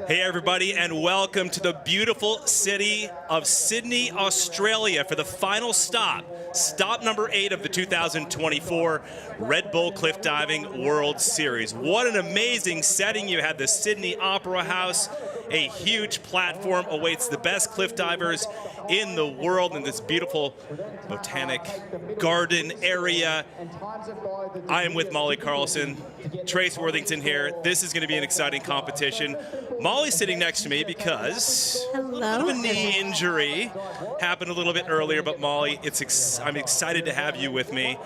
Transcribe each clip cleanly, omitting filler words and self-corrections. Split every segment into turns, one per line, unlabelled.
Hey everybody, and welcome to the beautiful city of Sydney, Australia for the final stop number 8 of the 2024 Red Bull Cliff Diving World Series. What an amazing setting. You had the Sydney Opera House. A huge platform awaits the best cliff divers in the world in this beautiful botanic garden area. I am with Molly Carlson, Trace Worthington here. This is going to be an exciting competition. Molly's sitting next to me because a little bit of a knee injury happened a little bit earlier, but Molly, I'm excited to have you with me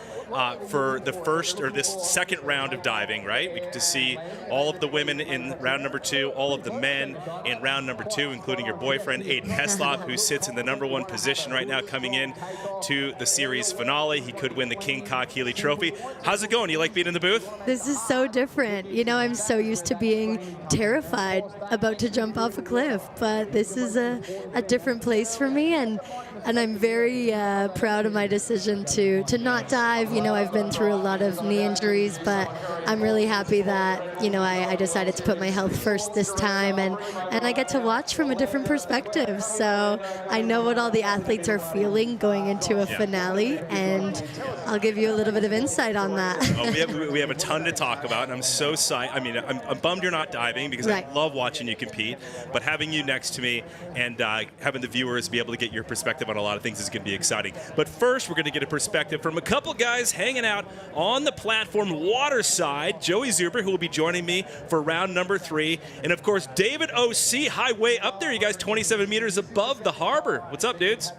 for the first or this second round of diving, right? We get to see all of the women in round number 2, all of the men in round number 2, including your boyfriend, Aiden Heslop, who sits in the #1 position right now coming in to the series finale. He could win the King Cock Healy Trophy. How's it going? You like being in the booth?
This is so different. You know, I'm so used to being terrified about to jump off a cliff, but this is a different place for me, and I'm very proud of my decision to not dive. You know, I've been through a lot of knee injuries, but I'm really happy that, you know, I decided to put my health first this time, and I get to watch from a different perspective. So I know what all the athletes are feeling going into a finale, and I'll give you a little bit of insight on that.
Oh, we have a ton to talk about, and I'm so psyched. I mean, I'm bummed you're not diving because I love watching you compete, but having you next to me and having the viewers be able to get your perspective on a lot of things is going to be exciting. But first, we're going to get a perspective from a couple guys hanging out on the platform water side. Joey Zuber, who will be joining me for round number 3, and of course, David O.C. Highway up there, you guys, 27 meters above the harbor. What's up, dudes?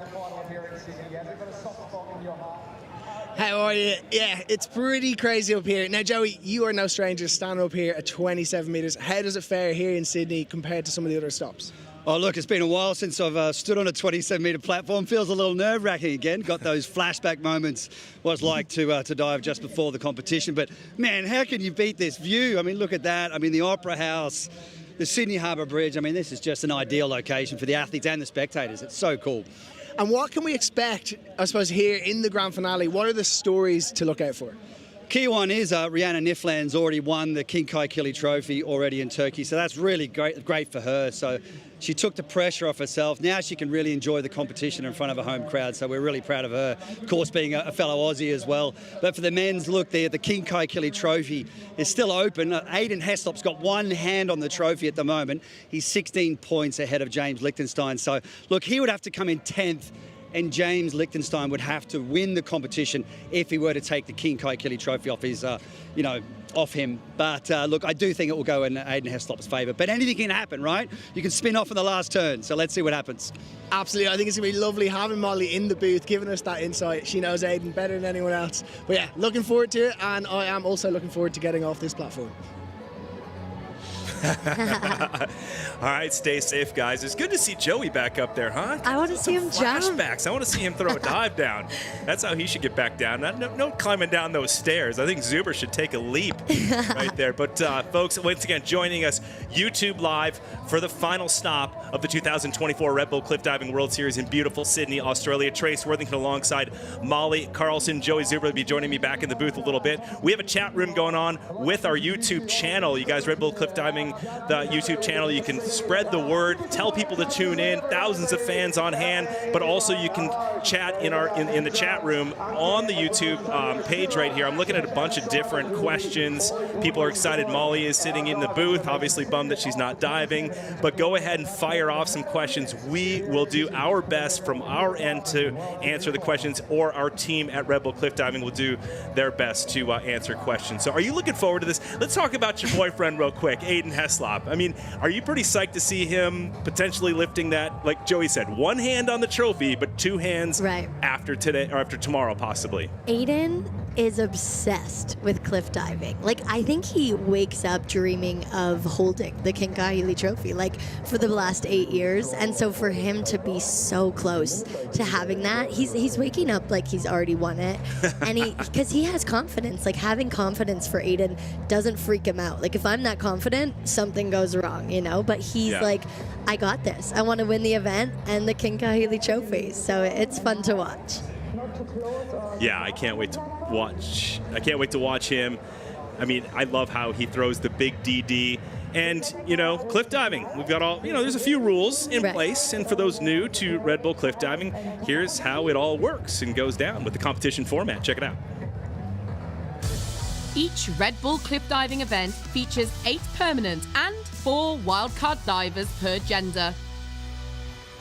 How are you? Yeah, it's pretty crazy up here. Now, Joey, you are no stranger standing up here at 27 meters. How does it fare here in Sydney compared to some of the other stops?
Oh, look, it's been a while since I've stood on a 27-metre platform. Feels a little nerve-wracking again. Got those flashback moments what it's like to dive just before the competition. But, man, how can you beat this view? I mean, look at that. I mean, the Opera House, the Sydney Harbour Bridge. I mean, this is just an ideal location for the athletes and the spectators. It's so cool.
And what can we expect, I suppose, here in the grand finale? What are the stories to look out for?
Key one is Rihanna Nifland's already won the King Kai Kili Trophy already in Turkey, so that's really great for her. So she took the pressure off herself. Now she can really enjoy the competition in front of a home crowd, so we're really proud of her. Of course, being a fellow Aussie as well. But for the men's, look, the King Kai Kili Trophy is still open. Aiden Heslop's got one hand on the trophy at the moment. He's 16 points ahead of James Lichtenstein. So, look, he would have to come in 10th, and James Lichtenstein would have to win the competition if he were to take the King Kai Kili Trophy off his, off him. But look, I do think it will go in Aiden Heslop's favour. But anything can happen, right? You can spin off in the last turn. So let's see what happens.
Absolutely. I think it's going to be lovely having Molly in the booth, giving us that insight. She knows Aiden better than anyone else. But yeah, looking forward to it. And I am also looking forward to getting off this platform.
All right, stay safe, guys. It's good to see Joey back up there, huh?
I want to see him jump.
Flashbacks. I want to see him throw a dive down. That's how he should get back down. No climbing down those stairs. I think Zuber should take a leap right there. But folks, once again, joining us YouTube Live for the final stop of the 2024 Red Bull Cliff Diving World Series in beautiful Sydney, Australia. Trace Worthington alongside Molly Carlson. Joey Zuber will be joining me back in the booth a little bit. We have a chat room going on with our YouTube channel. You guys, Red Bull Cliff Diving, the YouTube channel, you can spread the word, tell people to tune in, thousands of fans on hand, but also you can chat in the chat room on the YouTube page right here. I'm looking at a bunch of different questions. People are excited. Molly is sitting in the booth, obviously bummed that she's not diving, but go ahead and fire off some questions. We will do our best from our end to answer the questions, or our team at Red Bull Cliff Diving will do their best to answer questions. So are you looking forward to this? Let's talk about your boyfriend real quick, Aiden Heslop. I mean, are you pretty psyched to see him potentially lifting that, like Joey said, one hand on the trophy, but two hands after today or after tomorrow, possibly?
Aiden is obsessed with cliff diving. Like, I think he wakes up dreaming of holding the King Kai Healy Trophy, like, for the last 8 years. And so for him to be so close to having that, he's waking up like he's already won it. And because he has confidence, like, having confidence for Aiden doesn't freak him out. Like, if I'm not confident, something goes wrong, you know? But he's like, I got this. I want to win the event and the King Kai Healy Trophy. So it's fun to watch.
Yeah, I can't wait to watch. I can't wait to watch him. I mean, I love how he throws the big DD And, cliff diving, we've got all, there's a few rules in
Right.
place. And for those new to Red Bull cliff diving, here's how it all works and goes down with the competition format. Check it out.
Each Red Bull cliff diving event features 8 permanent and 4 wildcard divers per gender.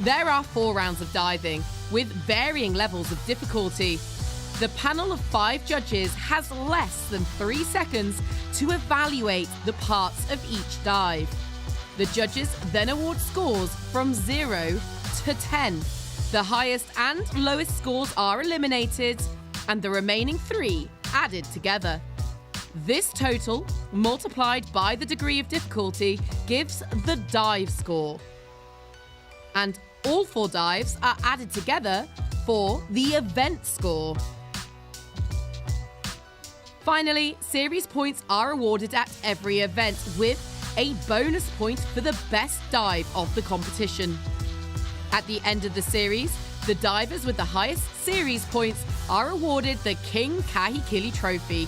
There are 4 rounds of diving, with varying levels of difficulty. The panel of 5 judges has less than 3 seconds to evaluate the parts of each dive. The judges then award scores from 0 to 10. The highest and lowest scores are eliminated, and the remaining 3 added together. This total, multiplied by the degree of difficulty, gives the dive score. And all 4 dives are added together for the event score. Finally, series points are awarded at every event, with a bonus point for the best dive of the competition. At the end of the series, the divers with the highest series points are awarded the King Kahikili Trophy.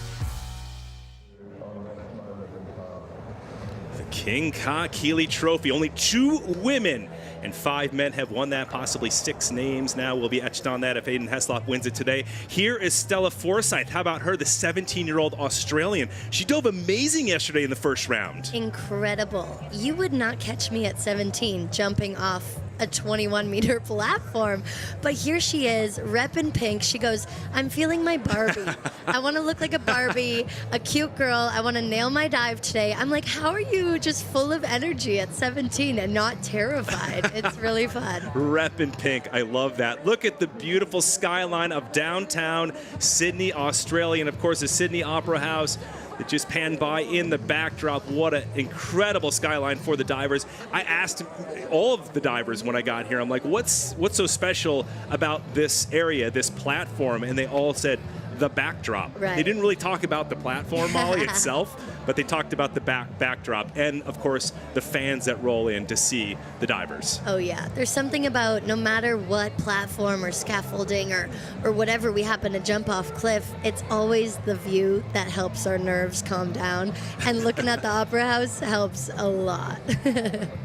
The King Kahikili Trophy. Only 2 women and 5 men have won that, possibly 6 names now will be etched on that if Aiden Heslop wins it today. Here is Stella Forsyth. How about her, the 17-year-old Australian? She dove amazing yesterday in the first round.
Incredible. You would not catch me at 17 jumping off a 21-meter platform. But here she is, repping pink. She goes, I'm feeling my Barbie. I want to look like a Barbie, a cute girl. I want to nail my dive today. I'm like, how are you just full of energy at 17 and not terrified? It's really fun.
Reppin' pink. I love that. Look at the beautiful skyline of downtown Sydney, Australia, and of course the Sydney Opera House that just panned by in the backdrop. What an incredible skyline for the divers. I asked all of the divers when I got here, I'm like, what's so special about this area, this platform? And they all said, the backdrop.
Right.
They didn't really talk about the platform, Molly, itself, but they talked about the backdrop and, of course, the fans that roll in to see the divers.
Oh, yeah. There's something about no matter what platform or scaffolding or whatever we happen to jump off cliff, it's always the view that helps our nerves calm down. And looking at the Opera House helps a lot.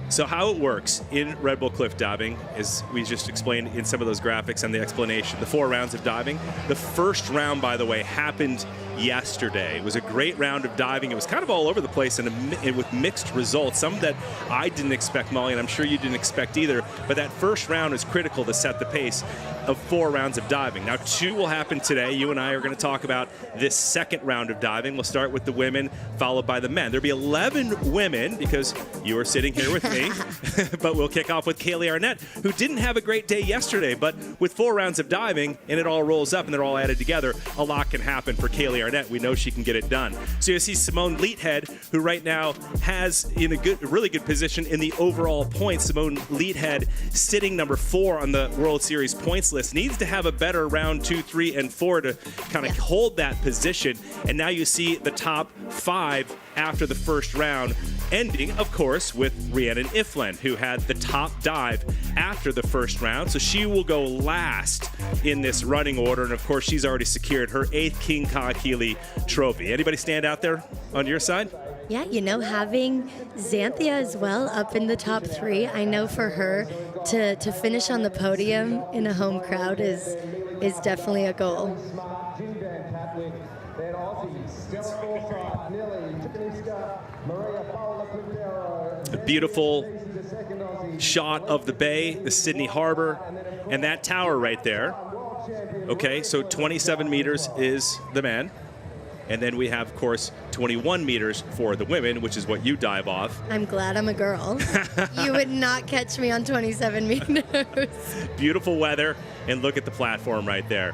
So how it works in Red Bull cliff diving is we just explained in some of those graphics and the explanation. The 4 rounds of diving. The first round, by the way, happened yesterday. It was a great round of diving. It was kind of all over the place and with mixed results. Some that I didn't expect, Molly, and I'm sure you didn't expect either. But that first round is critical to set the pace of 4 rounds of diving. Now, 2 will happen today. You and I are going to talk about this second round of diving. We'll start with the women, followed by the men. There'll be 11 women because you are sitting here with me. But we'll kick off with Kaylee Arnett, who didn't have a great day yesterday. But with 4 rounds of diving and it all rolls up and they're all added together, a lot can happen for Kaylee Arnett. We know she can get it done. So you see Simone Leathead, who right now has in a really good position in the overall points. Simone Leathead sitting number 4 on the World Series points list. Needs to have a better round 2, 3, and 4 to kind of hold that position. And now you see the top 5 after the first round, ending, of course, with Rhiannon Ifland, who had the top dive after the first round. So she will go last in this running order. And, of course, she's already secured her 8th King Kahikili Trophy. Anybody stand out there on your side?
Yeah, having Xanthia as well up in the top 3, I know for her to finish on the podium in a home crowd is definitely a goal.
A beautiful shot of the bay, the Sydney Harbor, and that tower right there. Okay, so 27 meters is the man. And then we have, of course, 21 meters for the women, which is what you dive off.
I'm glad I'm a girl. You would not catch me on 27 meters.
Beautiful weather, and look at the platform right there.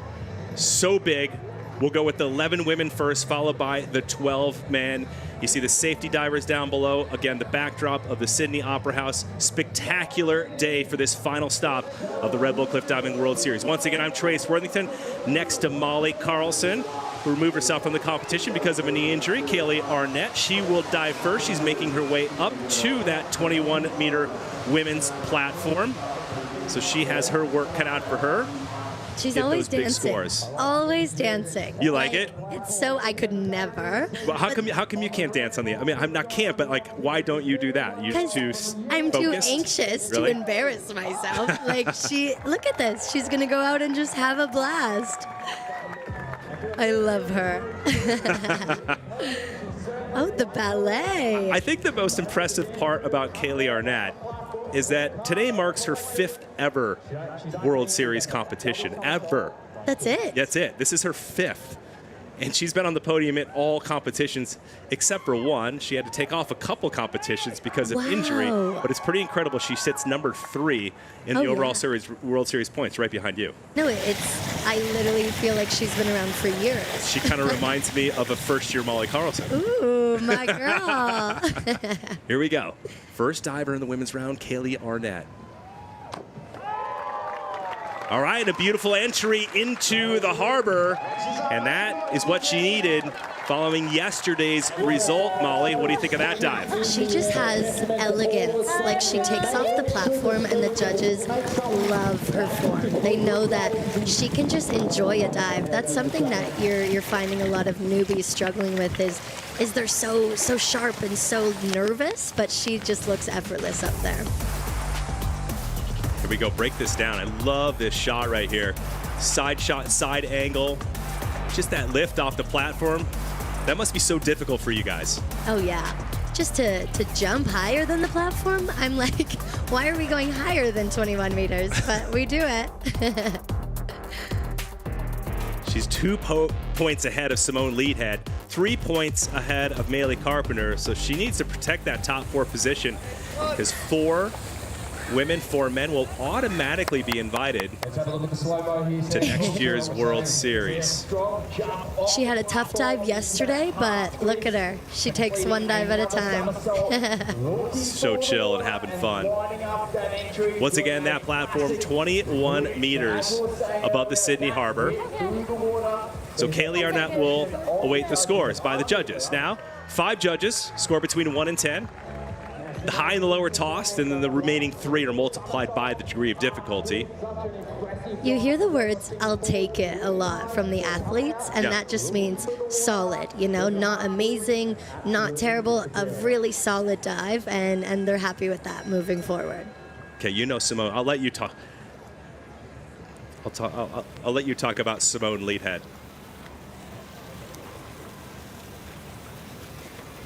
So big. We'll go with the 11 women first, followed by the 12 men. You see the safety divers down below. Again, the backdrop of the Sydney Opera House. Spectacular day for this final stop of the Red Bull Cliff Diving World Series. Once again, I'm Trace Worthington, next to Molly Carlson, who removed herself from the competition because of a knee injury. Kaylee Arnett, she will dive first. She's making her way up to that 21-meter women's platform. So she has her work cut out for her
She's
hit
always
those big
dancing.
scores.
Always dancing.
You like it?
It's so, I could never.
Well, how come you can't dance on the? I mean, I'm not can't, but like, why don't you do that? You
Because
too
I'm too
focused?
anxious
Really?
to embarrass myself. Like look at this. She's gonna go out and just have a blast. I love her. Oh, the ballet.
I think the most impressive part about Kaylee Arnett is that today marks her 5th ever World Series competition ever.
That's it.
That's it. This is her 5th. And she's been on the podium in all competitions except for one. She had to take off a couple competitions because of injury, but it's pretty incredible. She sits number 3 in the overall series, World Series points, right behind you.
No, I literally feel like she's been around for years.
She kind of reminds me of a first-year Molly Carlson.
Ooh, my girl.
Here we go. First diver in the women's round, Kaylee Arnett. All right, a beautiful entry into the harbor, and that is what she needed following yesterday's result. Molly, what do you think of that dive?
She just has elegance. Like, she takes off the platform, and the judges love her form. They know that she can just enjoy a dive. That's something that you're finding a lot of newbies struggling with is they're so sharp and so nervous, but she just looks effortless up there.
Here we go, break this down. I love this shot right here. Side shot, side angle. Just that lift off the platform. That must be so difficult for you guys.
Oh, yeah. Just to jump higher than the platform, I'm like, why are we going higher than 21 meters? But we do it.
She's 2 points ahead of Simone Leadhead, 3 points ahead of Maylee Carpenter, so she needs to protect that top 4 position because 4 women, 4 men will automatically be invited to next year's World Series.
She had a tough dive yesterday, but look at her. She takes one dive at a time.
So chill and having fun. Once again, that platform 21 meters above the Sydney Harbor. So Kaylee Arnett will await the scores by the judges. Now, 5 judges score between 1 and 10. The high and the low are tossed, and then the remaining 3 are multiplied by the degree of difficulty.
You hear the words, "I'll take it," a lot from the athletes, and that just means solid, you know, not amazing, not terrible, a really solid dive, and they're happy with that moving forward.
Okay, you know Simone. I'll let you talk. I'll let you talk about Simone Leadhead.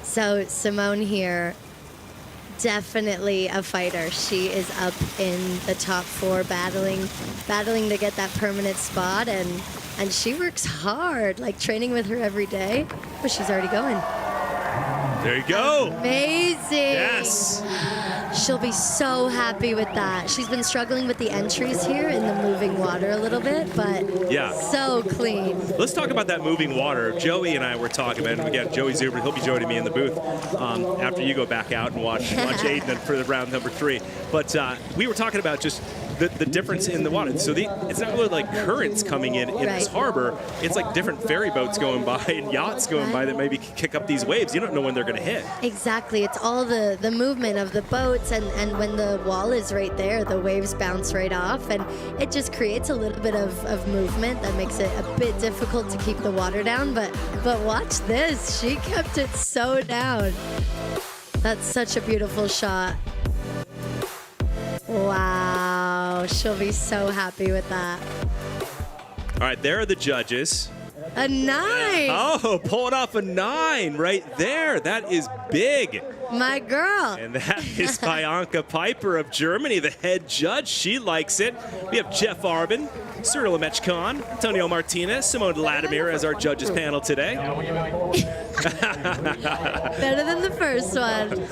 So Simone here, definitely a fighter. She is up in the top 4, battling to get that permanent spot, and she works hard, like training with her every day. But she's already going.
There you go.
Amazing.
Yes.
She'll be so happy with that. She's been struggling with the entries here in the moving water a little bit, but so clean.
Let's talk about that moving water. Joey and I were talking about it. Again, Joey Zuber, he'll be joining me in the booth after you go back out and watch Aiden for the round number 3. But we were talking about just the difference in the water. So it's not really like currents coming in this harbor. It's like different ferry boats going by and yachts going by that maybe kick up these waves. You don't know when they're going to hit.
Exactly. It's all the movement of the boats, and when the wall is right there, the waves bounce right off, and it just creates a little bit of movement that makes it a bit difficult to keep the water down. But watch this. She kept it so down. That's such a beautiful shot. Wow, she'll be so happy with that.
All right, there are the judges.
A 9.
Oh, pulling off a 9 right there. That is big.
My girl.
And that is Bianca Piper of Germany, the head judge. She likes it. We have Jeff Arbin, Cyril Amechkon, Antonio Martinez, Simone Latimer as our judges panel today.
Better than the first one.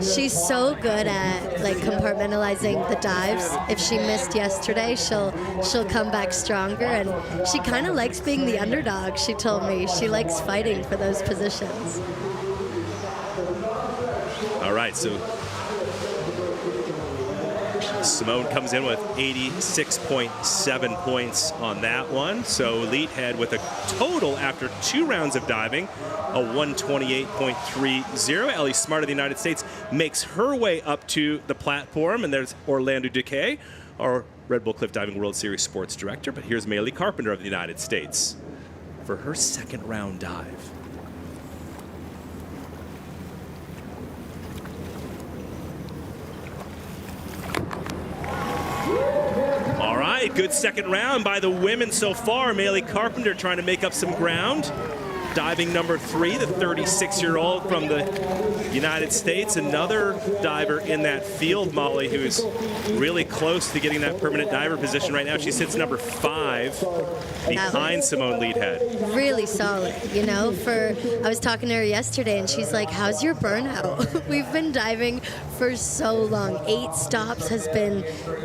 She's so good at like compartmentalizing the dives. If she missed yesterday, she'll come back stronger, and she kind of likes being the underdog. She told me she likes fighting for those positions.
All right, so Simone comes in with 86.7 points on that one. So Leadhead with a total after 2 rounds of diving, a 128.30. Ellie Smart of the United States makes her way up to the platform, and there's Orlando Duque, our Red Bull Cliff Diving World Series Sports Director. But here's Maylee Carpenter of the United States for her second round dive. All right, good second round by the women so far. Maylee Carpenter trying to make up some ground. Diving number 3, the 36-year-old from the United States. Another diver in that field, Molly, who's really close to getting that permanent diver position right now. She sits number 5 behind Simone Leadhead.
Really solid, you know. I was talking to her yesterday, and she's like, how's your burnout? We've been diving for so long. 8 stops has been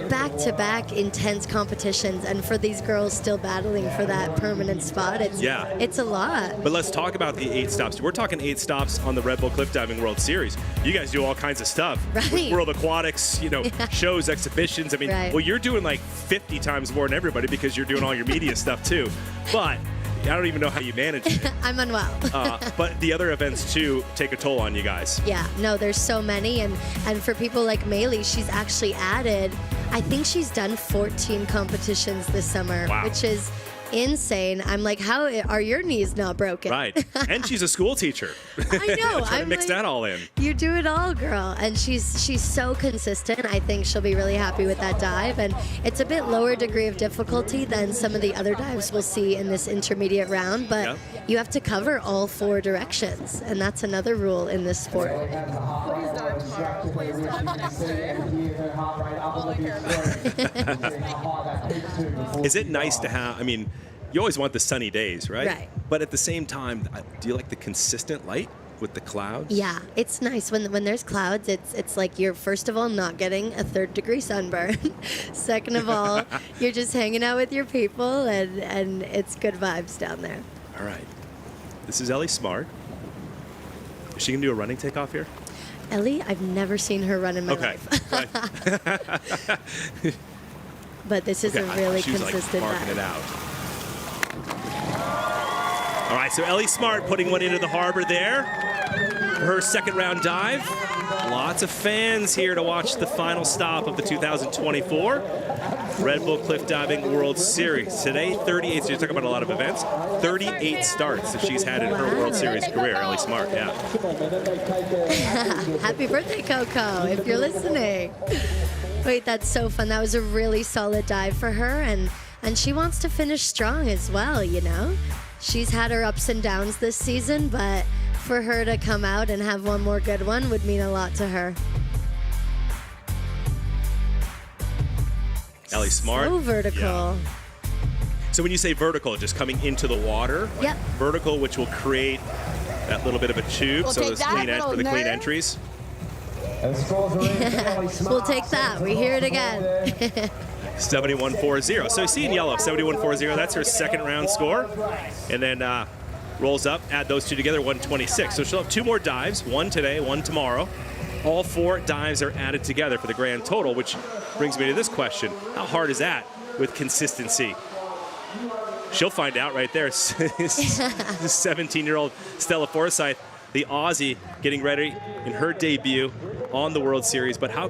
back-to-back intense competitions, and for these girls still battling for that permanent spot, it's a lot.
But let's talk about the 8 stops. We're talking 8 stops on the Red Bull Cliff Diving World Series. You guys do all kinds of stuff.
Right.
World Aquatics, shows, exhibitions. I mean, well, you're doing like 50 times more than everybody because you're doing all your media stuff too. But I don't even know how you manage it.
I'm unwell.
But the other events too take a toll on you guys.
Yeah, no, there's so many. And for people like Maylee, she's actually added, I think she's done 14 competitions this summer, which is insane. I'm like, how are your knees not broken?
Right. And she's a school teacher.
I know.
Trying to mix that all in.
You do it all, girl. And she's so consistent. I think she'll be really happy with that dive. And it's a bit lower degree of difficulty than some of the other dives we'll see in this intermediate round, but you have to cover all 4 directions, and that's another rule in this sport.
Is it nice to have, I mean, you always want the sunny days, right?
Right.
But at the same time, do you like the consistent light with the clouds?
Yeah, it's nice when there's clouds. It's like you're, first of all, not getting a 3rd-degree sunburn. Second of all, you're just hanging out with your people, and it's good vibes down there.
All right. This is Ellie Smart. Is she going to do a running takeoff here?
Ellie, I've never seen her run in my life. But this is a really consistent
marking
dive.
it out. All right, so Ellie Smart putting one into the harbor there for her second round dive. Lots of fans here to watch the final stop of the 2024 Red Bull Cliff Diving World Series. Today, 38, so you're talking about a lot of events, 38 starts that she's had in her World Series career, Ellie Smart,
Happy birthday, Coco, if you're listening. Wait, that's so fun. That was a really solid dive for her, and she wants to finish strong as well, you know? She's had her ups and downs this season, but for her to come out and have one more good one would mean a lot to her.
Ellie Smart.
So vertical.
Yeah. So when you say vertical, just coming into the water?
Yep.
Vertical, which will create that little bit of a tube, so those clean for the clean entries.
We'll take that. We hear it again.
7140. So you see in yellow, 7140, that's her second round score. And then rolls up, add those two together, 126. So she'll have 2 more dives, one today, one tomorrow. All 4 dives are added together for the grand total, which brings me to this question. How hard is that with consistency? She'll find out right there. 17-year-old Stella Forsyth, the Aussie, getting ready in her debut on the World Series. But how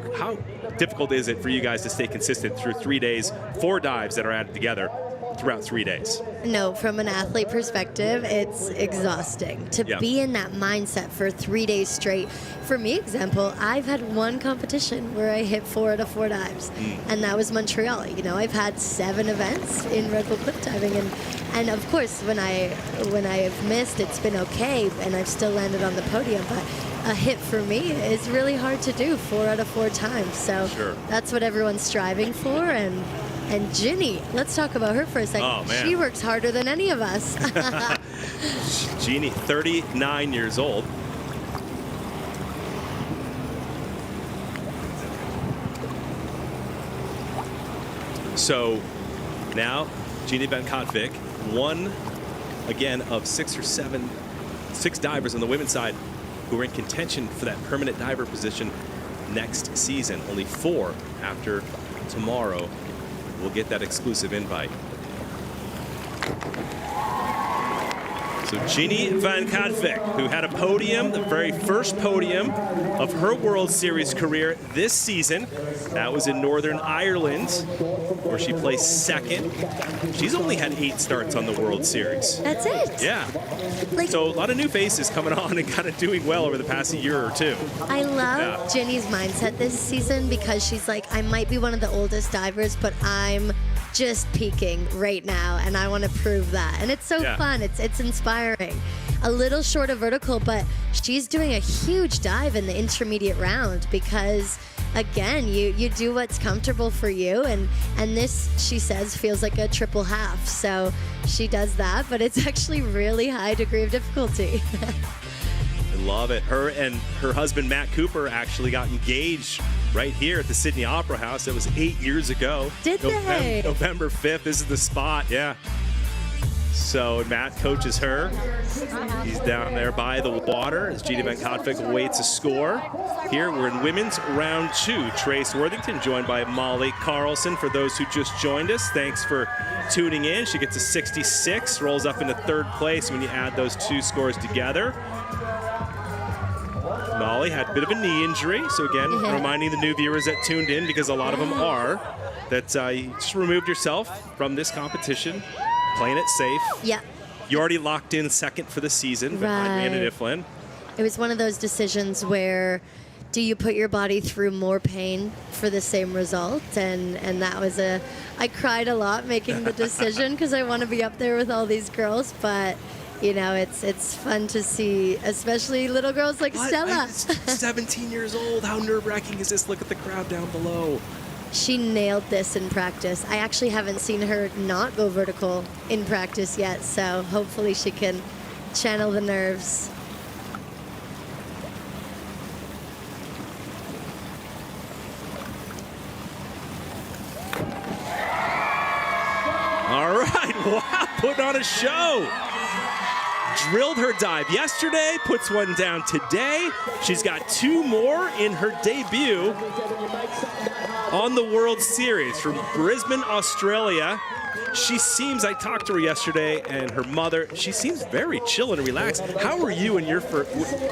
difficult is it for you guys to stay consistent through 3 days, 4 dives that are added together throughout 3 days?
No, from an athlete perspective, it's exhausting to be in that mindset for 3 days straight. For me, example, I've had one competition where I hit 4 out of 4 dives, and that was Montreal. You know, I've had 7 events in Red Bull Cliff Diving, and of course, when I have missed, it's been okay, and I've still landed on the podium, but a hit for me is really hard to do 4 out of 4 times. So that's what everyone's striving for, and Ginny, let's talk about her for a second.
Oh, man.
She works harder than any of us.
Jeannie, 39 years old. So now, Jeannie Van Kotvik, one again of 6 divers on the women's side who are in contention for that permanent diver position next season. Only 4 after tomorrow will get that exclusive invite. So Jeannie Van Katwijk, who had a podium, the very first podium of her World Series career this season. That was in Northern Ireland, where she placed second. She's only had 8 starts on the World Series.
That's it.
Yeah.
Like,
So a lot of new faces coming on and kind of doing well over the past year or two.
I love Ginny's mindset this season because she's like, I might be one of the oldest divers, but I'm just peaking right now, and I want to prove that. And it's so fun. It's inspiring. A little short of vertical, but she's doing a huge dive in the intermediate round because, again, you do what's comfortable for you, and this, she says, feels like a triple half. So she does that, but it's actually really high degree of difficulty.
I love it. Her and her husband, Matt Cooper, actually got engaged right here at the Sydney Opera House. That was 8 years ago.
Did they?
November 5th. This is the spot, yeah. So Matt coaches her. He's down there by the water as Jeannie Van Katwijk awaits a score. Here we're in women's round 2. Trace Worthington joined by Molly Carlson. For those who just joined us, thanks for tuning in. She gets a 66, rolls up into 3rd place when you add those 2 scores together. Molly had a bit of a knee injury, so again, reminding the new viewers that tuned in, because a lot of them are, that you just removed yourself from this competition, playing it safe.
Yeah.
You already locked in 2nd for the season behind Amanda Niflin.
It was one of those decisions where, do you put your body through more pain for the same result? And that was I cried a lot making the decision because I want to be up there with all these girls, but you know, it's fun to see, especially little girls like Stella.
17 years old. How nerve-wracking is this? Look at the crowd down below.
She nailed this in practice. I actually haven't seen her not go vertical in practice yet, so hopefully she can channel the nerves.
All right, wow, putting on a show. Drilled her dive yesterday, puts one down today. She's got 2 more in her debut on the World Series from Brisbane, Australia. She seems, I talked to her yesterday, and her mother, she seems very chill and relaxed. How were you in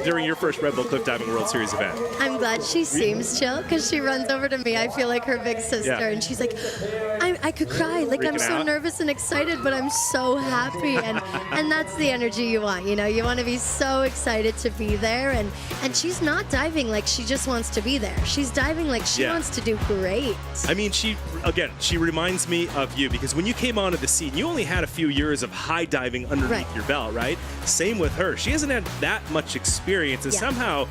during your first Red Bull Cliff Diving World Series event?
I'm glad she seems chill because she runs over to me. I feel like her big sister, and she's like, I could cry. Like,
Freaking
I'm so
out.
nervous and excited, but I'm so happy. And that's the energy you want. You know, you want to be so excited to be there. And she's not diving like she just wants to be there. She's diving like she wants to do great.
I mean, she reminds me of you, because when you came onto the scene, you only had a few years of high diving underneath your belt, right? Same with her. She hasn't had that much experience, and somehow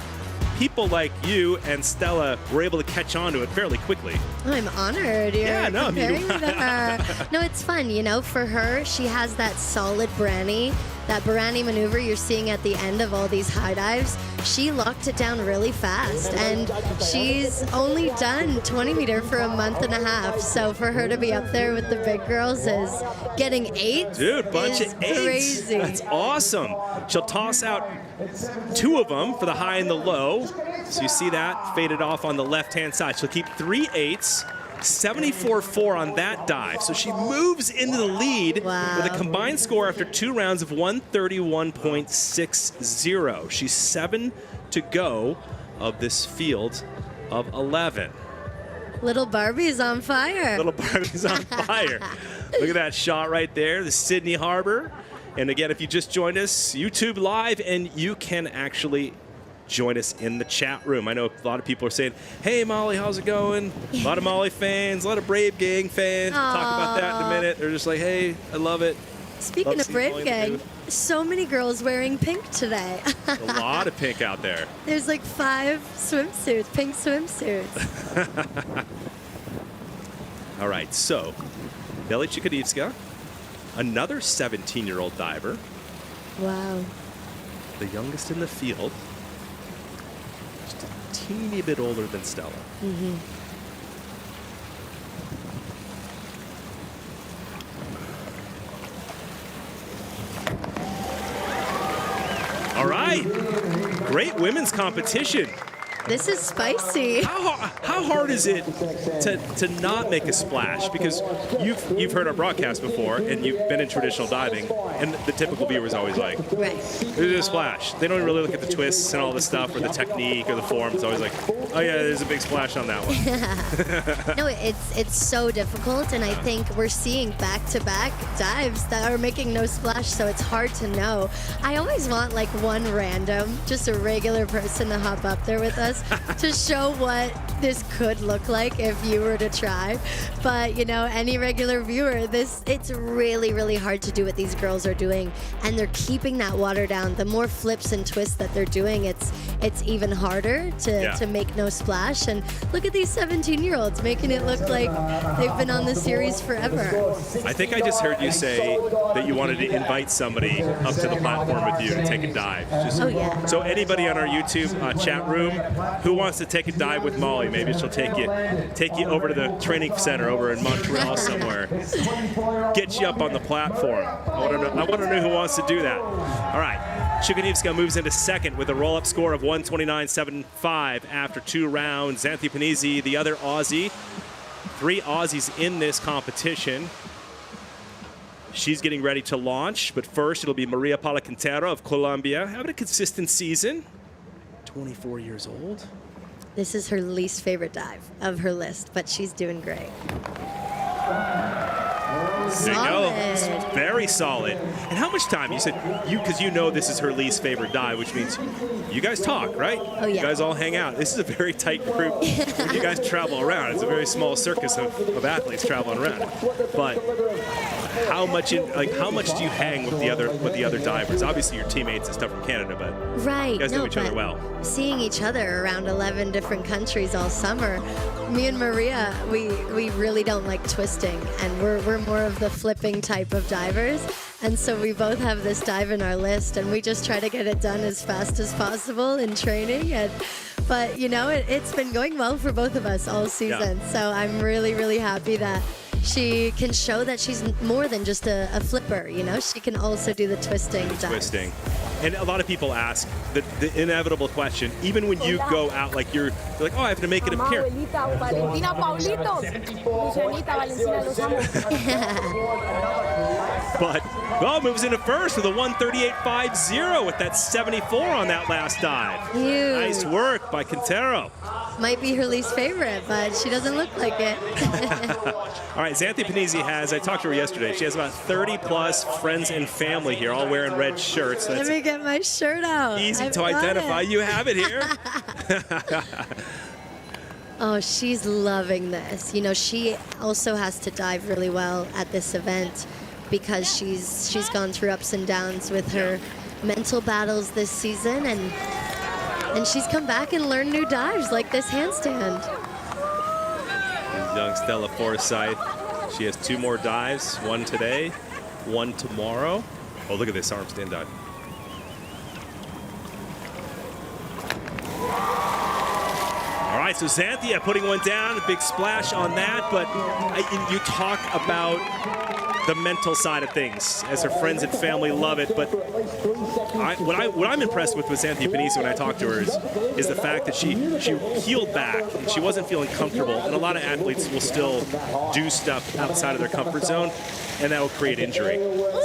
people like you and Stella were able to catch on to it fairly quickly.
I'm honored. You're comparing me to her. No, it's fun. You know, for her, she has that solid Branny, that Barani maneuver you're seeing at the end of all these high dives. She locked it down really fast, and she's only done 20 meter for a month and a half. So for her to be up there with the big girls is getting 8.
Dude, bunch of 8s.
Crazy.
That's awesome. She'll toss out 2 of them for the high and the low. So you see that faded off on the left-hand side. She'll keep 3 8s. 74.4 on that dive. So she moves into the lead with a combined score after 2 rounds of 131.60. She's 7 to go of this field of 11.
Little Barbie's on fire.
Little Barbie's on fire. Look at that shot right there, the Sydney Harbor. And again, if you just joined us, YouTube Live, and you can actually join us in the chat room. I know a lot of people are saying, hey, Molly, how's it going? A lot of Molly fans, a lot of Brave Gang fans. We'll talk about that in a minute. They're just like, hey, I love it.
Speaking of Brave Gang, so many girls wearing pink today.
A lot of pink out there.
There's like 5 swimsuits, pink swimsuits.
All right, so Nelly Chikadivska, another 17-year-old diver.
Wow.
The youngest in the field. Teeny bit older than Stella.
Mm-hmm.
All right, great women's competition
This is spicy.
How hard is it to not make a splash? Because you've heard our broadcast before, and you've been in traditional diving, and the typical viewer is always like,
Right.
there's a splash. They don't really look at the twists and all the stuff, or the technique, or the form. It's always like, oh yeah, there's a big splash on that one.
No, it's so difficult, and I think we're seeing back-to-back dives that are making no splash, so it's hard to know. I always want like one random, just a regular person to hop up there with us to show what this could look like if you were to try. But you know, any regular viewer, it's really, really hard to do what these girls are doing, and they're keeping that water down. The more flips and twists that they're doing, it's even harder to make no splash. And look at these 17-year-olds making it look like they've been on the series forever.
I think I just heard you say that you wanted to invite somebody up to the platform with you to take a dive.
Oh yeah.
So anybody on our YouTube chat room who wants to take a dive with Molly, maybe she'll take you over to the training center over in Montreal somewhere. Get you up on the platform. I want to know who wants to do that. All right. Chukwunivska moves into second with a roll-up score of 129.75 after 2 rounds. Xanthi Panizzi, the other Aussie. 3 Aussies in this competition. She's getting ready to launch, but first it'll be Maria Paula Quintero of Colombia, having a consistent season. 24 years old.
This is her least favorite dive of her list, but she's doing great.
There you go. It's very solid. And how much time? You said because you know this is her least favorite dive, which means you guys talk, right?
Oh, yeah.
You guys all hang out. This is a very tight group. You guys travel around. It's a very small circus of athletes traveling around. But how much do you hang with the other divers? Obviously, your teammates and stuff from Canada, but
right.
You guys know each other well.
Seeing each other around 11 different countries all summer, me and Maria, we really don't like twisting, and we're more of the flipping type of divers. And so we both have this dive in our list, and we just try to get it done as fast as possible in training. But you know, it's been going well for both of us all season. Yeah. So I'm really, really happy that she can show that she's more than just a flipper, you know? She can also do the twisting dives.
Twisting. And a lot of people ask the inevitable question, even when you go out, like you're like, oh, I have to make it appear. But, well, moves into first with a 138.50 with that 74 on that last dive.
Huge.
Nice work by Quintero.
Might be her least favorite, but she doesn't look like it.
All right, Xanthi Panizzi I talked to her yesterday. She has about 30-plus friends and family here, all wearing red shirts.
Let me get my shirt out.
Easy to identify. You have it here.
Oh, she's loving this. You know, she also has to dive really well at this event because she's gone through ups and downs with her mental battles this season, and she's come back and learned new dives like this handstand.
Young Stella Forsyth. She has 2 more dives, 1 today, 1 tomorrow. Oh, look at this arm stand dive. All right, so Xanthia putting one down, a big splash on that, but you talk about the mental side of things, as her friends and family love it. But what I'm impressed with Xanthi Panizzi when I talk to her is the fact that she healed back and she wasn't feeling comfortable. And a lot of athletes will still do stuff outside of their comfort zone, and that will create injury.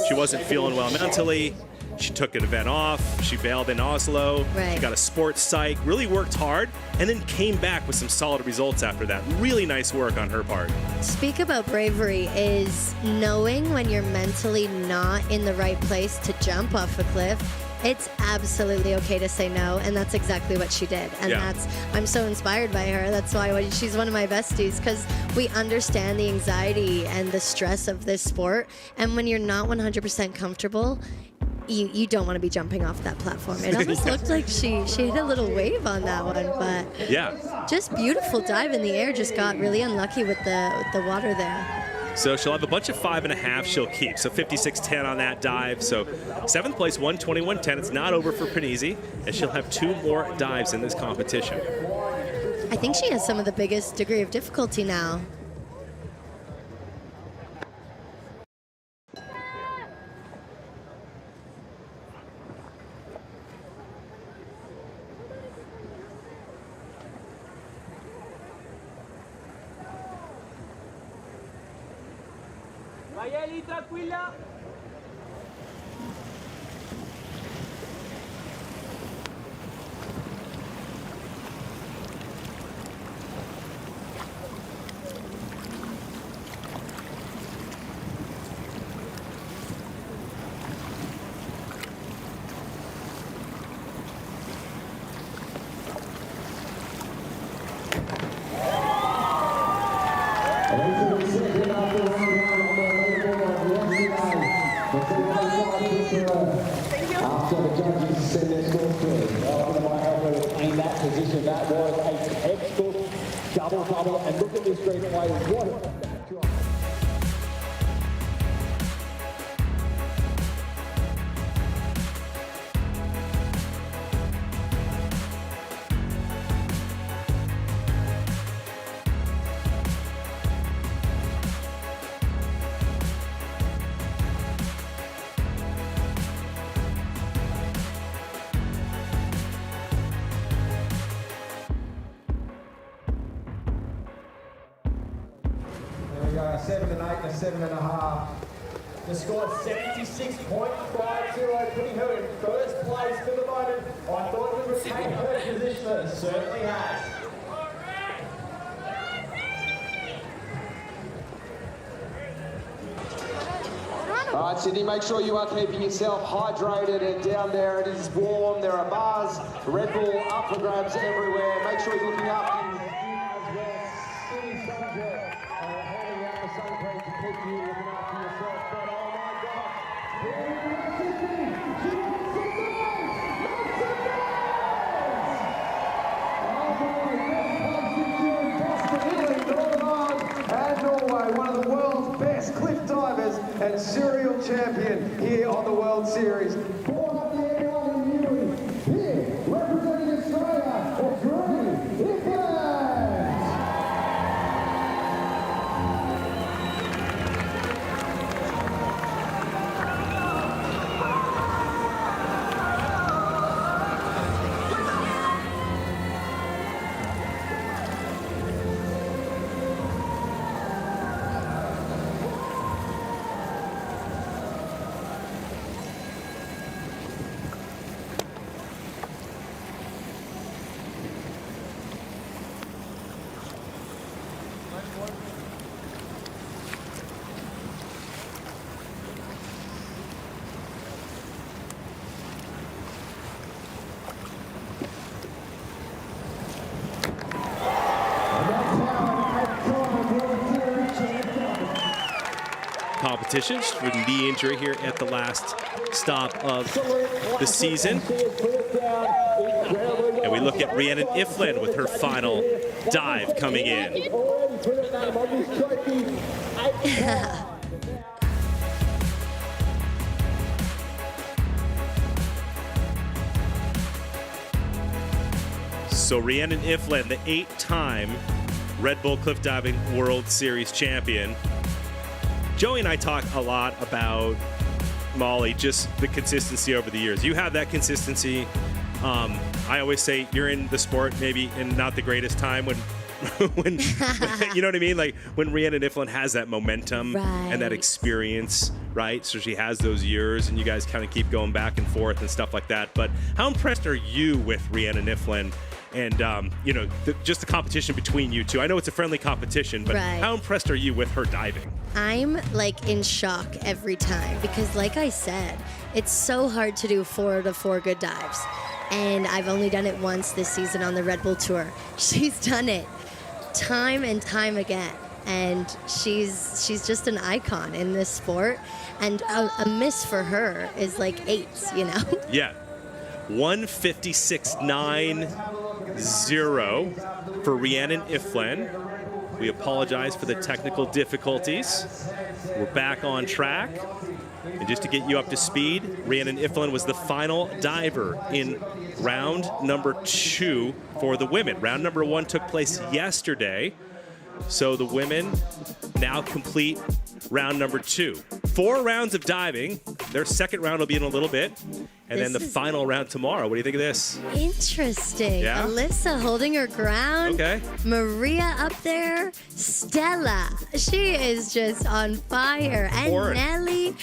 She wasn't feeling well mentally. She took an event off. She bailed in Oslo.
Right.
She got a sports psych, really worked hard, and then came back with some solid results after that. Really nice work on her part.
Speak about bravery is knowing when you're mentally not in the right place to jump off a cliff. It's absolutely okay to say no, and that's exactly what she did. And I'm so inspired by her. That's why she's one of my besties, because we understand the anxiety and the stress of this sport. And when you're not 100% comfortable, you don't want to be jumping off that platform. It almost looked like she hit a little wave on that one, but just beautiful dive in the air. Just got really unlucky with the water there.
So she'll have a bunch of 5.5 she'll keep. So 56.10 on that dive. So 7th place, 121.10. It's not over for Panizzi, and she'll have 2 more dives in this competition.
I think she has some of the biggest degree of difficulty now.
After the judges send their scores through, after my helper in that position, that was a textbook double, and look at this replay. What a backdrop. There we go, a 7 and 8 and a 7.5. The score is 76.50, putting her in first place for the moment. I thought we would take her position, but it certainly has. All right, Sydney, make sure you are keeping yourself hydrated, and down there it is warm. There are bars, Red Bull up for grabs everywhere. Make sure you're looking up in as well. Sydney Sunjet holding out the sun cream to keep you looking after yourself. But oh my God, here we go, Sydney. She wants some noise. Make some noise. Oh boy, Boston, Italy, Northern Ireland, and Norway, one of the world's best cliff divers and serial champion here on the World Series. Born up the air on the Newey, here representing Australia, it's Rianne Ifland.
Competitions with knee injury here at the last stop of the season. And we look at Rhiannon Ifland with her final dive coming in. So Rhiannon Ifland, the 8-time Red Bull Cliff Diving World Series champion. Joey and I talk a lot about, Molly, just the consistency over the years. You have that consistency. I always say you're in the sport maybe in not the greatest time when you know what I mean? Like when Rhiannon Ifland has that momentum and that experience, right? So she has those years and you guys kind of keep going back and forth and stuff like that. But how impressed are you with Rhiannon Ifland and, you know, just the competition between you two? I know it's a friendly competition, but how impressed are you with her diving?
I'm like in shock every time because like I said, it's so hard to do 4 to 4 good dives. And I've only done it once this season on the Red Bull Tour. She's done it time and time again. And she's just an icon in this sport. And a miss for her is like 8s, you know?
Yeah. 156.90 for Rhiannon Ifland. We apologize for the technical difficulties. We're back on track. And just to get you up to speed, Rhiannon Ifland was the final diver in round number 2 for the women. Round number 1 took place yesterday. So the women now complete round number 2. 4 rounds of diving. Their second round will be in a little bit. And then the final round tomorrow. What do you think of this?
Interesting.
Yeah?
Alyssa holding her ground.
Okay.
Maria up there. Stella, she is just on fire. And
Fourth.
Nelly.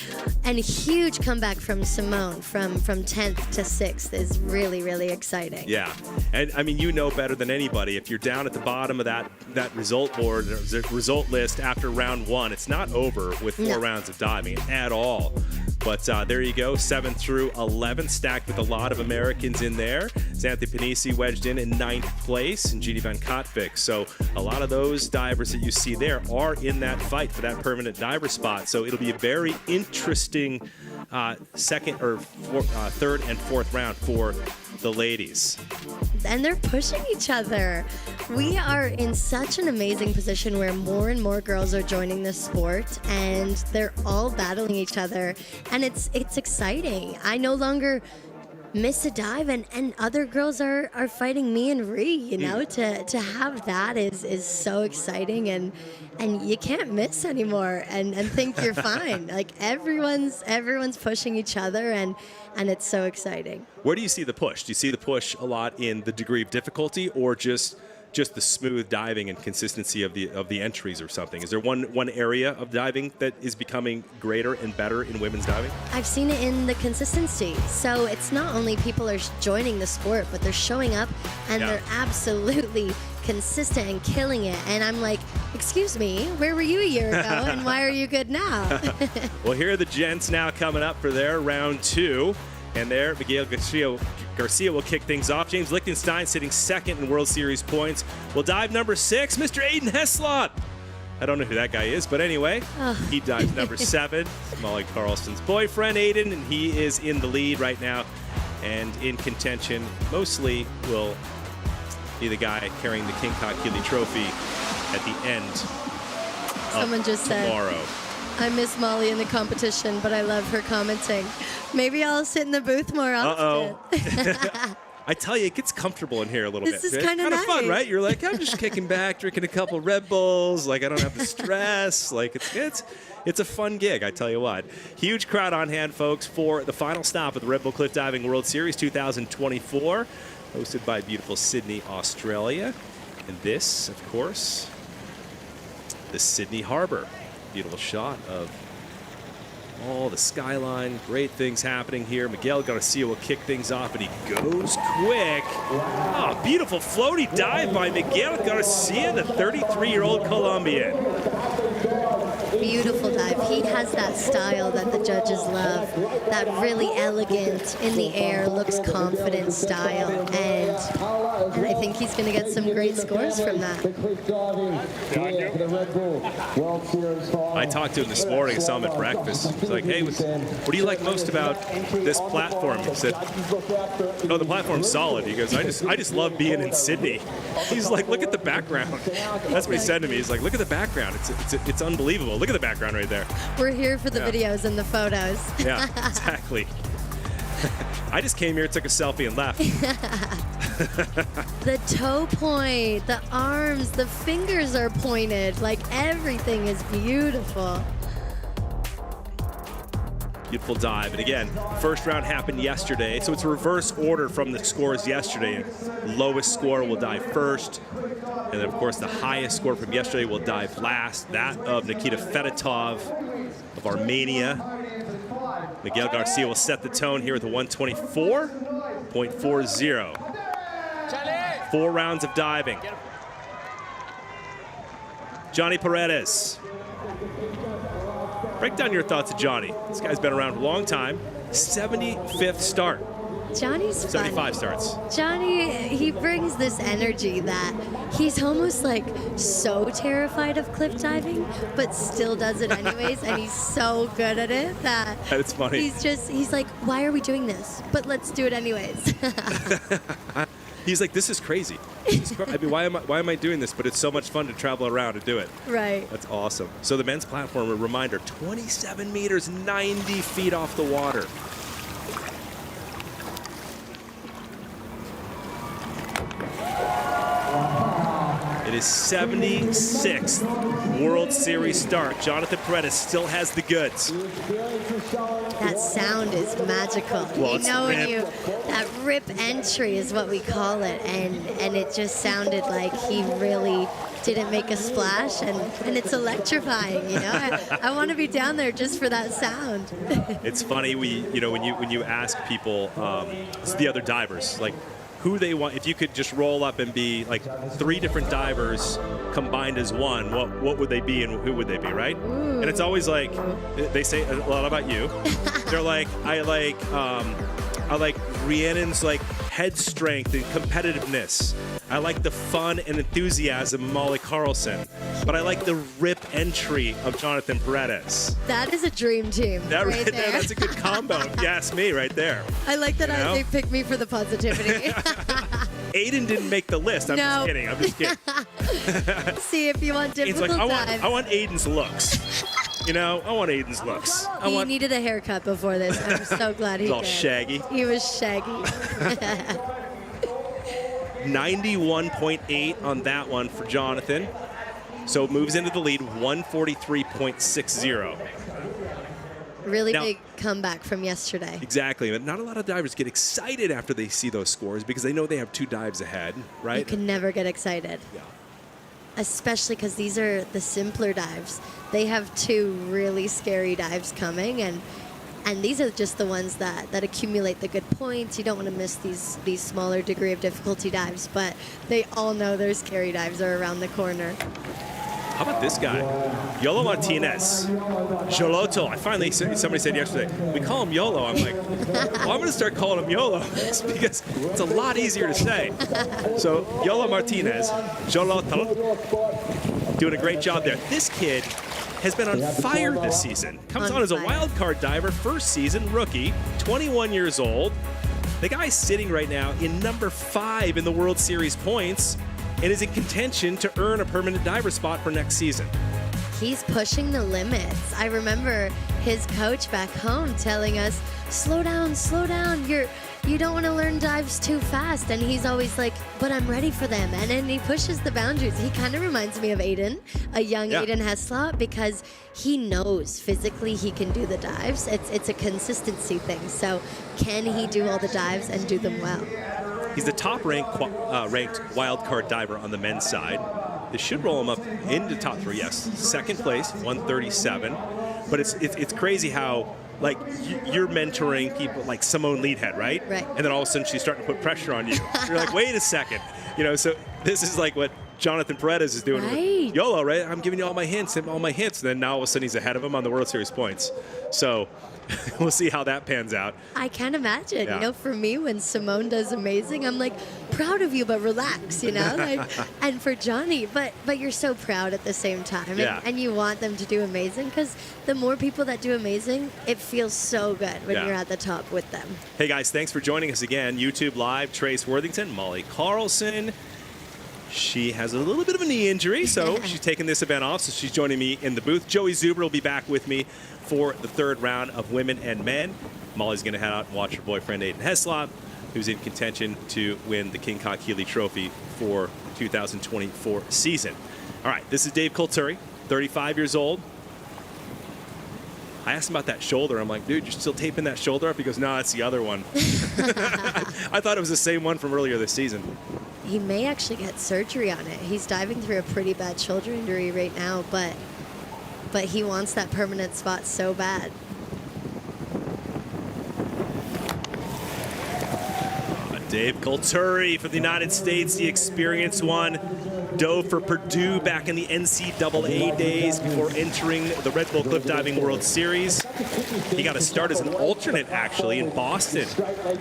And a huge comeback from Simone from 10th to 6th is really, really exciting.
Yeah. And I mean, you know better than anybody. If you're down at the bottom of that result board, the result list after round 1, it's not over with 4 rounds of diving at all. But there you go, 7 through 11, stacked with a lot of Americans in there. Xanthi Panisi wedged in 9th place, and Jeannie Van Kotvik. So a lot of those divers that you see there are in that fight for that permanent diver spot. So it'll be a very interesting second or third and fourth round for the ladies.
And they're pushing each other. We are in such an amazing position where more and more girls are joining the sport, and they're all battling each other, and it's exciting. I no longer miss a dive, and other girls are fighting me and Ree, you know. To have that is so exciting, and you can't miss anymore and think you're fine. Like everyone's pushing each other, and it's so exciting.
Where do you see the push? Do you see the push a lot in the degree of difficulty, or just the smooth diving and consistency of the entries or something? Is there one area of diving that is becoming greater and better in women's diving?
I've seen it in the consistency. So it's not only people are joining the sport, but they're showing up and they're absolutely consistent and killing it. And I'm like, excuse me, where were you a year ago and why are you good now?
Well, here are the gents now coming up for their round 2. And there, Miguel Garcia will kick things off. James Lichtenstein sitting second in World Series points. Will dive number 6, Mr. Aiden Heslop. I don't know who that guy is, but anyway, he dives number 7. Molly Carlson's boyfriend, Aiden, and he is in the lead right now and in contention. Mostly will be the guy carrying the King Kakili trophy at the end
Someone
of
just
tomorrow.
said, I miss Molly in the competition, but I love her commenting. Maybe I'll sit in the booth more often.
I tell you, it gets comfortable in here a little bit.
This is kind of nice.
Fun, right? You're like, I'm just kicking back, drinking a couple Red Bulls. Like, I don't have to stress. Like, it's a fun gig, I tell you what. Huge crowd on hand, folks, for the final stop of the Red Bull Cliff Diving World Series 2024, hosted by beautiful Sydney, Australia. And this, of course, the Sydney Harbor. Beautiful shot of all the skyline. Great things happening here. Miguel Garcia will kick things off, and he goes quick. Oh, beautiful floaty dive by Miguel Garcia, the 33-year-old Colombian.
Beautiful dive. He has that style that the judges love. That really elegant, in the air, looks confident style. And I think he's going to get some great scores from that.
I talked to him this morning, saw him at breakfast. He's like, hey, what do you like most about this platform? He said, oh, the platform's solid. He goes, I just love being in Sydney. He's like, look at the background. That's what he said to me. He's like, look at the background. It's unbelievable. Look at the background right there.
We're here for the videos and the photos.
Yeah, exactly. I just came here, took a selfie, and left.
The toe point, the arms, the fingers are pointed. Like, everything is beautiful.
Beautiful dive. And again, first round happened yesterday, so it's a reverse order from the scores yesterday. Lowest score will dive first. And then, of course, the highest score from yesterday will dive last. That of Nikita Fedotov of Armenia. Miguel Garcia will set the tone here with a 124.40. 4 rounds of diving. Johnny Paredes. Break down your thoughts of Johnny. This guy's been around for a long time. 75th start.
Johnny's fun.
75 starts.
Johnny, he brings this energy that he's almost like so terrified of cliff diving, but still does it anyways, and he's so good at it that
That's funny.
He's like, why are we doing this? But let's do it anyways.
He's like, this is crazy. I mean, why am I doing this? But it's so much fun to travel around and do it.
Right.
That's awesome. So the men's platform, a reminder, 27 meters, 90 feet off the water. It is 76th World Series start. Jonathan Paredes still has the goods.
That sound is magical.
Well,
You
it's
know, when
rip.
that rip entry is what we call it, and it just sounded like he really didn't make a splash, and it's electrifying. You know, I want to be down there just for that sound.
It's funny, when you ask people, the other divers, like who they want, if you could just roll up and be like 3 different divers combined as one, what would they be and who would they be, right? And it's always like, they say a lot about you. They're like, I like Rhiannon's like head strength and competitiveness. I like the fun and enthusiasm of Molly Carlson, but I like the rip entry of Jonathan Paredes.
That is a dream team.
That
right there.
that's a good combo. If you ask me, right there.
I like that
know?
they picked me for the positivity.
Aiden didn't make the list. I'm just kidding. I'm just kidding.
See, if you want
It's
difficult
like
dives.
I want Aiden's looks. I want Aiden's looks.
He needed a haircut before this. I'm so glad he
He's all
did.
shaggy.
He was shaggy.
91.8 on that one for Jonathan. So it moves into the lead, 143.60.
Really
Now-
big comeback from yesterday.
Exactly, but not a lot of divers get excited after they see those scores because they know they have 2 dives ahead, right?
You can never get excited.
Yeah.
Especially because these are the simpler dives. They have 2 really scary dives coming, and these are just the ones that accumulate the good points. You don't want to miss these smaller degree of difficulty dives, but they all know their scary dives are around the corner.
How about this guy? Yolo Martinez. Joloto. Somebody said yesterday, we call him Yolo. I'm like, well, I'm going to start calling him Yolo because it's a lot easier to say. So, Yolo Martinez, Joloto, doing a great job there. This kid has been on fire this season. Comes on as a wild card diver, first season rookie, 21 years old. The guy's sitting right now in number 5 in the World Series points and is in contention to earn a permanent diver spot for next season.
He's pushing the limits. I remember his coach back home telling us, slow down, you don't want to learn dives too fast. And he's always like, but I'm ready for them. And then he pushes the boundaries. He kind of reminds me of Aiden, a young Aiden Heslop, because he knows physically he can do the dives. It's a consistency thing. So can he do all the dives and do them well?
He's the top-ranked wildcard diver on the men's side. This should roll him up into top 3. Yes, second place, 137. But it's crazy how you're mentoring people like Simone Leadhead, right?
Right.
And then all of a sudden she's starting to put pressure on you. You're like, wait a second, So this is like what Jonathan Paredes is doing with Yolo, right? I'm giving you all my hints. And then now all of a sudden he's ahead of him on the World Series points. So we'll see how that pans out.
I can't imagine.
Yeah.
For me, when Simone does amazing, I'm like, proud of you, but relax, and for Johnny, but you're so proud at the same time.
Yeah.
And you want them to do amazing because the more people that do amazing, it feels so good when you're at the top with them.
Hey guys, thanks for joining us again. YouTube Live, Trace Worthington, Molly Carlson. She has a little bit of a knee injury, so she's taking this event off, so she's joining me in the booth. Joey Zuber will be back with me for the 3rd round of women and men. Molly's going to head out and watch her boyfriend, Aiden Heslop, who's in contention to win the King Kong Keeley Trophy for 2024 season. All right, this is Dave Colturi, 35 years old. I asked him about that shoulder. I'm like, dude, you're still taping that shoulder up? He goes, no, that's the other one. I thought it was the same one from earlier this season.
He may actually get surgery on it. He's diving through a pretty bad shoulder injury right now, but he wants that permanent spot so bad.
Dave Colturi from the United States, the experienced one, dove for Purdue back in the NCAA days before entering the Red Bull Cliff Diving World Series. He got a start as an alternate, actually, in Boston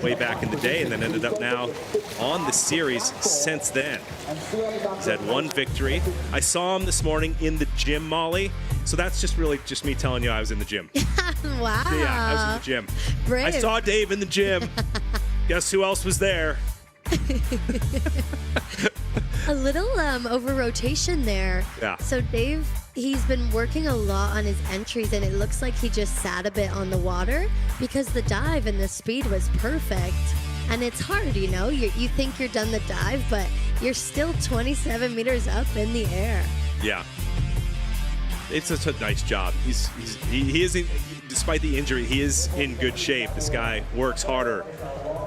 way back in the day, and then ended up now on the series since then. He's had 1 victory. I saw him this morning in the gym, Molly, so that's just really just me telling you I was in the gym.
Wow.
Yeah, I was in the gym.
Brave.
I saw Dave in the gym. Guess who else was there?
A little over rotation there.
Yeah.
So Dave, he's been working a lot on his entries, and it looks like he just sat a bit on the water because the dive and the speed was perfect. And it's hard, you think you're done the dive, but you're still 27 meters up in the air.
Yeah. It's such a nice job. He is, despite the injury, he is in good shape. This guy works harder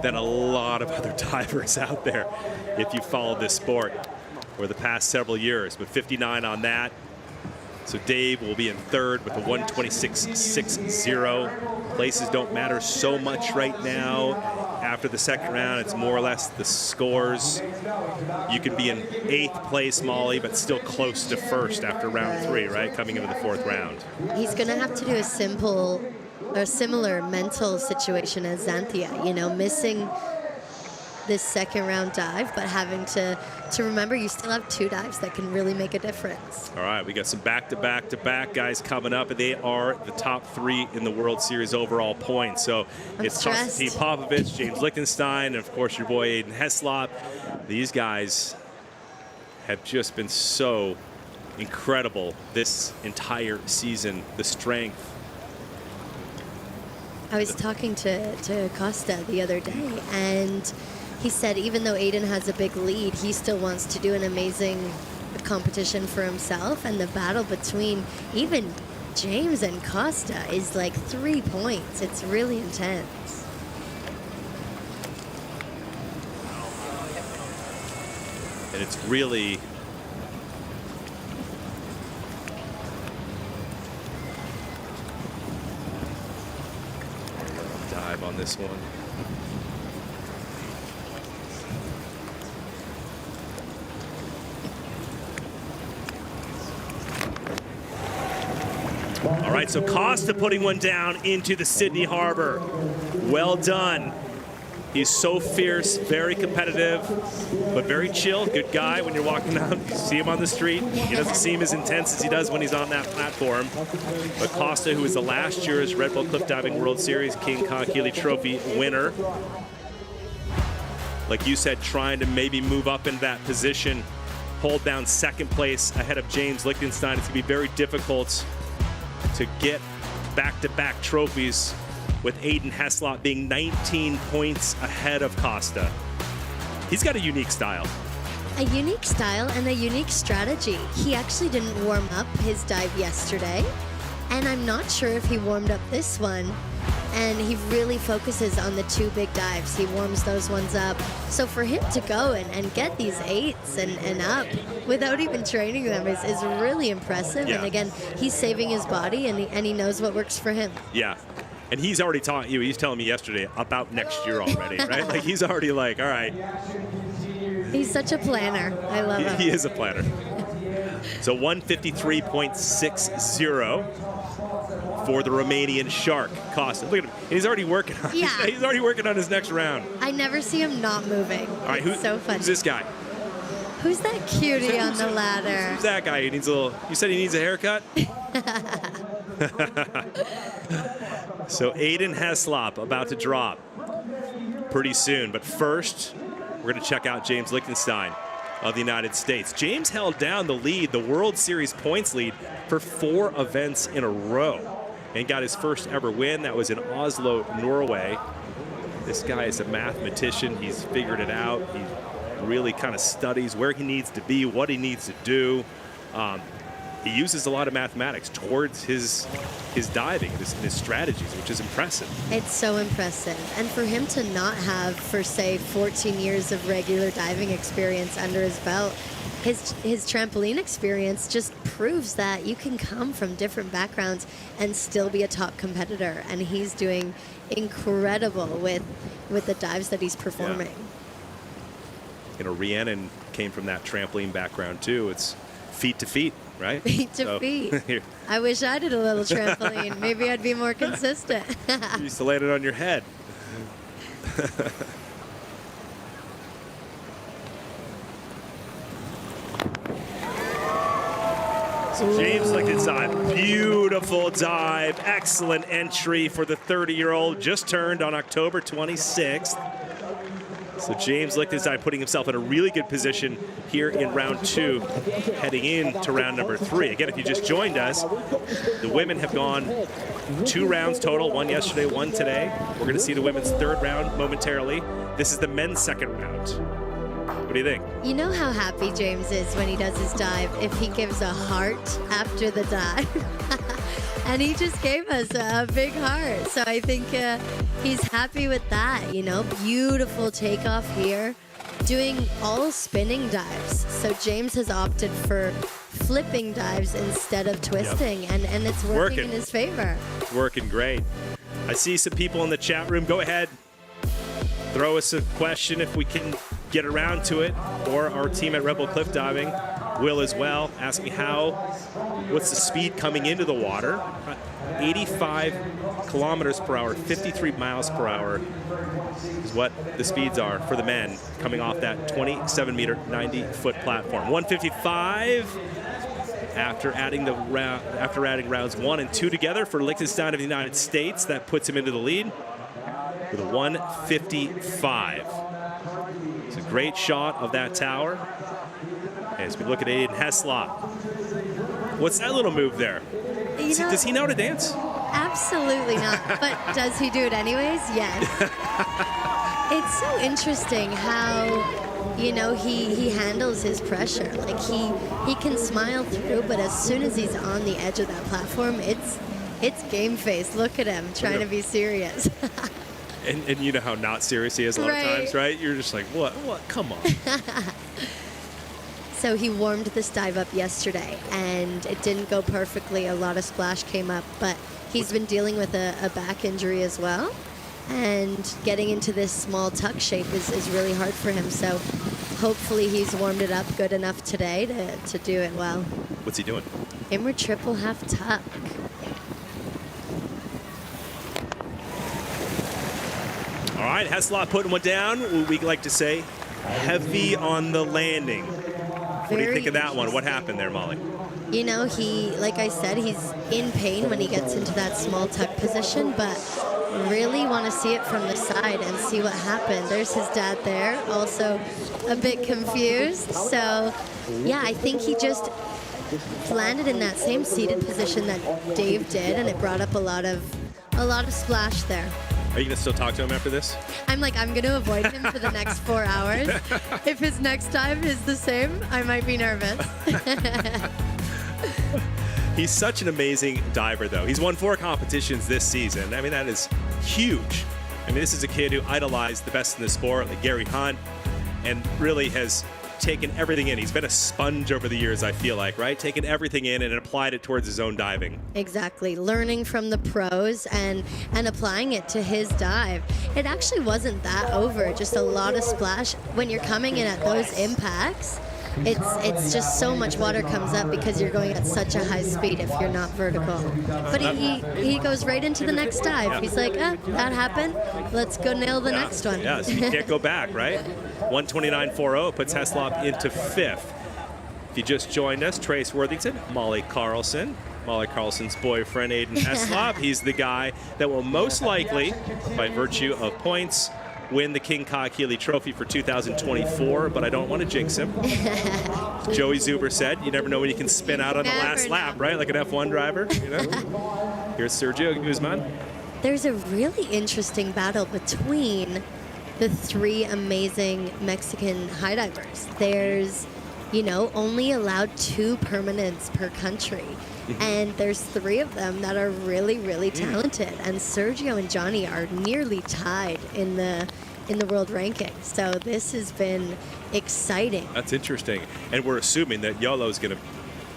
than a lot of other divers out there if you follow this sport for the past several years. But 59 on that. So Dave will be in third with a 126.60. Places don't matter so much right now. After the second round, it's more or less the scores. You could be in 8th place, Molly, but still close to first after round 3, right? Coming into the 4th round.
He's going to have to do a similar mental situation as Xanthia, you know, missing this second round dive, but having to remember you still have 2 dives that can really make a difference.
All right, we got some back-to-back-to-back guys coming up, and they are the top 3 in the World Series overall points. So it's Konstantin Popovich, James Lichtenstein, and of course your boy Aiden Heslop. These guys have just been so incredible this entire season. The strength.
I was talking to Costa the other day, and he said even though Aiden has a big lead, he still wants to do an amazing competition for himself, and the battle between even James and Costa is like 3 points. It's really intense.
And it's really dive on this one. All right, so Costa putting one down into the Sydney Harbor. Well done. He's so fierce, very competitive, but very chill. Good guy when you're walking down. You see him on the street. He doesn't seem as intense as he does when he's on that platform. But Costa, who is the last year's Red Bull Cliff Diving World Series King Kong Trophy winner, like you said, trying to maybe move up in that position, hold down second place ahead of James Lichtenstein. It's going to be very difficult to get back-to-back trophies with Aiden Heslop being 19 points ahead of Costa. He's got a unique style.
A unique style and a unique strategy. He actually didn't warm up his dive yesterday, and I'm not sure if he warmed up this one. And he really focuses on the 2 big dives. He warms those ones up. So for him to go and get these 8s and up without even training them is really impressive.
Yeah.
And again, he's saving his body, and he knows what works for him.
Yeah. And he's already taught you, he's telling me yesterday about next year already, right? Like he's already like, all right.
He's such a planner. I love him.
He is a planner. So 153.60 for the Romanian shark, Costa. Look at him. And he's already working on he's already working on his next round.
I never see him not moving.
All right,
so funny.
Who's this guy?
Who's that cutie on the ladder?
Who's that guy? He needs a little, you said he needs a haircut? So Aiden Heslop about to drop pretty soon. But first, we're going to check out James Lichtenstein of the United States. James held down the lead, the World Series points lead, for 4 events in a row and got his first ever win. That was in Oslo, Norway. This guy is a mathematician. He's figured it out. He really kind of studies where he needs to be, what he needs to do. He uses a lot of mathematics towards his diving, his strategies, which is impressive.
It's so impressive. And for him to not have, for say, 14 years of regular diving experience under his belt, his trampoline experience just proves that you can come from different backgrounds and still be a top competitor. And he's doing incredible with the dives that he's performing.
Yeah. You know, Rhiannon came from that trampoline background too. It's feet to feet, right?
Feet to feet. I wish I did a little trampoline. Maybe I'd be more consistent.
You used to land it on your head. So James Lichtenstein, beautiful dive, excellent entry for the 30-year-old, just turned on October 26th. So James Lichtenstein putting himself in a really good position here in round 2, heading into round number 3. Again, if you just joined us, the women have gone 2 rounds total, 1 yesterday, 1 today. We're going to see the women's 3rd round momentarily. This is the men's 2nd round. What do you think?
You know how happy James is when he does his dive if he gives a heart after the dive? And he just gave us a big heart. So I think he's happy with that, you know. Beautiful takeoff here. Doing all spinning dives. So James has opted for flipping dives instead of twisting. Yep. And it's working in his favor.
It's working great. I see some people in the chat room. Go ahead. Throw us a question if we can get around to it. Or our team at Red Bull Cliff Diving will as well. Asking what's the speed coming into the water? 85 kilometers per hour, 53 miles per hour is what the speeds are for the men coming off that 27-meter, 90-foot platform. 155 after adding rounds 1 and 2 together for Liechtenstein of the United States. That puts him into the lead with a 155. It's a great shot of that tower. As we look at Aiden Heslop. What's that little move there? Does he know to dance?
Absolutely not. But does he do it anyways? Yes. It's so interesting how, you know, he handles his pressure. Like he can smile through, but as soon as he's on the edge of that platform, it's game face. Look at him trying to be serious.
and you know how not serious he is a lot of times, right? You're just like, what? Come on.
So he warmed this dive up yesterday, and it didn't go perfectly. A lot of splash came up, but he's been dealing with a back injury as well. And getting into this small tuck shape is really hard for him. So hopefully he's warmed it up good enough today to do it well.
What's he doing?
Inward triple half tuck.
All right, Heslop putting one down. We like to say heavy on the landing. What do you think of that one? What happened there, Molly?
You know, like I said, he's in pain when he gets into that small tuck position, but really want to see it from the side and see what happened. There's his dad there, also a bit confused. So, yeah, I think he just landed in that same seated position that Dave did, and it brought up a lot of splash there.
Are you going to still talk to him after this?
I'm going to avoid him for the next 4 hours. If his next dive is the same, I might be nervous.
He's such an amazing diver, though. He's won 4 competitions this season. I mean, that is huge. I mean, this is a kid who idolized the best in the sport, like Gary Hunt, and really has taken everything in. He's been a sponge over the years, I feel like, right? Taken everything in and applied it towards his own diving.
Exactly. Learning from the pros and applying it to his dive. It actually wasn't that over, just a lot of splash. When you're coming in at those impacts, it's just so much water comes up because you're going at such a high speed if you're not vertical. But he goes right into the next dive. He's like, that happened. Let's go nail the next one.
Yeah, so you can't go back, right? 129.40 puts Heslop into 5th. If you just joined us, Trace Worthington, Molly Carlson. Molly Carlson's boyfriend, Aiden Heslop. He's the guy that will most likely, by virtue of points, win the King Kai Keeley Trophy for 2024, but I don't want to jinx him. Joey Zuber said, you never know when you can spin out on the last lap, right? Like an F1 driver, you know? Here's Sergio Guzman.
There's a really interesting battle between the 3 amazing Mexican high divers. There's, you know, only allowed 2 permanents per country. And there's 3 of them that are really, really talented. And Sergio and Johnny are nearly tied in the world ranking. So this has been exciting.
That's interesting. And we're assuming that Yolo's going to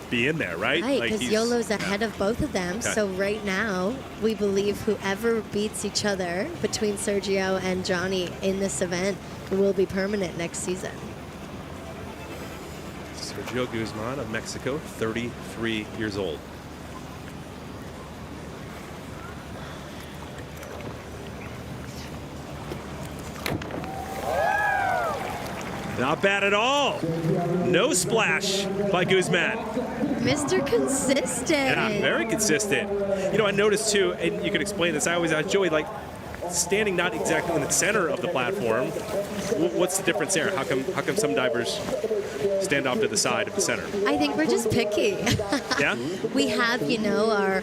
be in there, right?
Right, because Yolo's ahead of both of them. Okay. So right now, we believe whoever beats each other between Sergio and Johnny in this event will be permanent next season.
Sergio Guzman of Mexico, 33 years old. Not bad at all. No splash by Guzman.
Mr. Consistent.
Yeah, very consistent. You know, I noticed too, and you could explain this, I always ask Joey, like, standing not exactly in the center of the platform, what's the difference there? How come some divers stand off to the side of the center?
I think we're just picky.
Yeah?
We have, you know,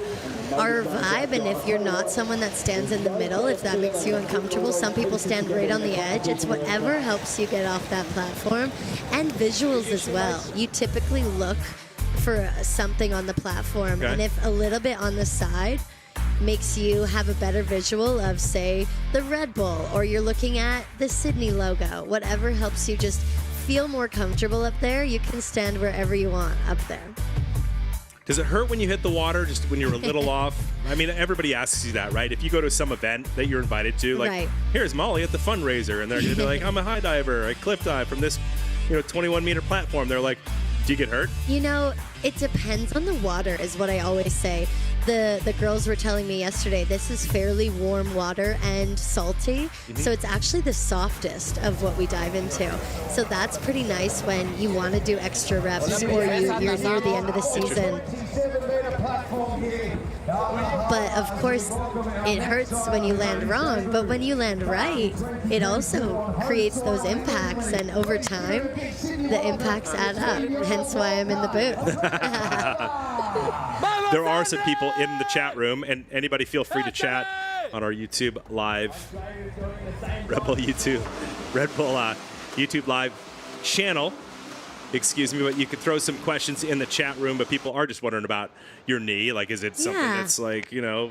our vibe. And if you're not someone that stands in the middle, if that makes you uncomfortable, some people stand right on the edge. It's whatever helps you get off that platform. And visuals as well. You typically look for something on the platform, and if a little bit on the side makes you have a better visual of, say, the Red Bull, or you're looking at the Sydney logo, whatever helps you just feel more comfortable up there, you can stand wherever you want up there.
Does it hurt when you hit the water, just when you're a little off? I mean, everybody asks you that, right? If you go to some event that you're invited to, like, here's Molly at the fundraiser, and they're going to be like, I'm a high diver, I cliff dive from this 21-meter platform. They're like, do you get hurt?
It depends on the water, is what I always say. The girls were telling me yesterday, this is fairly warm water and salty, so it's actually the softest of what we dive into. So that's pretty nice when you want to do extra reps or you're near the end of the season. But of course, it hurts when you land wrong, but when you land right, it also creates those impacts, and over time, the impacts add up, hence why I'm in the booth.
There are some people in the chat room, and anybody feel free to chat on our YouTube Live, Red Bull YouTube Live channel. Excuse me, but you could throw some questions in the chat room. But people are just wondering about your knee. Like, is it something that's like long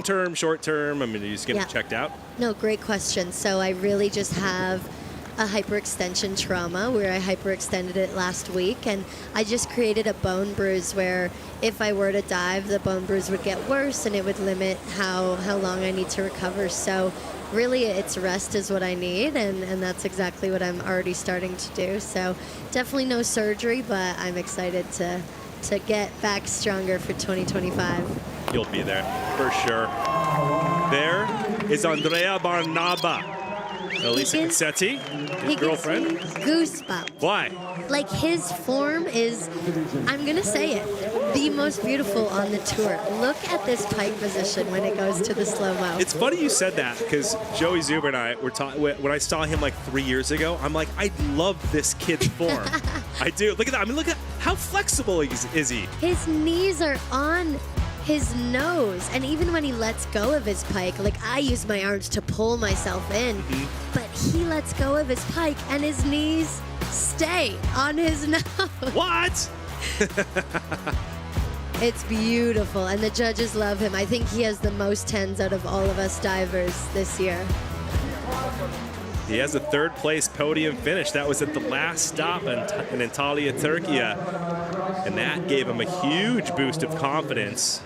term, short term? I mean, are you just getting it checked out?
No, great question. So I really just have a hyperextension trauma where I hyperextended it last week, and I just created a bone bruise where if I were to dive, the bone bruise would get worse and it would limit how long I need to recover. So really it's rest is what I need, and that's exactly what I'm already starting to do. So definitely no surgery, but I'm excited to get back stronger for 2025.
You'll be there for sure. There is Andrea Barnaba. Elisa Cassetti, his girlfriend.
Goosebumps.
Why?
Like, his form is, I'm going to say it, the most beautiful on the tour. Look at this pike position when it goes to the slow-mo.
It's funny you said that, because Joey Zuber and I were talking, when I saw him like 3 years ago, I'm like, I love this kid's form. I do. Look at that. I mean, look at how flexible is he?
His knees are on his nose, and even when he lets go of his pike, like, I use my arms to pull myself in, but he lets go of his pike and his knees stay on his nose.
What?
It's beautiful, and the judges love him. I think he has the most 10s out of all of us divers this year.
He has a third place podium finish. That was at the last stop in Antalya, Turkey, and that gave him a huge boost of confidence.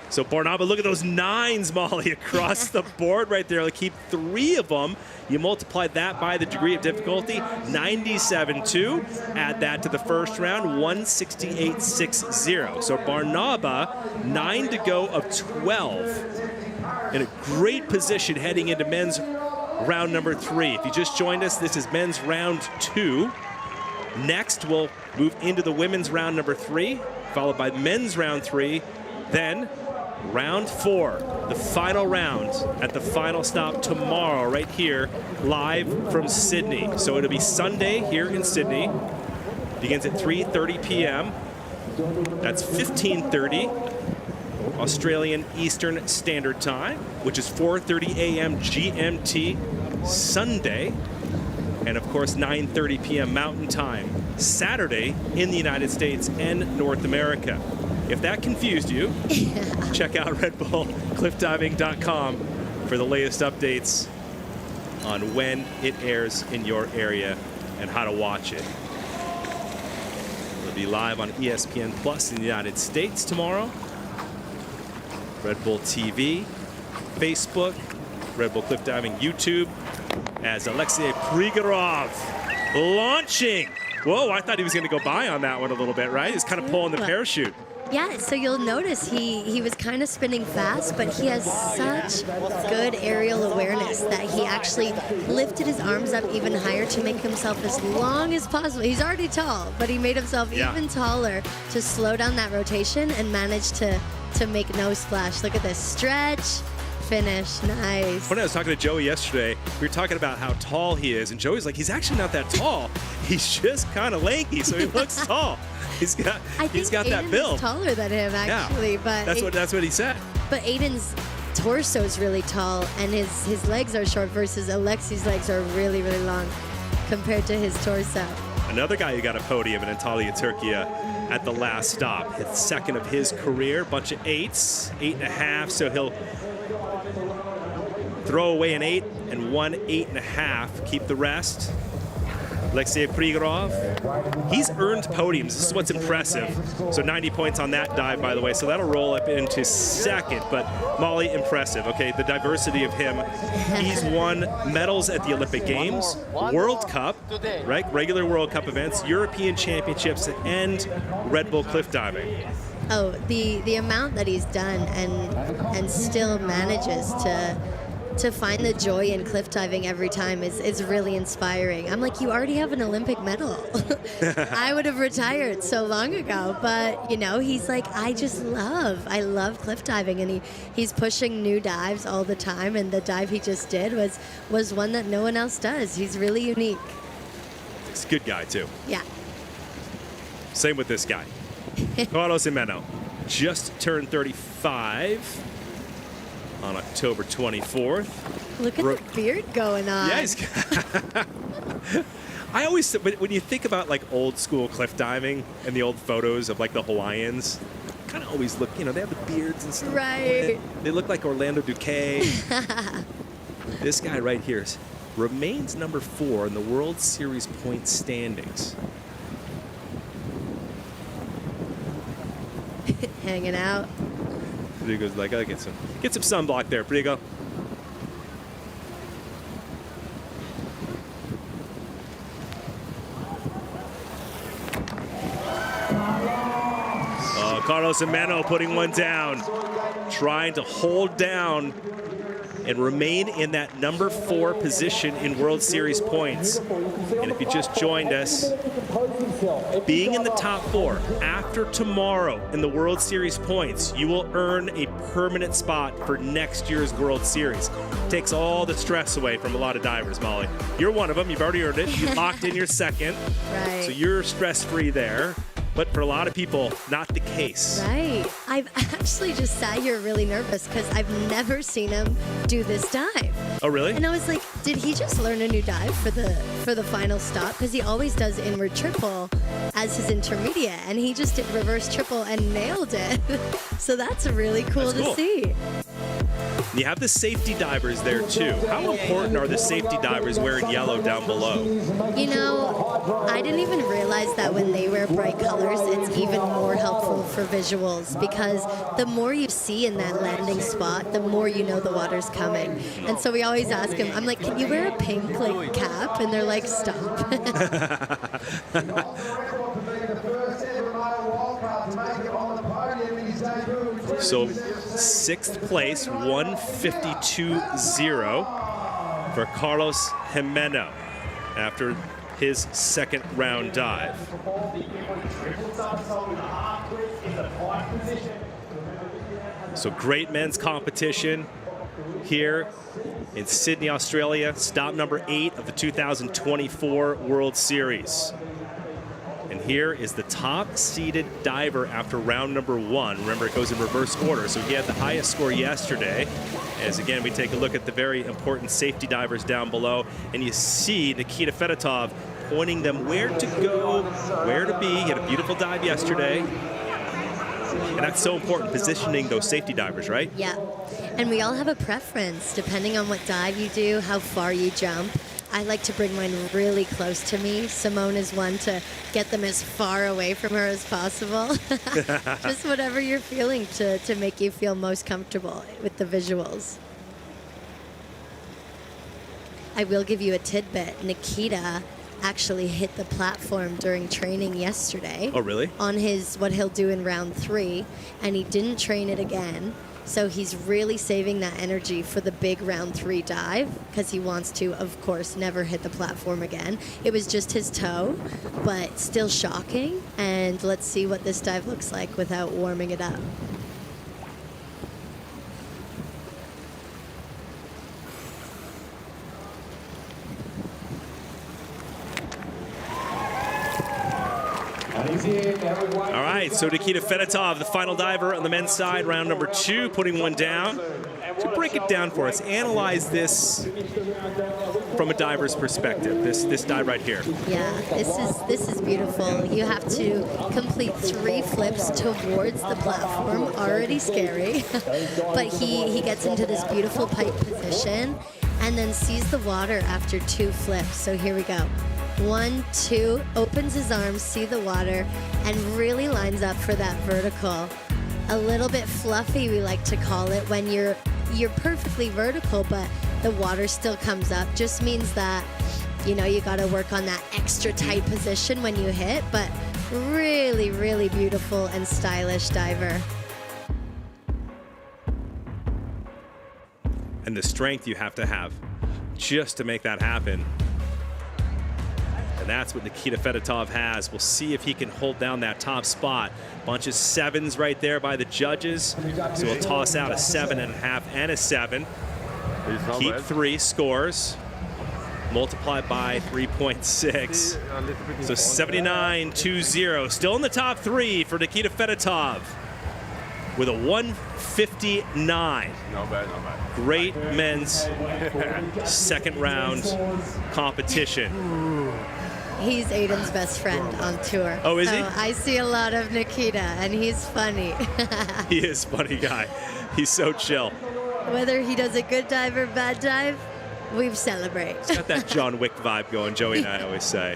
So Barnaba, look at those 9s, Molly, across the board right there. Like, keep 3 of them. You multiply that by the degree of difficulty, 97.2. Add that to the first round, 168.60. So Barnaba, 9 to go of 12. In a great position heading into men's round number 3. If you just joined us, this is men's round 2. Next, we'll move into the women's round number 3, followed by men's round 3, then round 4, the final round at the final stop tomorrow right here, live from Sydney. So it'll be Sunday here in Sydney. Begins at 3:30 p.m. That's 15:30 Australian Eastern Standard Time, which is 4:30 a.m. GMT Sunday. And of course, 9:30 p.m. Mountain Time, Saturday in the United States and North America. If that confused you, check out redbullcliffdiving.com for the latest updates on when it airs in your area and how to watch it. It'll be live on ESPN Plus in the United States tomorrow. Red Bull TV, Facebook, Red Bull Cliff Diving YouTube, as Alexei Prigorov launching. Whoa, I thought he was going to go by on that one a little bit, right? He's kind of pulling the parachute.
Yeah, so you'll notice he was kind of spinning fast, but he has such good aerial awareness that he actually lifted his arms up even higher to make himself as long as possible. He's already tall, but he made himself even taller to slow down that rotation and managed to make no splash. Look at this stretch. finish. Nice.
When I was talking to Joey yesterday, we were talking about how tall he is, and Joey's like, he's actually not that tall. He's just kind of lanky, so he looks tall. He's got that build.
Is taller than him, actually.
Yeah,
but
that's what he said.
But Aiden's torso is really tall, and his legs are short versus Alexi's legs are really, really long compared to his torso.
Another guy who got a podium in Antalya, Turkey at the last stop. His second of his career, bunch of 8s, 8.5, so he'll throw away an 8 and 1 8.5, keep the rest. Alexei Prigorov, he's earned podiums. This is what's impressive. So 90 points on that dive, by the way. So that'll roll up into second. But Molly, impressive. Okay, the diversity of him. He's won medals at the Olympic Games, World Cup, right? Regular World Cup events, European Championships, and Red Bull cliff diving.
Oh, the amount that he's done and still manages to find the joy in cliff diving every time is really inspiring. I'm like, you already have an Olympic medal. I would have retired so long ago, but he's like, I love cliff diving, and he's pushing new dives all the time, and the dive he just did was one that no one else does. He's really unique.
He's a good guy too.
Yeah.
Same with this guy. Carlos Jimeno just turned 35. On October 24th.
Look at the beard going on.
Yeah, I always, when you think about like old school cliff diving and the old photos of like the Hawaiians, kind of always look, they have the beards and stuff.
Right.
They look like Orlando Duque. This guy right here remains number 4 in the World Series point standings.
Hanging out.
Prigo's like, I'll get some sunblock there, Prigo. Oh, Carlos Jimeno putting one down, trying to hold down and remain in that number 4 position in World Series points. And if you just joined us, being in the top 4 after tomorrow in the World Series points, you will earn a permanent spot for next year's World Series. Takes all the stress away from a lot of divers, Molly. You're one of them. You've already earned it. You locked in your second.
Right.
So you're stress-free there. But for a lot of people, not the case.
Right. I've actually just sat here really nervous because I've never seen him do this dive.
Oh, really?
And I was like, did he just learn a new dive for the final stop? Because he always does inward triple as his intermediate, and he just did reverse triple and nailed it. So that's really cool to see.
You have the safety divers there too. How important are the safety divers wearing yellow down below?
I didn't even realize that when they wear bright colors, it's even more helpful for visuals, because the more you see in that landing spot, the more you know the water's coming. And so we always ask him, I'm like, can you wear a pink cap? And they're like, stop.
So 6th place, 152.0 for Carlos Jimeno after his second round dive. So great men's competition here in Sydney, Australia. Stop number 8 of the 2024 World Series. And here is the top-seeded diver after round number 1. Remember, it goes in reverse order, so he had the highest score yesterday. As, again, we take a look at the very important safety divers down below, and you see Nikita Fedotov pointing them where to go, where to be. He had a beautiful dive yesterday. And that's so important, positioning those safety divers, right?
Yeah. And we all have a preference, depending on what dive you do, how far you jump. I like to bring mine really close to me. Simone is one to get them as far away from her as possible. Just whatever you're feeling to make you feel most comfortable with the visuals. I will give you a tidbit. Nikita actually hit the platform during training yesterday.
Oh, really?
On what he'll do in round 3, and he didn't train it again. So he's really saving that energy for the big round 3 dive, because he wants to, of course, never hit the platform again. It was just his toe, but still shocking. And let's see what this dive looks like without warming it up.
All right, so Nikita Fedotov, the final diver on the men's side, round number 2, putting one down. To break it down for us, analyze this from a diver's perspective, this dive right here.
Yeah, this is beautiful. You have to complete 3 flips towards the platform, already scary. But he gets into this beautiful pike position and then sees the water after 2 flips. So here we go. 1, 2, opens his arms, see the water, and really lines up for that vertical. A little bit fluffy, we like to call it, when you're perfectly vertical, but the water still comes up. Just means that, you know, you got to work on that extra tight position when you hit, but really, really beautiful and stylish diver.
And the strength you have to have just to make that happen. And that's what Nikita Fedotov has. We'll see if he can hold down that top spot. Bunch of 7s right there by the judges. So we'll toss out a 7.5 and a 7. Keep 3 scores. Multiply by 3.6. So 79.20. Still in the top 3 for Nikita Fedotov with a 159.
Not bad, not bad.
Great men's second round competition.
He's Aiden's best friend on tour.
Oh, is he?
I see a lot of Nikita, and he's funny.
He is a funny guy. He's so chill.
Whether he does a good dive or bad dive, we celebrate.
He's got that John Wick vibe going, Joey and I always say.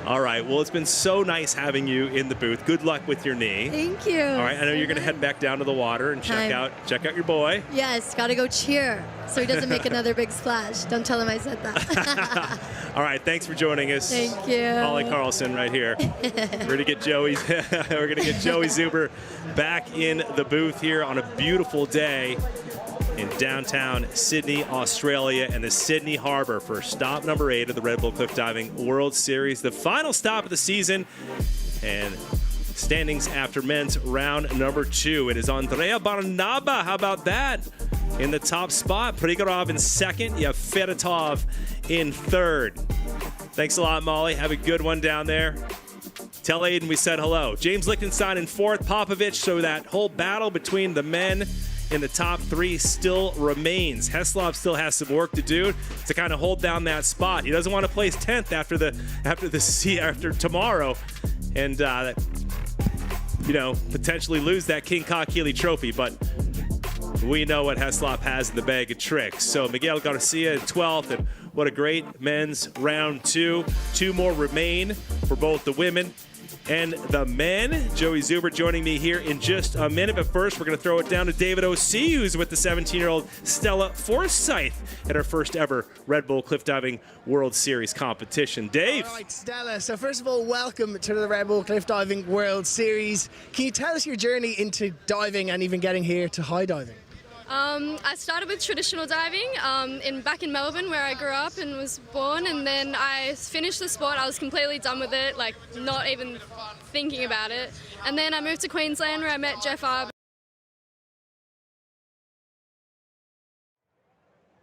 All right, well, it's been so nice having you in the booth. Good luck with your knee.
Thank you.
All right, I know you're going to head back down to the water and check out your boy.
Yes, got to go cheer so he doesn't make another big splash. Don't tell him I said that.
All right, thanks for joining us.
Thank you.
Molly Carlson right here. We're going to get Joey Zuber back in the booth here on a beautiful day in downtown Sydney, Australia, and the Sydney Harbor for stop number 8 of the Red Bull Cliff Diving World Series, the final stop of the season, and standings after men's round number 2. It is Andrea Barnaba. How about that? In the top spot, Prigorov in second. You have Fedotov in third. Thanks a lot, Molly. Have a good one down there. Tell Aiden we said hello. James Lichtenstein in fourth, Popovich. So that whole battle between the men in the top 3 still remains. Heslov still has some work to do to kind of hold down that spot. He doesn't want to place 10th after tomorrow, and potentially lose that King Kong Keeley trophy. But we know what Heslov has in the bag of tricks. So Miguel Garcia in 12th, and what a great men's round 2. 2 more remain for both the women and the men. Joey Zuber joining me here in just a minute. But first, we're going to throw it down to David O.C., who's with the 17-year-old Stella Forsyth at her first ever Red Bull Cliff Diving World Series competition. Dave.
All right, Stella. So first of all, welcome to the Red Bull Cliff Diving World Series. Can you tell us your journey into diving and even getting here to high diving?
I started with traditional diving back in Melbourne, where I grew up and was born, and then I finished the sport. I was completely done with it, like not even thinking about it. And then I moved to Queensland, where I met Jeff Arb.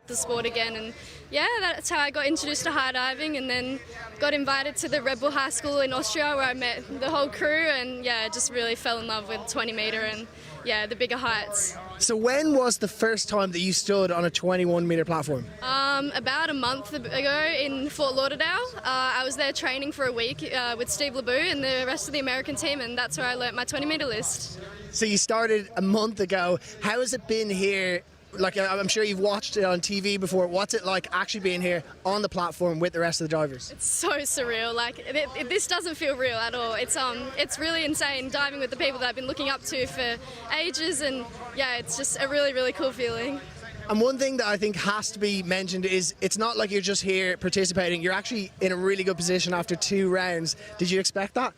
The sport again, and yeah, that's how I got introduced to high diving, and then got invited to the Red Bull High School in Austria, where I met the whole crew, and yeah, just really fell in love with 20 metre and yeah, the bigger heights.
So when was the first time that you stood on a 21 metre platform?
About a month ago in Fort Lauderdale. I was there training for a week with Steve LeBou and the rest of the American team, and that's where I learnt my 20 metre list.
So you started a month ago. How has it been here? Like, I'm sure you've watched it on TV before. What's it like actually being here on the platform with the rest of the divers?
It's so surreal. Like, this doesn't feel real at all. It's really insane diving with the people that I've been looking up to for ages, and yeah, it's just a really, really cool feeling.
And one thing that I think has to be mentioned is it's not like you're just here participating. You're actually in a really good position after 2 rounds. Did you expect that?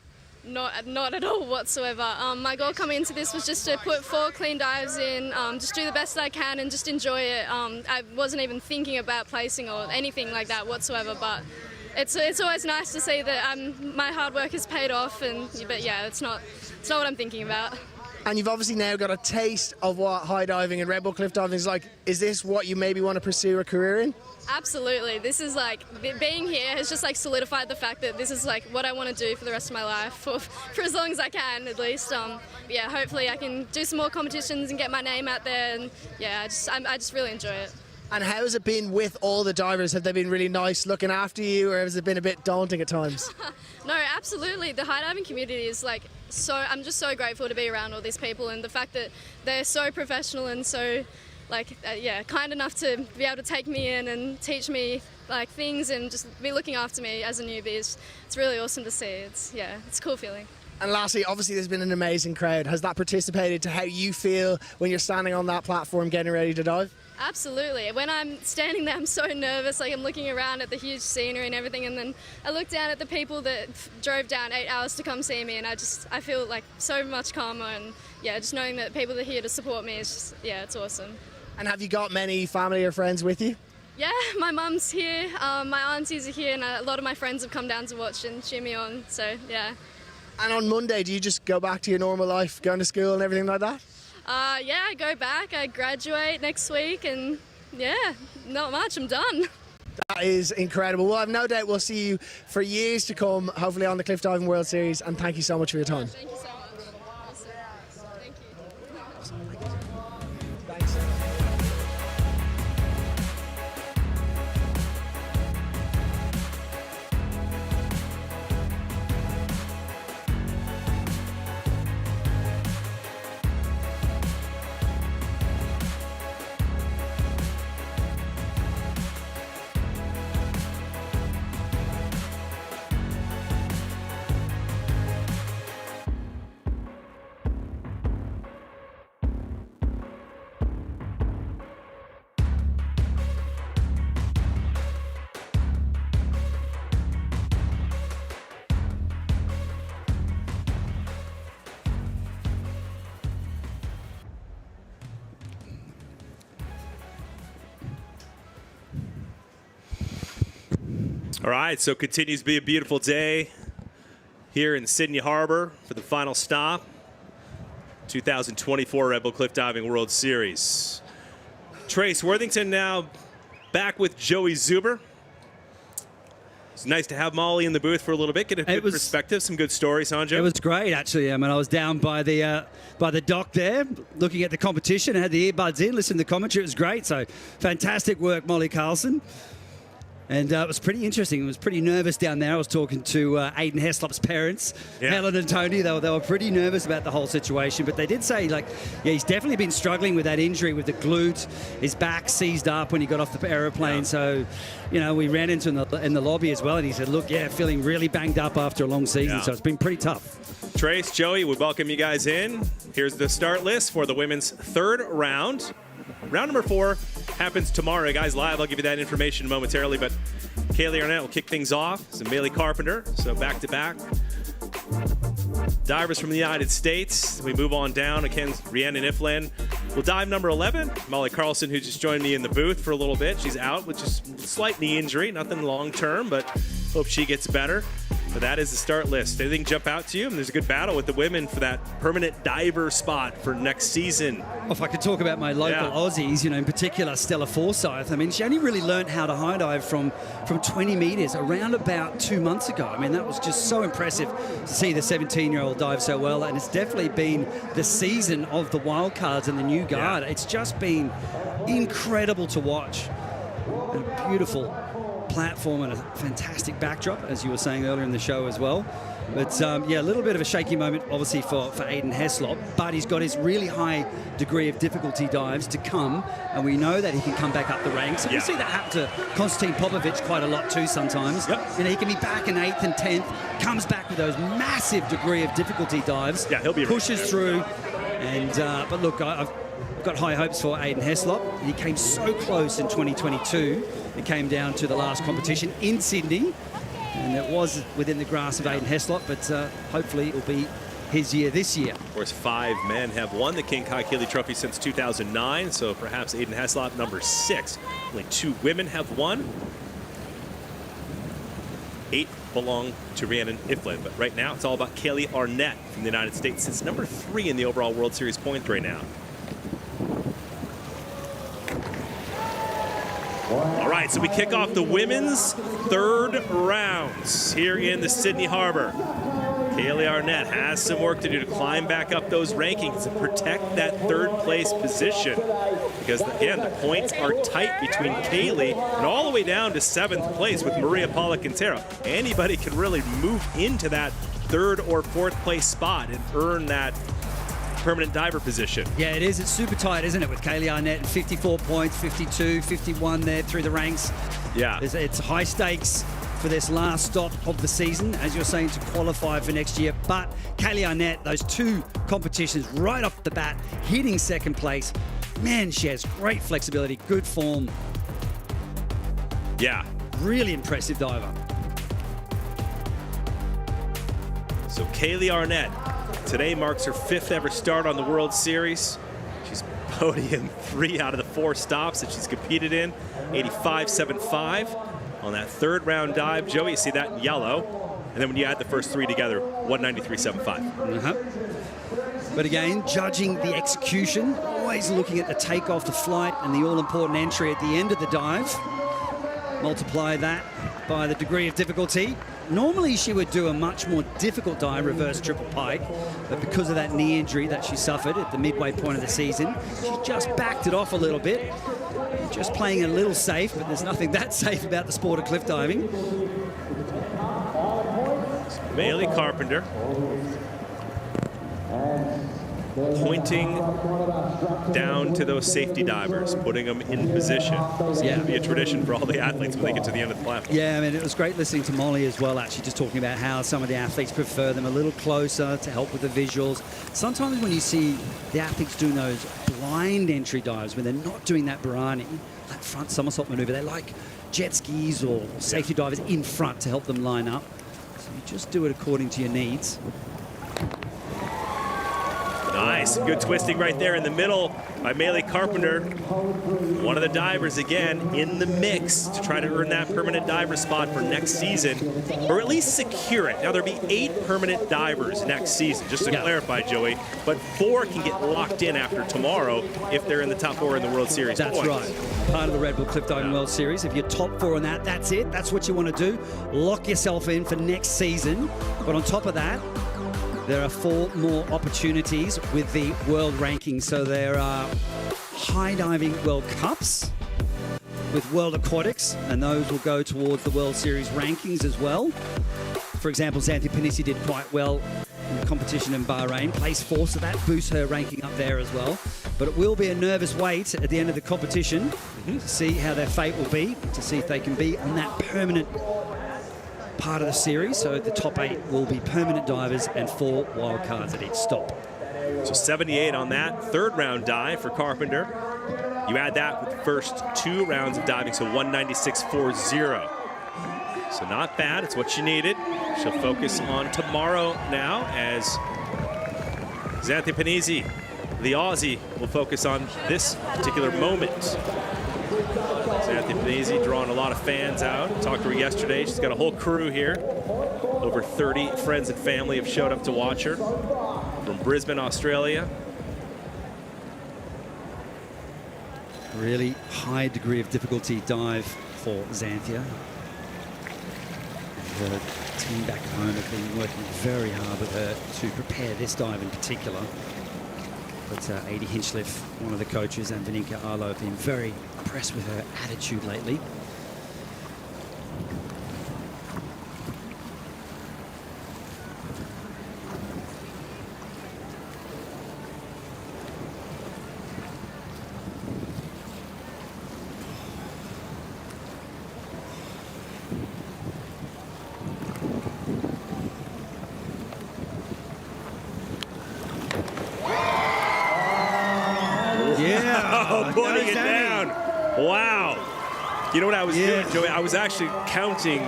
Not at all whatsoever. My goal coming into this was just to put 4 clean dives in, just do the best I can and just enjoy it. I wasn't even thinking about placing or anything like that whatsoever, but it's always nice to see that my hard work has paid off. But yeah, it's not what I'm thinking about.
And you've obviously now got a taste of what high diving and Red Bull cliff diving is like. Is this what you maybe want to pursue a career in?
Absolutely. This is like, being here has just like solidified the fact that this is like what I want to do for the rest of my life, for as long as I can at least. Yeah, hopefully I can do some more competitions and get my name out there, and yeah, I just really enjoy it.
And how has it been with all the divers? Have they been really nice looking after you, or has it been a bit daunting at times?
No, absolutely. The high diving community is like I'm just so grateful to be around all these people, and the fact that they're so professional and so kind enough to be able to take me in and teach me like things and just be looking after me as a newbie. It's really awesome to see. It's a cool feeling.
And lastly, obviously there's been an amazing crowd. Has that participated to how you feel when you're standing on that platform getting ready to dive?
Absolutely. When I'm standing there, I'm so nervous. Like, I'm looking around at the huge scenery and everything, and then I look down at the people that drove down 8 hours to come see me, and I feel like so much calmer, and yeah, just knowing that people are here to support me is just, it's awesome.
And have you got many family or friends with you?
Yeah, my mum's here, my aunties are here, and a lot of my friends have come down to watch and cheer me on, so yeah.
And on Monday, do you just go back to your normal life, going to school and everything like that?
Yeah, I go back, I graduate next week, and yeah, not much, I'm done.
That is incredible. Well, I've no doubt we'll see you for years to come, hopefully on the Cliff Diving World Series, and thank you so much for your time.
Thank you so much. Awesome. Thank you.
Thanks.
All right, so continues to be a beautiful day here in Sydney Harbor for the final stop. 2024 Red Bull Cliff Diving World Series. Trace Worthington now back with Joey Zuber. It's nice to have Molly in the booth for a little bit, get a good perspective, some good stories, huh, Joe?
It was great, actually. I mean, I was down by the dock there, looking at the competition, and had the earbuds in, listening to the commentary. It was great. So, fantastic work, Molly Carlson. And it was pretty interesting. I was pretty nervous down there. I was talking to Aiden Heslop's parents, Helen and Tony. They were pretty nervous about the whole situation. But they did say, he's definitely been struggling with that injury with the glute. His back seized up when he got off the aeroplane. Yeah. So, we ran into him in the lobby as well. And he said, look, feeling really banged up after a long season. Yeah. So it's been pretty tough.
Trace, Joey, we welcome you guys in. Here's the start list for the women's third round. Round number 4 happens tomorrow, guys, live. I'll give you that information momentarily, but Kaylee Arnett will kick things off. Some Bailey Carpenter, so back-to-back. Divers from the United States. We move on down. Again, Rhiannon Ifland. We'll dive number 11. Molly Carlson, who just joined me in the booth for a little bit. She's out with just a slight knee injury. Nothing long-term, but hope she gets better. But that is the start list. Anything jump out to you? And there's a good battle with the women for that permanent diver spot for next season.
If I could talk about my local Aussies, in particular Stella Forsyth. I mean, she only really learned how to high dive from 20 metres around about 2 months ago. I mean, that was just so impressive to see the 17-year-old dive so well. And it's definitely been the season of the wildcards and the new guard. Yeah. It's just been incredible to watch. A beautiful platform and a fantastic backdrop, as you were saying earlier in the show as well. But a little bit of a shaky moment, obviously, for Aiden Heslop, but he's got his really high degree of difficulty dives to come, and we know that he can come back up the ranks. And we see that happen to Konstantin Popovic quite a lot too sometimes. Yep. He can be back in 8th and 10th, comes back with those massive degree of difficulty dives,
he'll be
pushes through. And but look, I've got high hopes for Aiden Heslop. He came so close in 2022. It came down to the last competition in Sydney, and it was within the grasp of Aiden Heslop, but hopefully it will be his year this year.
Of course, 5 men have won the King Kai-Keeley Trophy since 2009, so perhaps Aiden Heslop, number 6. Only 2 women have won. 8 belong to Rhiannon Iflin. But right now, it's all about Kaylee Arnett from the United States. It's number 3 in the overall World Series points right now. All right, so we kick off the women's third rounds here in the Sydney Harbor. Kaylee Arnett has some work to do to climb back up those rankings and protect that third place position. Because, again, the points are tight between Kaylee and all the way down to 7th place with Maria Paula-Quintero. Anybody can really move into that 3rd or 4th place spot and earn that permanent diver position.
Yeah, it is. It's super tight, isn't it, with Kaylee Arnett, 54 points, 52, 51 there through the ranks.
Yeah.
It's high stakes for this last stop of the season, as you're saying, to qualify for next year. But Kaylee Arnett, those 2 competitions right off the bat, hitting 2nd place. Man, she has great flexibility, good form.
Yeah.
Really impressive diver.
So Kaylee Arnett today marks her 5th ever start on the World Series. She's podium 3 out of the 4 stops that she's competed in. 85.75 on that 3rd round dive. Joey, you see that in yellow. And then when you add the first 3 together, 193.75.
But again, judging the execution, always looking at the takeoff, the flight, and the all-important entry at the end of the dive. Multiply that by the degree of difficulty. Normally she would do a much more difficult dive, reverse triple pike, but because of that knee injury that she suffered at the midway point of the season, she just backed it off a little bit. Just playing a little safe, but there's nothing that safe about the sport of cliff diving.
Bailey Carpenter pointing down to those safety divers, putting them in position. It's going to be a tradition for all the athletes when they get to the end of the platform.
Yeah, I mean, it was great listening to Molly as well, actually, just talking about how some of the athletes prefer them a little closer to help with the visuals. Sometimes when you see the athletes doing those blind entry dives, when they're not doing that Barani, that front somersault maneuver, they like jet skis or safety divers in front to help them line up. So you just do it according to your needs.
Nice, good twisting right there in the middle by Bailey Carpenter. One of the divers, again, in the mix to try to earn that permanent diver spot for next season, or at least secure it. Now, there'll be 8 permanent divers next season, just to clarify, Joey, but 4 can get locked in after tomorrow if they're in the top 4 in the World Series.
That's right. Part of the Red Bull Cliff Diving World Series. If you're top 4 on that, that's it. That's what you want to do. Lock yourself in for next season. But on top of that, there are 4 more opportunities with the world rankings. So there are high diving World Cups with World Aquatics, and those will go towards the World Series rankings as well. For example, Xanthi Panisi did quite well in the competition in Bahrain, placed 4, so that boosts her ranking up there as well. But it will be a nervous wait at the end of the competition to see how their fate will be, to see if they can be on that permanent part of the series. So the top 8 will be permanent divers and 4 wild cards at each stop.
So 78 on that 3rd round dive for Carpenter. You add that with the first 2 rounds of diving, so 196.40. So not bad, it's what she needed. She'll focus on tomorrow now as Xanthi Panisi, the Aussie, will focus on this particular moment. Xanthi Panisi drawing a lot of fans out. Talked to her yesterday. She's got a whole crew here. Over 30 friends and family have showed up to watch her from Brisbane, Australia.
Really high degree of difficulty dive for Xanthia. And her team back home have been working very hard with her to prepare this dive in particular. But Adi Hinchliff, one of the coaches, and Vaninka Arlo have been very impressed with her attitude lately.
Putting it down. Wow. You know what I was doing, Joey? I was actually counting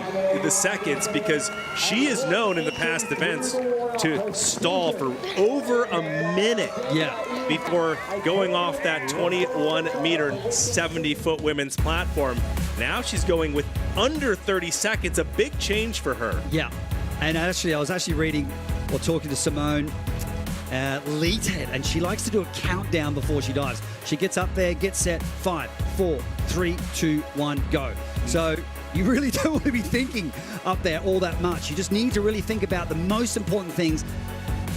the seconds because she is known in the past events to stall for over a minute before going off that 21-meter, 70-foot women's platform. Now she's going with under 30 seconds, a big change for her.
Yeah, and actually, I was actually reading or talking to Simone Leathead, and she likes to do a countdown before she dives. She gets up there, gets set, 5, 4, 3, 2, 1, go. So you really don't want to be thinking up there all that much. You just need to really think about the most important things.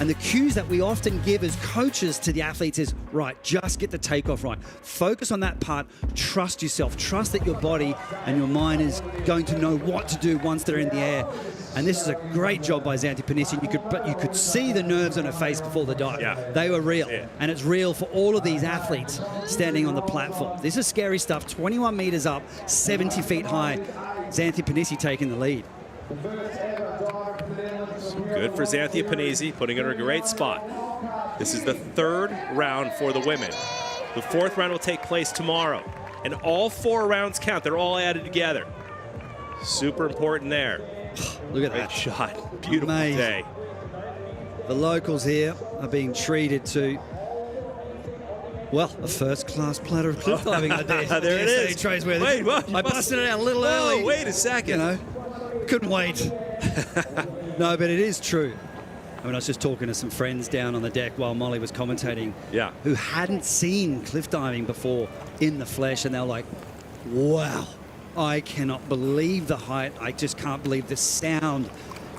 And the cues that we often give as coaches to the athletes is, right, just get the takeoff right. Focus on that part. Trust yourself. Trust that your body and your mind is going to know what to do once they're in the air. And this is a great job by Xanthi Panisi. You could see the nerves on her face before the dive.
Yeah.
They were real. Yeah. And it's real for all of these athletes standing on the platform. This is scary stuff. 21 meters up, 70 feet high. Xanthi Panisi taking the lead.
Good for Xanthi Panisi, putting her in a great spot. This is the third round for the women. The fourth round will take place tomorrow. And all 4 rounds count. They're all added together. Super important there.
Look at
Great
that
shot. Beautiful
Amazing.
day.
The locals here are being treated to, well, a first-class platter of cliff diving.
There it is.
Wait, what? I busted it out a little early.
Wait a second.
You know, couldn't wait. No, but it is true. I mean, I was just talking to some friends down on the deck while Molly was commentating, who hadn't seen cliff diving before in the flesh, and they're like, wow, I cannot believe the height. I just can't believe the sound,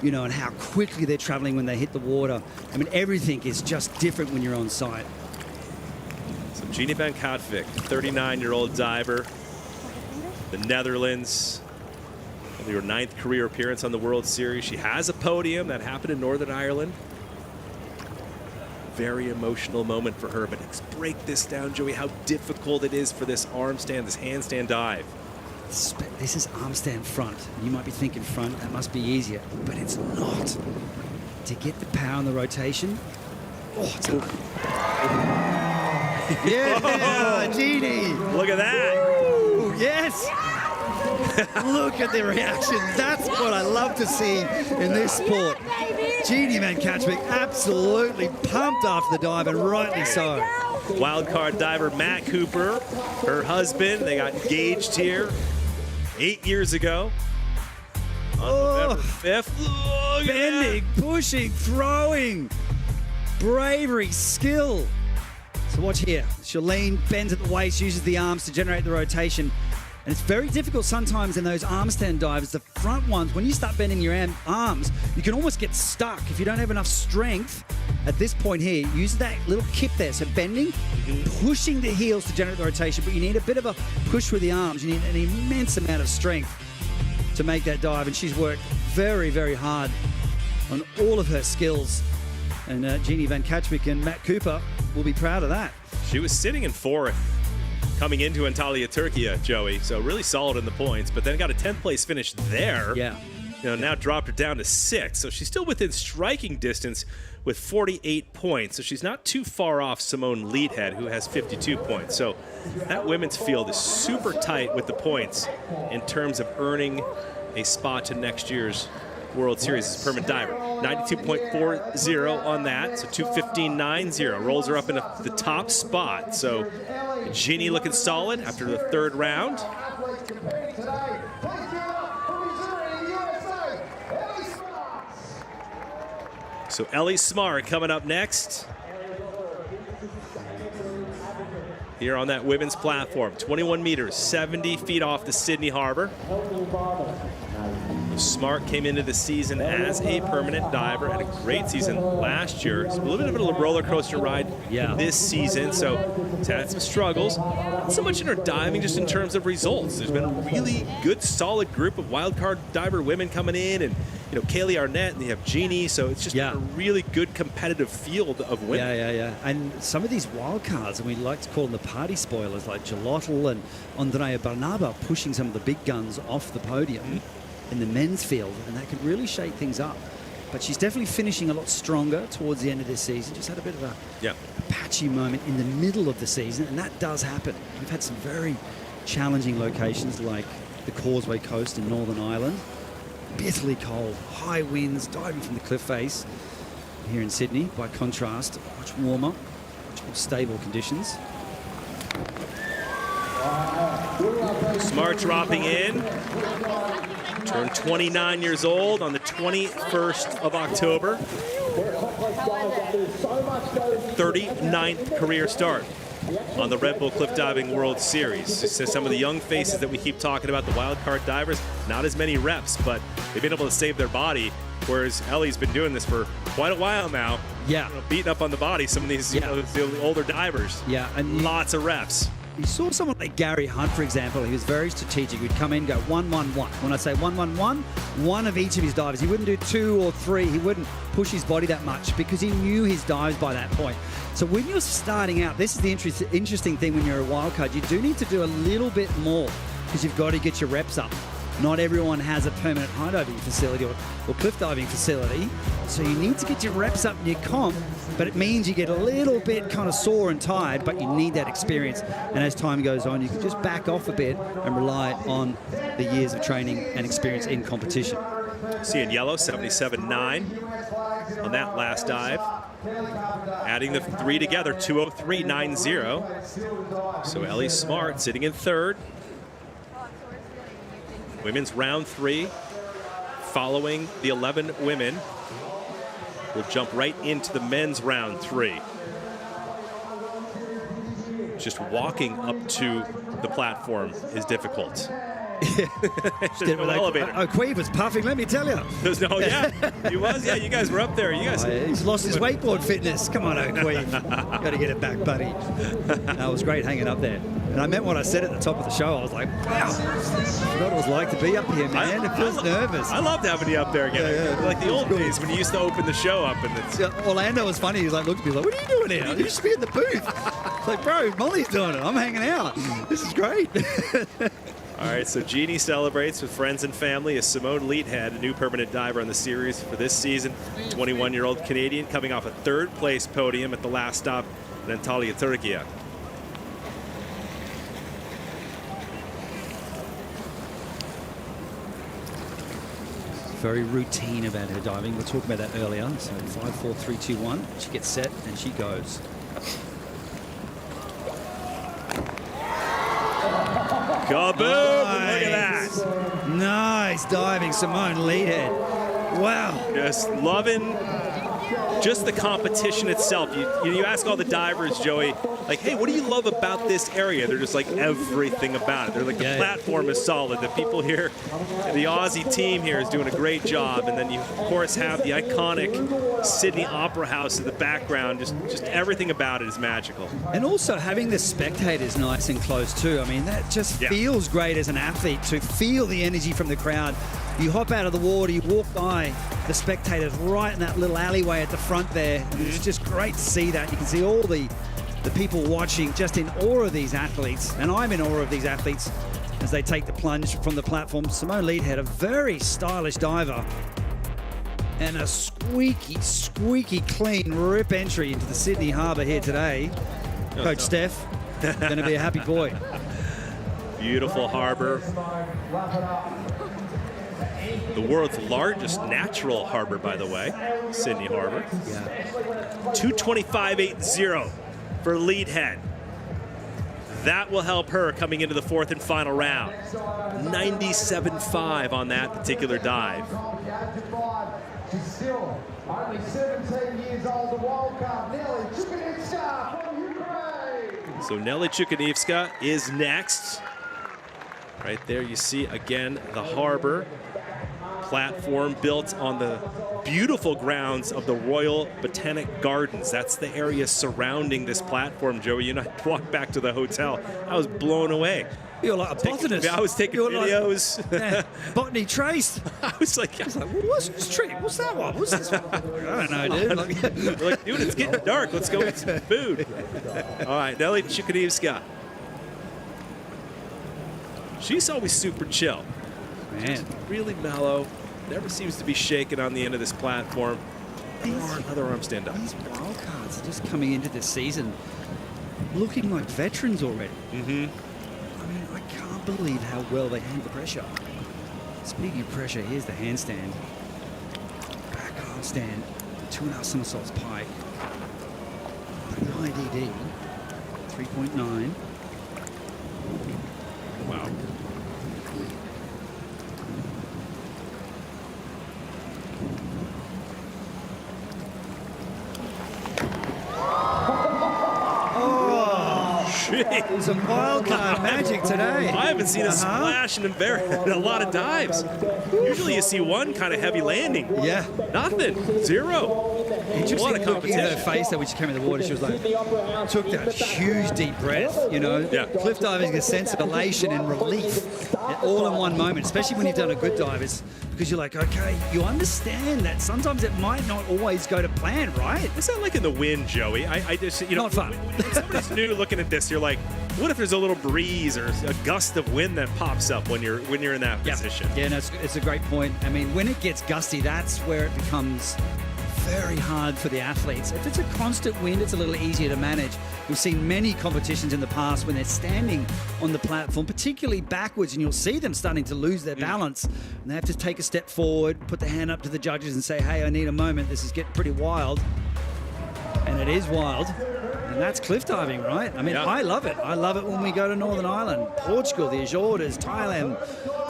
you know, and how quickly they're traveling when they hit the water. I mean, everything is just different when you're on site.
So Jeannie van Katwijk, 39-year-old diver, the Netherlands. Her 9th career appearance on the World Series. She has a podium that happened in Northern Ireland. Very emotional moment for her, but let's break this down, Joey, how difficult it is for this arm stand, this handstand dive.
This is arm stand front. You might be thinking front, that must be easier, but it's not. To get the power and the rotation, it's hard. Yeah, Jeannie.
Look at that.
Ooh, yes. Look at the reaction. That's what I love to see in this sport. Jeannie van Katwijk absolutely pumped after the dive, and rightly so.
Wildcard diver Matt Cooper, her husband, they got engaged here 8 years ago on November 5th.
Bending, pushing, throwing, bravery, skill. So watch here. Shalene bends at the waist, uses the arms to generate the rotation. And it's very difficult sometimes in those arm stand dives, the front ones, when you start bending your arms, you can almost get stuck if you don't have enough strength. At this point here, use that little kip there. So bending, pushing the heels to generate the rotation, but you need a bit of a push with the arms. You need an immense amount of strength to make that dive. And she's worked very, very hard on all of her skills. And Jeannie van Katwijk and Matt Cooper will be proud of that.
She was sitting in 4th coming into Antalya, Turkey, Joey. So really solid in the points, but then got a 10th place finish there.
Yeah.
You know, now dropped her down to 6th. So she's still within striking distance with 48 points. So she's not too far off Simone Leathead, who has 52 points. So that women's field is super tight with the points in terms of earning a spot to next year's World Series as permanent diver. 92.40 on that, so 215.90 rolls her up into the top spot. So Jeannie looking solid after the 3rd round. So Ellie Smart coming up next here on that women's platform. 21 meters, 70 feet off the Sydney Harbor. Smart came into the season as a permanent diver, had a great season last year. It's a little bit of a roller coaster ride this season, so it's had some struggles. Not so much in her diving, just in terms of results. There's been a really good, solid group of wildcard diver women coming in, and you know, Kaylee Arnett, and they have Jeannie, so it's just been a really good competitive field of women.
Yeah. And some of these wild cards, and we like to call them the party spoilers, like Jalotl and Andrea Barnaba, pushing some of the big guns off the podium in the men's field, and that could really shake things up. But she's definitely finishing a lot stronger towards the end of this season. Just had a bit of a patchy moment in the middle of the season, and that does happen. We've had some very challenging locations like the Causeway Coast in Northern Ireland. Bitterly cold, high winds, diving from the cliff face. Here in Sydney, by contrast, much warmer, much more stable conditions.
Smart dropping in. Turned 29 years old on the 21st of October. 39th career start on the Red Bull Cliff Diving World Series. So some of the young faces that we keep talking about, the wild card divers, not as many reps, but they've been able to save their body, whereas Ellie's been doing this for quite a while now.
Yeah.
You know, beating up on the body, some of these, you know, the older divers.
Yeah, and
lots of reps.
You saw someone like Gary Hunt, for example. He was very strategic. He'd come in, go 1-1-1. When I say 1-1-1, one of each of his dives. He wouldn't do 2 or 3. He wouldn't push his body that much because he knew his dives by that point. So when you're starting out, this is the interesting thing when you're a wild card. You do need to do a little bit more because you've got to get your reps up. Not everyone has a permanent high diving facility or cliff diving facility. So you need to get your reps up in your comp, but it means you get a little bit kind of sore and tired, but you need that experience. And as time goes on, you can just back off a bit and rely on the years of training and experience in competition.
See in yellow, 77.9 on that last dive. Adding the 3 together, 203.90. So Ellie Smart sitting in third. Women's round 3, following the 11 women. We'll jump right into the men's round 3. Just walking up to the platform is difficult. There's no elevator.
Queeve was puffing, let me tell you.
There's no, he was. Yeah, you guys were up there. You guys.
He's lost his wakeboard fitness. Come on, Queeve. Got to get it back, buddy. No, it was great hanging up there. And I meant what I said at the top of the show. I was like, wow, I forgot what it was like to be up here, man. It feels nervous.
I loved having you up there again.
Yeah.
Like the old days when you used to open the show up. And it's...
Orlando was funny. He was like, looked at me like, what are you doing here? You should be in the booth. It's like, bro, Molly's doing it. I'm hanging out. This is great.
All right, so Jeannie celebrates with friends and family as Simone Leathead, a new permanent diver on the series for this season. 21-year-old Canadian coming off a third-place podium at the last stop in Antalya, Turkey.
Very routine about her diving. We'll talk about that earlier. So 5, 4, 3, 2, 1. She gets set and she goes.
Kaboom!
Nice.
Look at that.
Nice diving, Simone Leathead. Wow.
Just loving just the competition itself. You ask all the divers, Joey, like, hey, what do you love about this area? They're just like everything about it. They're like, the platform is solid. The people here, the Aussie team here is doing a great job. And then you, of course, have the iconic Sydney Opera House in the background. Just everything about it is magical.
And also having the spectators nice and close too. I mean, that just feels great as an athlete to feel the energy from the crowd. You hop out of the water, you walk by the spectators right in that little alleyway at the front there. And it's just great to see that. You can see all the people watching, just in awe of these athletes. And I'm in awe of these athletes as they take the plunge from the platform. Simone Leathead, a very stylish diver. And a squeaky clean rip entry into the Sydney Harbour here today. Coach Steph, going to be a happy boy.
Beautiful harbour. The world's largest natural harbor, by the way, Sydney Harbor.
Yeah.
225.80 for Leathead. That will help her coming into the fourth and final round. 97.5 on that particular dive.
She's still only 17 years old, the wild card, Nelly Chukanivska from Ukraine.
So Nelly Chukanivska is next. Right there you see, again, the harbor platform built on the beautiful grounds of the Royal Botanic Gardens. That's the area surrounding this platform, Joey. You know, I walked back to the hotel. I was blown away.
You're like a botanist.
I was taking videos.
Like, botany trace.
I was like,
what's this tree? What's that one? What's this one? I don't know, dude.
Like, dude, it's getting dark. Let's go eat some food. All right, Nelly Chukanivska. She's always super chill.
Man.
Just really mellow. Never seems to be shaken on the end of this platform. Another arm stand up.
These wildcards are just coming into this season looking like veterans already.
Mm-hmm.
I mean, I can't can't believe how well they handle the pressure. Speaking of pressure, here's the handstand. Back handstand, 2.5 somersaults pike. Pretty high DD, 3.9.
Wow.
Some wild card magic today.
I haven't seen a splash in a lot of dives. Usually you see one kind of heavy landing.
Yeah.
Nothing. Zero.
Interesting
What a
look in
competition.
her face though when she came in the water. She was like, took that huge deep breath, you know.
Yeah.
Cliff diving is a sense of elation and relief all in one moment, especially when you've done a good dive. It's because you're like, okay, you understand that sometimes it might not always go to plan, right?
It's not like in the wind, Joey. I just, you know,
Not fun.
When somebody's new looking at this, you're like, what if there's a little breeze or a gust of wind that pops up when you're in that position?
Yeah, no, it's a great point. I mean, when it gets gusty, that's where it becomes very hard for the athletes. If it's a constant wind, it's a little easier to manage. We've seen many competitions in the past when they're standing on the platform, particularly backwards, and you'll see them starting to lose their balance. And they have to take a step forward, put their hand up to the judges and say, hey, I need a moment. This is getting pretty wild. And it is wild. And that's cliff diving, right? I mean,
Yeah.
I love it. I love it when we go to Northern Ireland, Portugal, the Azores, Thailand,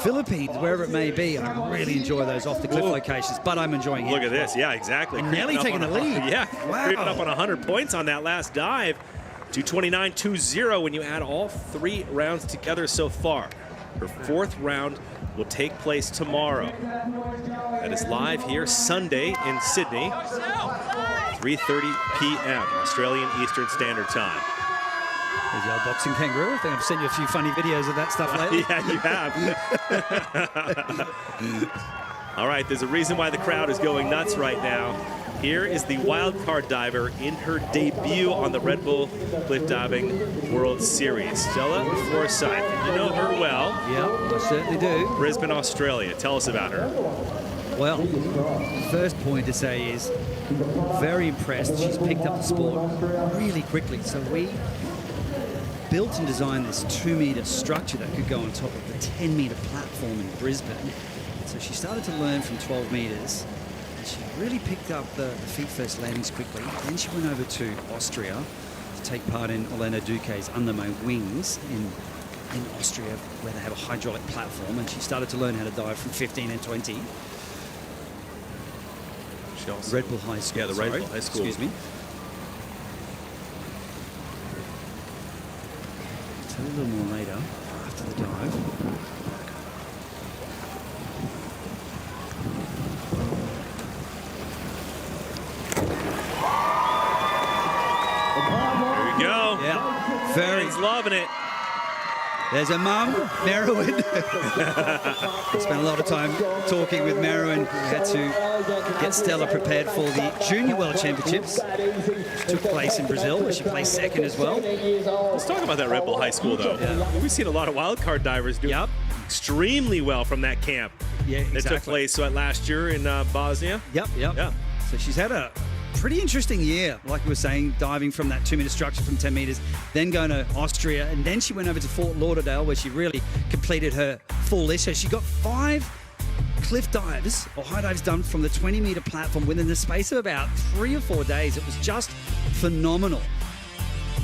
Philippines, wherever it may be. I really enjoy those off-the-cliff locations, but I'm enjoying it.
Look at this. Yeah, exactly.
And Nelly
Creeping
taking
up
the
on
lead.
Yeah.
Wow.
Creeping up on 100 points on that last dive. 229.20 when you add all 3 rounds together so far. Her 4th round will take place tomorrow. That is live here Sunday in Sydney, 3:30 p.m. Australian Eastern Standard Time.
There's the old boxing kangaroo. I think I've sent you a few funny videos of that stuff lately.
Yeah, you have. All right, there's a reason why the crowd is going nuts right now. Here is the wildcard diver in her debut on the Red Bull Cliff Diving World Series. Stella Forsyth, you know her well.
Yeah, I certainly do.
Brisbane, Australia. Tell us about her.
Well, first point to say is very impressed. She's picked up the sport really quickly. So we built and designed this 2-meter structure that could go on top of the 10-meter platform in Brisbane. So she started to learn from 12 meters. And she really picked up the feet first landings quickly. Then she went over to Austria to take part in Orlando Duque's Under My Wings in Austria, where they have a hydraulic platform. And she started to learn how to dive from 15 and 20.
She also,
Red Bull High School.
Yeah, the Red Bull High School.
Excuse me. Tell you a little more later after the dive.
There you go.
Yeah, very.
He's loving it.
There's a mum, Merwin. I spent a lot of time talking with Merwin. We had to get Stella prepared for the Junior World Championships, which took place in Brazil, where she placed second as well.
Let's talk about that Red Bull High School, though.
Yeah.
We've seen a lot of wildcard divers do extremely well from that camp.
Yeah,
That took place last year in Bosnia.
Yep.
Yeah.
So she's had a pretty interesting year, like we were saying, diving from that 2-meter structure from 10 meters, then going to Austria, and then she went over to Fort Lauderdale, where she really completed her full list. So she got 5 cliff dives or high dives done from the 20-meter platform within the space of about 3 or 4 days. It was just phenomenal.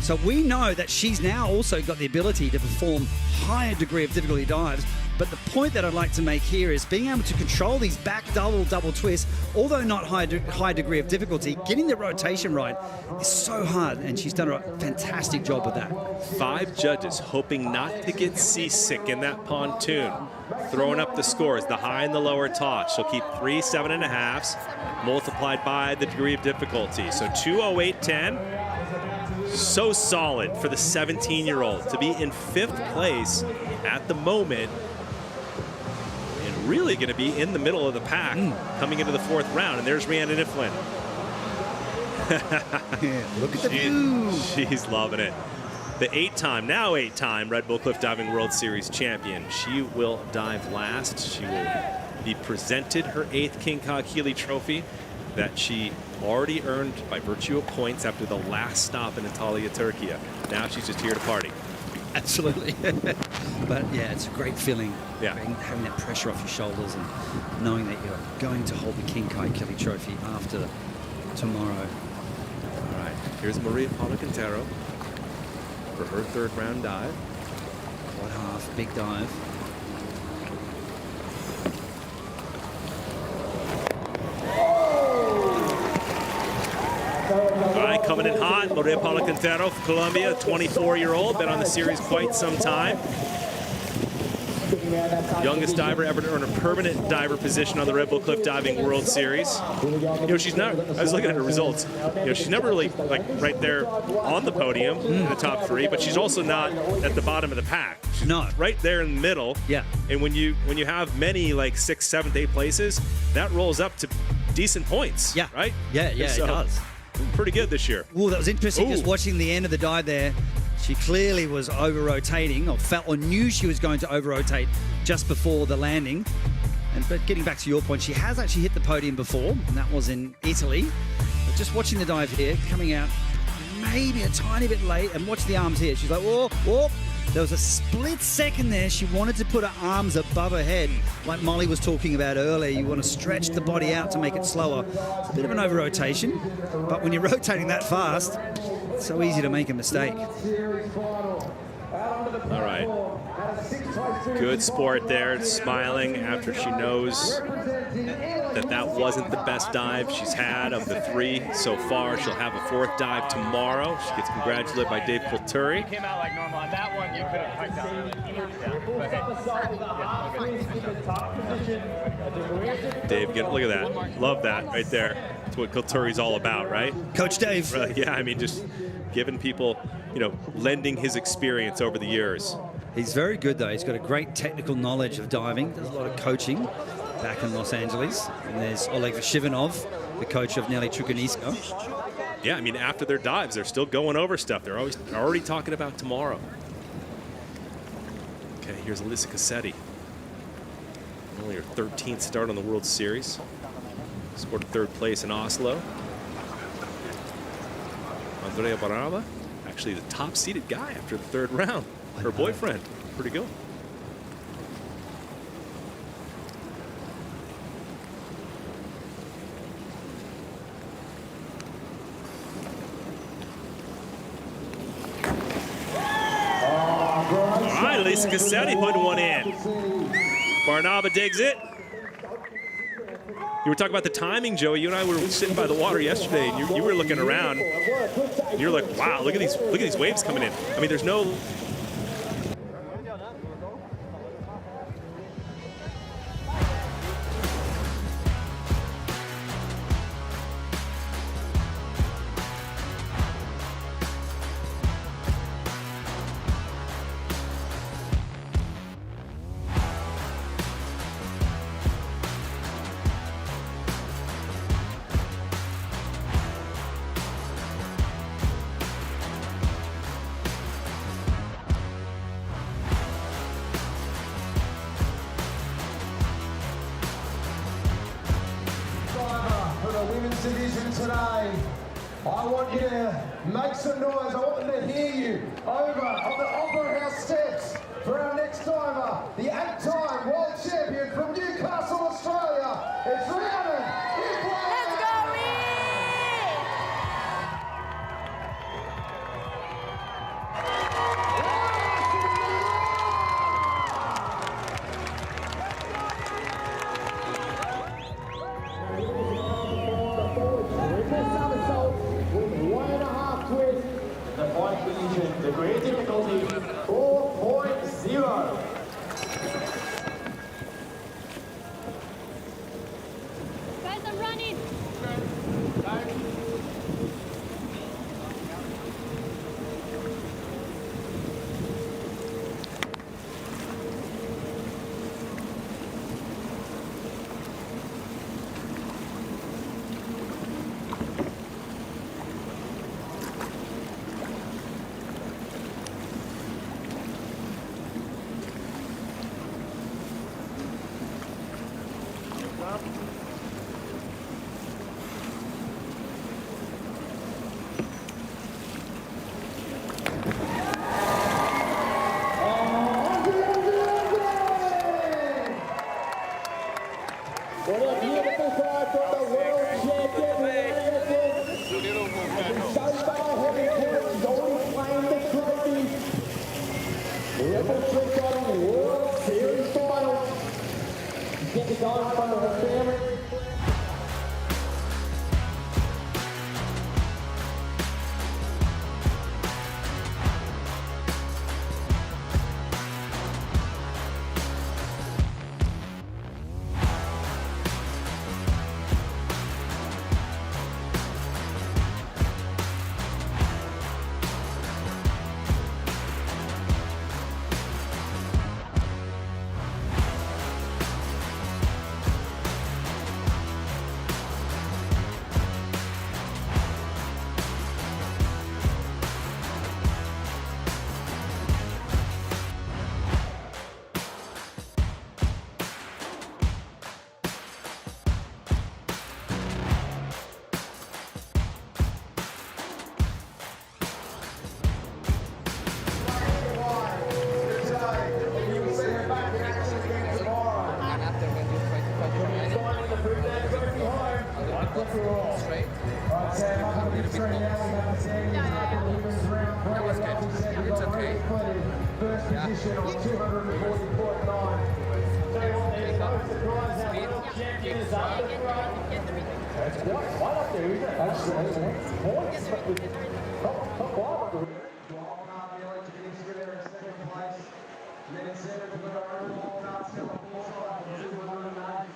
So we know that she's now also got the ability to perform higher degree of difficulty dives. But the point that I'd like to make here is being able to control these back double twists, although not high degree of difficulty, getting the rotation right is so hard, and she's done a fantastic job with that.
5 judges hoping not to get seasick in that pontoon, throwing up the scores, the high and the lower toss. She'll keep 3 7.5s multiplied by the degree of difficulty. So 208.10. So solid for the 17-year-old to be in 5th place at the moment. Really going to be in the middle of the pack coming into the 4th round. And there's Rhiannon Iflin.
Look at the view.
She's loving it. The 8-time Red Bull Cliff Diving World Series champion. She will dive last. She will be presented her 8th King Kog Healy trophy that she already earned by virtue of points after the last stop in Antalya, Turkey. Now she's just here to party.
Absolutely. But yeah, it's a great feeling.
Yeah.
Having that pressure off your shoulders and knowing that you're going to hold the King Kai Kelly Trophy after tomorrow.
All right, here's Maria Paula Quintero for her third round dive.
Quad half, big dive.
All right, coming in hot, Maria Paula Quintero from Colombia, 24-year-old, been on the series quite some time. Youngest diver ever to earn a permanent diver position on the Red Bull Cliff Diving World Series. You know, she's not, I was looking at her results, you know, she's never really like right there on the podium in the top 3, but she's also not at the bottom of the pack. She's
not
right there in the middle.
Yeah.
And when you have many like 6th, 7th, 8th places, that rolls up to decent points.
Yeah.
Right?
Yeah,
So,
it does.
Pretty good this year.
Oh, that was interesting.
Ooh.
Just watching the end of the dive there, she clearly was over-rotating, or felt or knew she was going to over-rotate just before the landing. But getting back to your point, she has actually hit the podium before, and that was in Italy. But just watching the dive here, coming out maybe a tiny bit late, and watch the arms here. She's like, whoa, whoa. There was a split second there. She wanted to put her arms above her head, like Molly was talking about earlier. You want to stretch the body out to make it slower. It's a bit of an over-rotation, but when you're rotating that fast, it's so easy to make a mistake.
All right. Good sport there, smiling after she knows that wasn't the best dive she's had of the 3 so far. She'll have a 4th dive tomorrow. She gets congratulated by Dave Kulturi.
Came out like normal. On that one, you could have piped down.
Dave, look at that. Love that right there. That's what Kulturi's all about, right?
Coach Dave.
Yeah, I mean, just giving people, you know, lending his experience over the years.
He's very good, though. He's got a great technical knowledge of diving. Does a lot of coaching back in Los Angeles. And there's Oleg Vashivanov, the coach of Nelly Trukanisko.
Yeah, I mean, after their dives, they're still going over stuff. They're already talking about tomorrow. Okay, here's Alyssa Cassetti. Only her 13th start on the World Series. Scored 3rd place in Oslo. Andrea Barava, actually the top-seeded guy after the 3rd round. Her boyfriend, pretty good. All right, Lisa Cassetti putting one in. Barnaba digs it. You were talking about the timing, Joey. You and I were sitting by the water yesterday, and you were looking around. And you're like, wow, look at these waves coming in. I mean, there's no.
Division today. I want you to make some noise. I want them to hear you over on the Opera House steps for our next diver, the 8-time world champion from Newcastle, Australia. It's Rhiannon. Let's go, the great difficulty, 4.0.
Guys, I'm running.
first position on 240.9. Tell you what, there's no surprise, our world champion is up the front. That's quite up there, isn't it? Absolutely. Points, but with top five up there. Well, on nearly to finish with there in second place. Then in seventh, we've got our own Walnut, Stella Forsyth, and 208.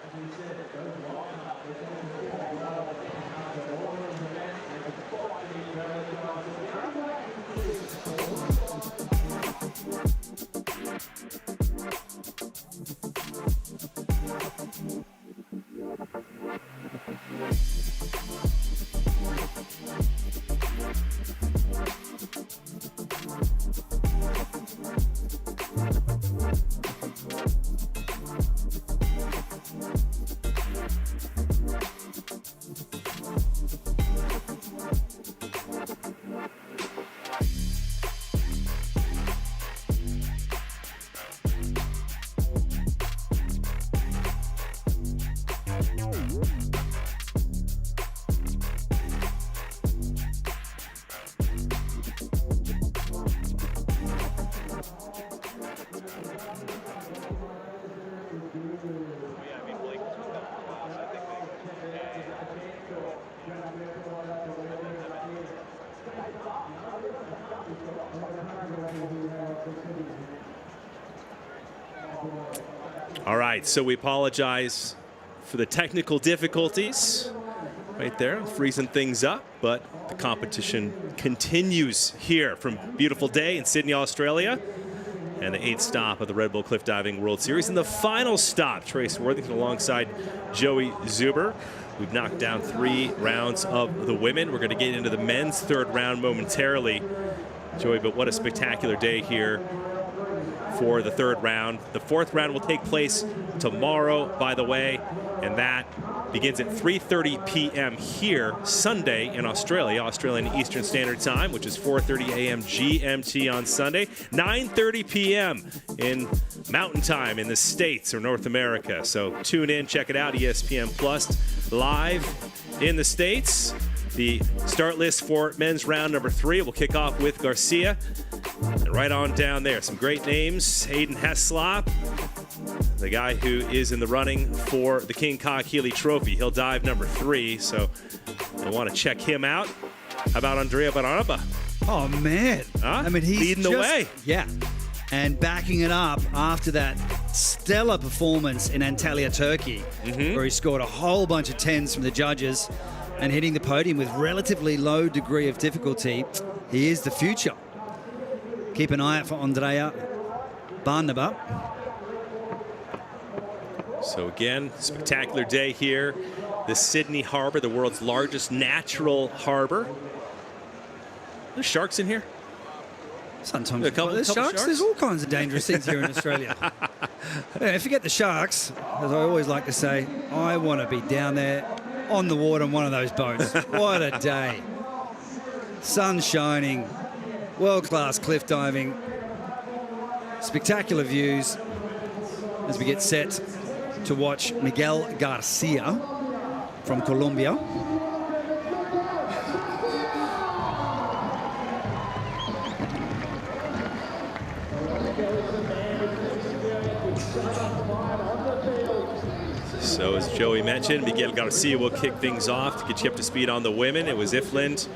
As we said, it goes wild up. There's only 4 miles. The order of the event, and the fight to be
All right, so we apologize for the technical difficulties right there, freezing things up, but the competition continues here from beautiful day in Sydney, Australia, and the 8th stop of the Red Bull Cliff Diving World Series. And the final stop, Trace Worthington alongside Joey Zuber. We've knocked down 3 rounds of the women. We're going to get into the men's 3rd round momentarily, Joey, but what a spectacular day here for the 3rd round. The 4th round will take place tomorrow, by the way, and that begins at 3:30 p.m. here Sunday in Australia, Australian Eastern Standard Time, which is 4:30 a.m. GMT on Sunday, 9:30 p.m. in Mountain Time in the States or North America. So tune in, check it out, ESPN Plus live in the States. The start list for men's round number 3 will kick off with Garcia. And right on down there, some great names. Hayden Heslop, the guy who is in the running for the King Kong Healy Trophy. He'll dive number 3, so you'll want to check him out. How about Andrea Baramba?
Oh, man.
Huh?
I mean, he's
leading the way.
Yeah. And backing it up after that stellar performance in Antalya, Turkey, where he scored a whole bunch of 10s from the judges and hitting the podium with relatively low degree of difficulty. He is the future. Keep an eye out for Andrea Barnaba.
So again, spectacular day here. The Sydney Harbor, the world's largest natural harbor. There's sharks in here.
Sometimes
A couple
there's
sharks?
There's all kinds of dangerous things here in Australia. Yeah, forget the sharks, as I always like to say, I want to be down there on the water on one of those boats. What a day. Sun shining, world-class cliff diving, spectacular views as we get set to watch Miguel Garcia from Colombia.
So as Joey mentioned, Miguel Garcia will kick things off to get you up to speed on the women. It was Ifland,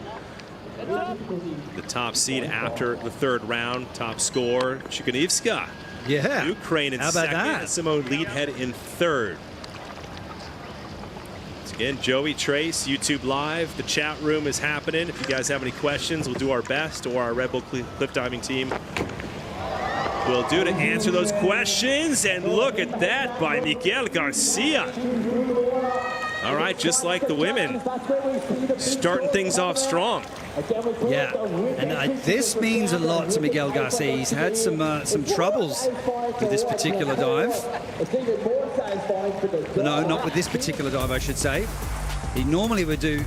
the top seed after the 3rd round, top score, Chikanivska.
Yeah.
Ukraine in
How about
2nd,
that?
and Simone Leadhead in 3rd. Once again, Joey, Trace, YouTube Live. The chat room is happening. If you guys have any questions, we'll do our best, or our Red Bull Cliff Diving team will do to answer those questions. And look at that by Miguel Garcia. All right, just like the women, starting things off strong.
Yeah, and this means a lot to Miguel Garcia. He's had some troubles with this particular dive. No, not with this particular dive, I should say. He normally would do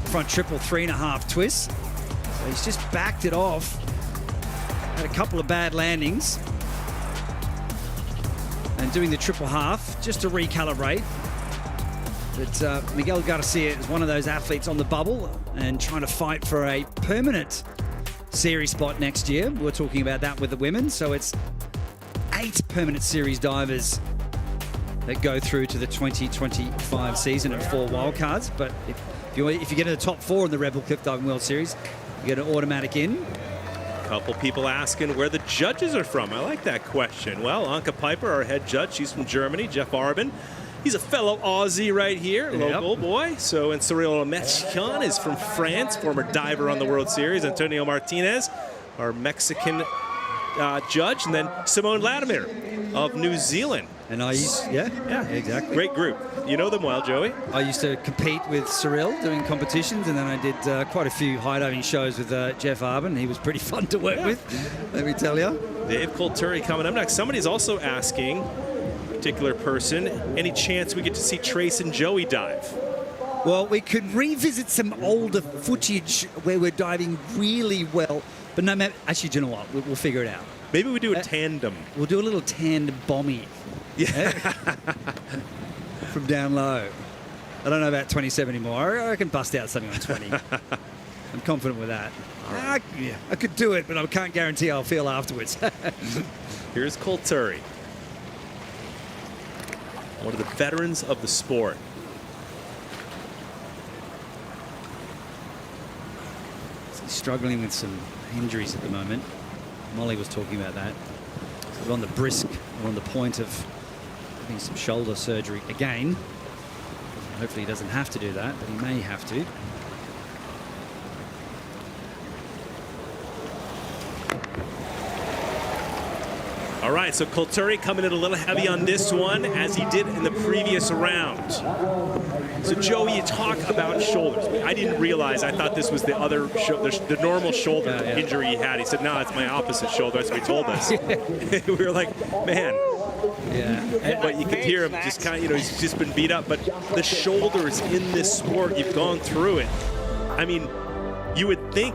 front triple 3.5 twists. So he's just backed it off. Had a couple of bad landings. And doing the triple half just to recalibrate. But Miguel Garcia is one of those athletes on the bubble and trying to fight for a permanent series spot next year. We're talking about that with the women. So it's 8 permanent series divers that go through to the 2025 season and 4 wildcards. But if you get in the top 4 in the Red Bull Cliff Diving World Series, you get an automatic in.
Couple people asking where the judges are from. I like that question. Well, Anka Piper, our head judge, she's from Germany. Jeff Arbin, he's a fellow Aussie right here, local boy. So, and Cyril Mechican is from France, former diver on the World Series. Antonio Martinez, our Mexican judge, and then Simone Latimer of New Zealand.
And I used, yeah, exactly.
Great group. You know them well, Joey.
I used to compete with Cyril doing competitions, and then I did quite a few high diving shows with Jeff Arbin. He was pretty fun to work with, let me tell you.
Dave Colturi coming up next. Somebody's also asking, a particular person, any chance we get to see Trace and Joey dive?
Well, we could revisit some older footage where we're diving really well, but no matter. Actually, do you know what? We'll figure it out.
Maybe we do a tandem.
We'll do a little tandem bommy. Yeah. From down low. I don't know about 27 anymore. I can bust out something on 20. I'm confident with that. Right. I could do it, but I can't guarantee how I'll feel afterwards.
Here's Colturi, one of the veterans of the sport.
He's struggling with some injuries at the moment. Molly was talking about that. So we're on the brisk, we're on the point of having some shoulder surgery again. Hopefully he doesn't have to do that, but he may have to.
All right, so Colturi coming in a little heavy on this one, as he did in the previous round. So Joey, you talk about shoulders. I didn't realize. I thought this was the other the normal shoulder injury he had. He said, "No, it's my opposite shoulder." That's what he told us. We were like, "Man." Yeah. But you could hear him just kind of, he's just been beat up. But the shoulders in this sport, you've gone through it. I mean, you would think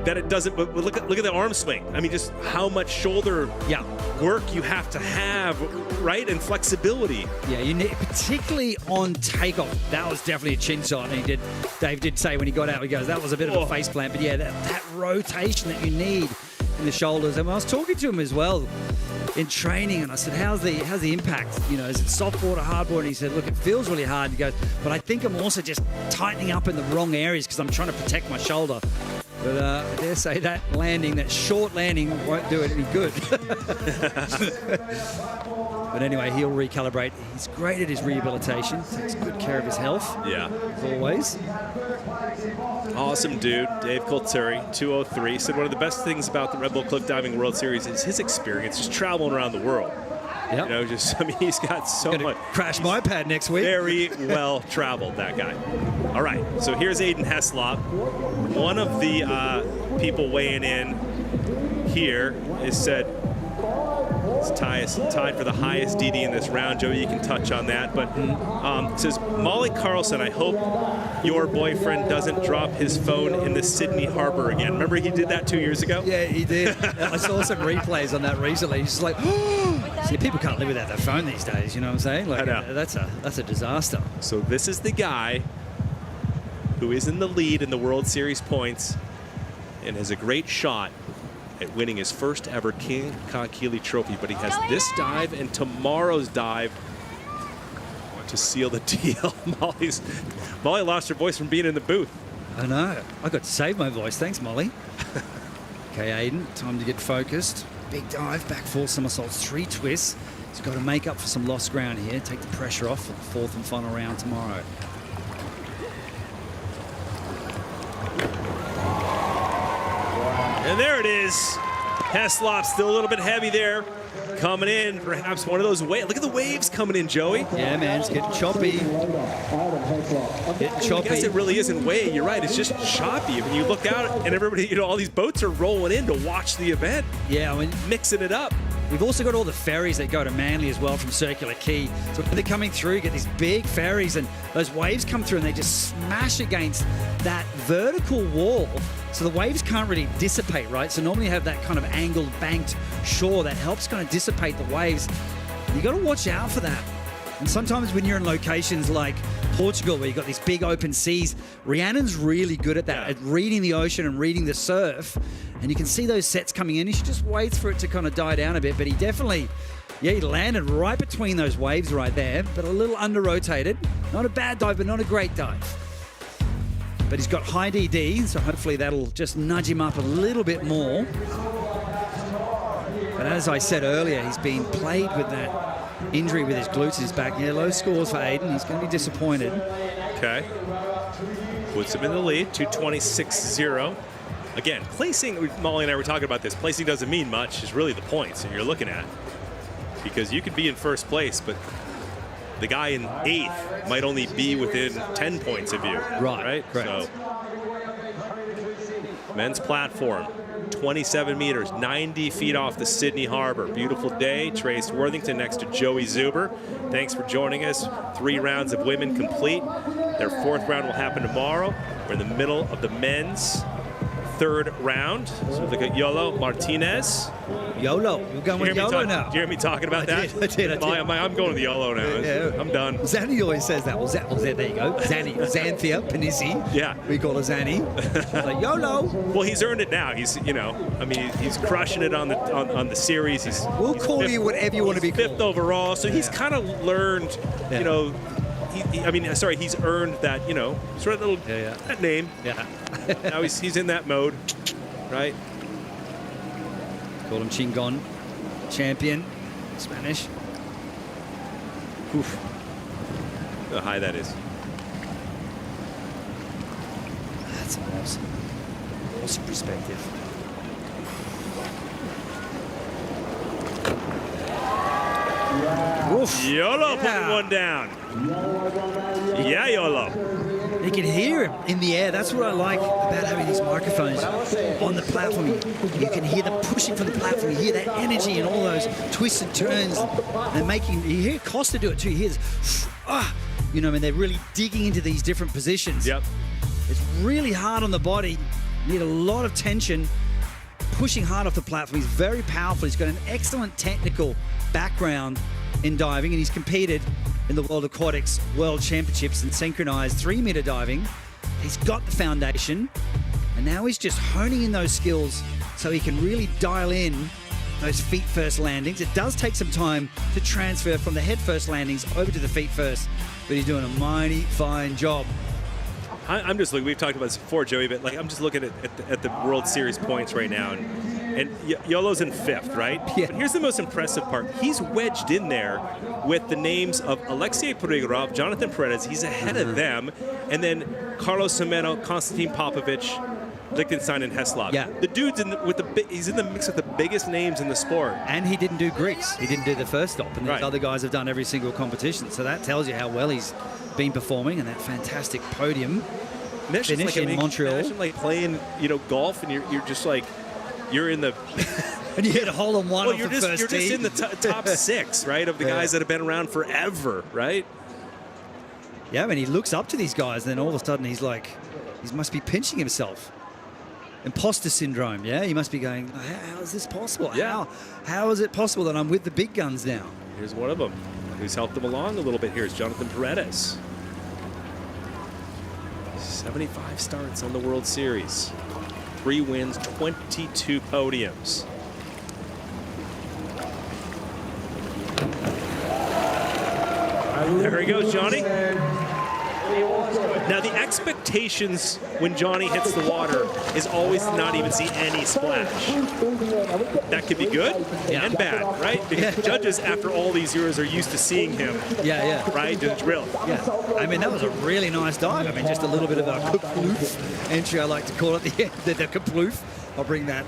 that it doesn't, but look at the arm swing. I mean, just how much shoulder work you have to have, right? And flexibility.
Yeah, you need, particularly on takeoff. That was definitely a chin shot. And Dave did say when he got out, he goes, that was a bit of a face plant. But yeah, that rotation that you need in the shoulders. And I was talking to him as well in training, and I said, how's the impact? Is it soft water, hard water? And he said, look, it feels really hard. He goes, but I think I'm also just tightening up in the wrong areas because I'm trying to protect my shoulder. But I dare say that short landing won't do it any good. But anyway, he'll recalibrate. He's great at his rehabilitation. Takes good care of his health.
Yeah.
As always.
Awesome dude, Dave Colturi, 203. Said one of the best things about the Red Bull Cliff Diving World Series is his experience just traveling around the world.
Yep.
He's got so much.
Crash my pad next week.
Very well traveled, that guy. All right, so here's Aiden Heslop. One of the people weighing in here is said it's tied for the highest DD in this round. Joey, you can touch on that. But it says, Molly Carlson, I hope your boyfriend doesn't drop his phone in the Sydney Harbor again. Remember he did that 2 years ago?
Yeah, he did. I saw some replays on that recently. He's just like, see, people can't live without their phone these days, you know what I'm saying? Like,
I know.
That's a disaster.
So this is the guy who is in the lead in the World Series points and has a great shot at winning his first ever King Khan-Keeley trophy, but he has this dive and tomorrow's dive to seal the deal. Molly lost her voice from being in the booth.
I know. I got to save my voice. Thanks, Molly. Okay, Aiden, time to get focused. Big dive, back 4 somersaults, 3 twists. He's got to make up for some lost ground here, take the pressure off for the 4th and final round tomorrow.
And there it is. Heslop still a little bit heavy there. Coming in, perhaps one of those waves. Look at the waves coming in, Joey.
Yeah, man, it's getting choppy.
I guess it really isn't wave. You're right. It's just choppy. When you look out and everybody, all these boats are rolling in to watch the event.
Yeah, I mean,
mixing it up.
We've also got all the ferries that go to Manly as well from Circular Quay. So when they're coming through, you get these big ferries and those waves come through and they just smash against that vertical wall. So the waves can't really dissipate, right? So normally you have that kind of angled, banked shore that helps kind of dissipate the waves. You got to watch out for that. And sometimes when you're in locations like Portugal, where you've got these big open seas, Rhiannon's really good at that, at reading the ocean and reading the surf. And you can see those sets coming in. He just waits for it to kind of die down a bit. But he definitely, he landed right between those waves right there, but a little under-rotated. Not a bad dive, but not a great dive. But he's got high DD, so hopefully that'll just nudge him up a little bit more. But as I said earlier, he's been plagued with that injury with his glutes in his back. Yeah, low scores for Aiden. He's going to be disappointed.
Okay. Puts him in the lead, 226.0. Again, placing, Molly and I were talking about this, placing doesn't mean much. It's really the points that you're looking at. Because you could be in first place, but the guy in 8th might only be within 10 points of you. Right?
Correct.
So, men's platform. 27 meters, 90 feet off the Sydney Harbor. Beautiful day. Trace Worthington next to Joey Zuber. Thanks for joining us. 3 rounds of women complete. Their 4th round will happen tomorrow. We're in the middle of the men's 3rd round. So look at Yolo Martinez.
YOLO. You're going with YOLO now.
Did you hear me talking about that?
I did.
I'm going to the YOLO now.
Yeah.
I'm done.
Zanny always says that. Well, there you go. Zanny. Xanthia Panisi.
Yeah.
We call her Zanny. Like, YOLO.
Well, he's earned it now. He's, he's crushing it on the series.
We'll call you whatever you want to be called.
5th overall, so he's kind of learned, he's earned that, sort of little that name.
Yeah.
Now he's in that mode, right?
Call him Chingon, champion, Spanish. Oof.
Look how high that is.
That's awesome. Awesome perspective. Oof.
YOLO putting one down. Yeah, YOLO.
You can hear him in the air. That's what I like about having these microphones on the platform. You can hear them pushing from the platform. You hear that energy and all those twists and turns. And you hear Costa do it too. You hear this, they're really digging into these different positions.
Yep.
It's really hard on the body. You need a lot of tension, pushing hard off the platform. He's very powerful. He's got an excellent technical background in diving, and he's competed in the World Aquatics World Championships in synchronized 3-meter diving. He's got the foundation, and now he's just honing in those skills so he can really dial in those feet first landings. It does take some time to transfer from the head first landings over to the feet first, but he's doing a mighty fine job.
I'm just looking, we've talked about this before, Joey, but I'm just looking at the World Series points right now, and YOLO's in 5th, right?
Yeah.
But here's the most impressive part. He's wedged in there with the names of Alexei Prigorov, Jonathan Paredes. He's ahead of them, and then Carlos Semeno, Konstantin Popovich, Liechtenstein, and Heslov.
Yeah.
The dude's he's in the mix with the biggest names in the sport.
And he didn't do Greeks. He didn't do the first stop, and these
Right.
other guys have done every single competition. So that tells you how well he's been performing, and that fantastic podium finish in Montreal.
Imagine playing, golf, and you're just you're in the
and you hit a hole in one.
Well,
off
you're
the
just
first tee.
in the top 6, right, of the guys that have been around forever, right?
Yeah, I mean, he looks up to these guys, and then all of a sudden he must be pinching himself. Imposter syndrome, yeah? He must be going, how is this possible?
Yeah.
How is it possible that I'm with the big guns now?
Here's one of them who's helped them along a little bit. Here's Jonathan Paredes. 75 starts on the World Series. 3 wins, 22 podiums. There he goes, Johnny. Now, the expectations when Johnny hits the water is always to not even see any splash. That could be good and bad, right? Because judges, after all these years, are used to seeing him, right, do the drill.
Yeah, I mean, that was a really nice dive. I mean, just a little bit of a kaploof entry, I like to call it, the kaploof. I'll bring that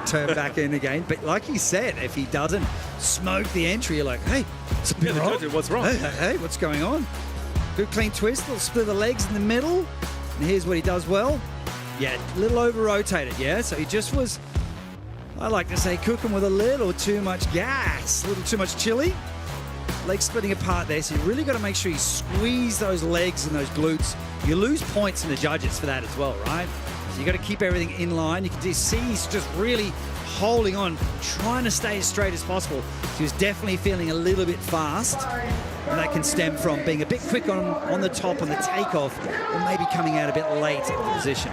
term back in again. But like he said, if he doesn't smoke the entry, you're like, hey, something wrong?
What's wrong?
Hey, what's going on? Good clean twist, little split of the legs in the middle. And here's what he does well. Yeah, a little over-rotated, yeah? So he just was, I like to say, cooking with a little too much gas, a little too much chili. Legs splitting apart there, so you really got to make sure you squeeze those legs and those glutes. You lose points in the judges for that as well, right? So you got to keep everything in line. You can just see he's just really holding on, trying to stay as straight as possible. He was definitely feeling a little bit fast, and that can stem from being a bit quick on the top on the takeoff, or maybe coming out a bit late in the position.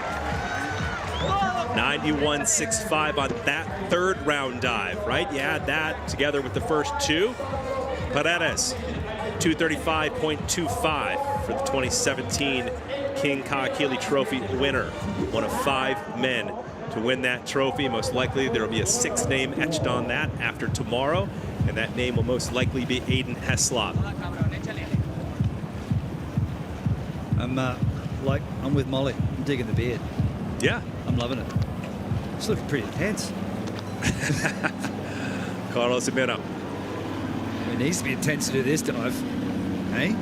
91.65 on that third round dive, right? You add that together with the first two. Paredes, 235.25 for the 2017 King Kahekili Trophy winner. One of 5 men to win that trophy. Most likely there will be a 6th name etched on that after tomorrow, and that name will most likely be Aiden Heslop.
I'm with Molly. I'm digging the beard.
Yeah.
I'm loving it. It's looking pretty intense.
Carlos Jimeno.
It needs to be intense to do this dive. Hey?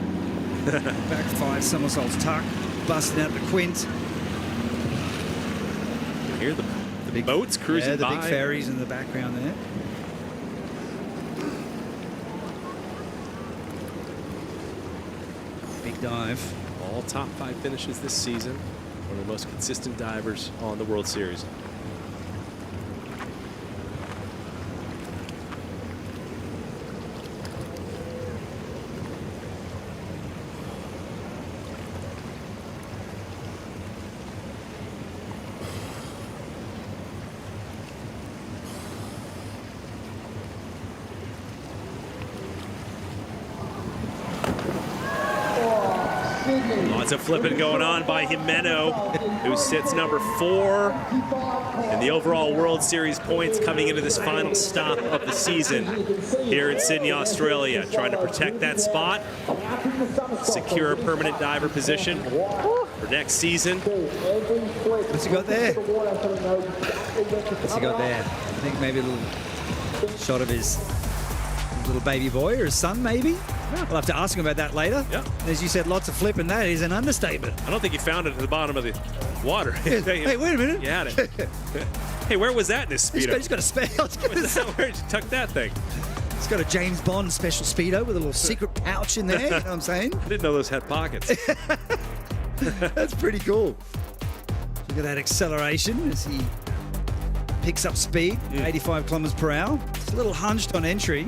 Back 5 somersaults tuck, busting out the quint.
You hear the big boats cruising by.
Yeah, the big ferries in the background there. Big dive.
All top 5 finishes this season. One of the most consistent divers on the World Series. Lots of flipping going on by Jimeno, who sits number 4 in the overall World Series points coming into this final stop of the season here in Sydney, Australia. Trying to protect that spot, secure a permanent diver position for next season.
What's he got there? What's he got there? I think maybe a little shot of his little baby boy or his son, maybe? Yeah. We'll have to ask him about that later.
Yeah.
As you said, lots of flipping. That is an understatement.
I don't think he found it at the bottom of the water.
Hey, wait a minute.
You had it. Hey, where was that in this Speedo?
He's got a special.
Where'd you tuck that thing?
He's got a James Bond special Speedo with a little secret pouch in there. You know what I'm saying?
I didn't know those had pockets.
That's pretty cool. Look at that acceleration as he picks up speed, 85 kilometers per hour. It's a little hunched on entry.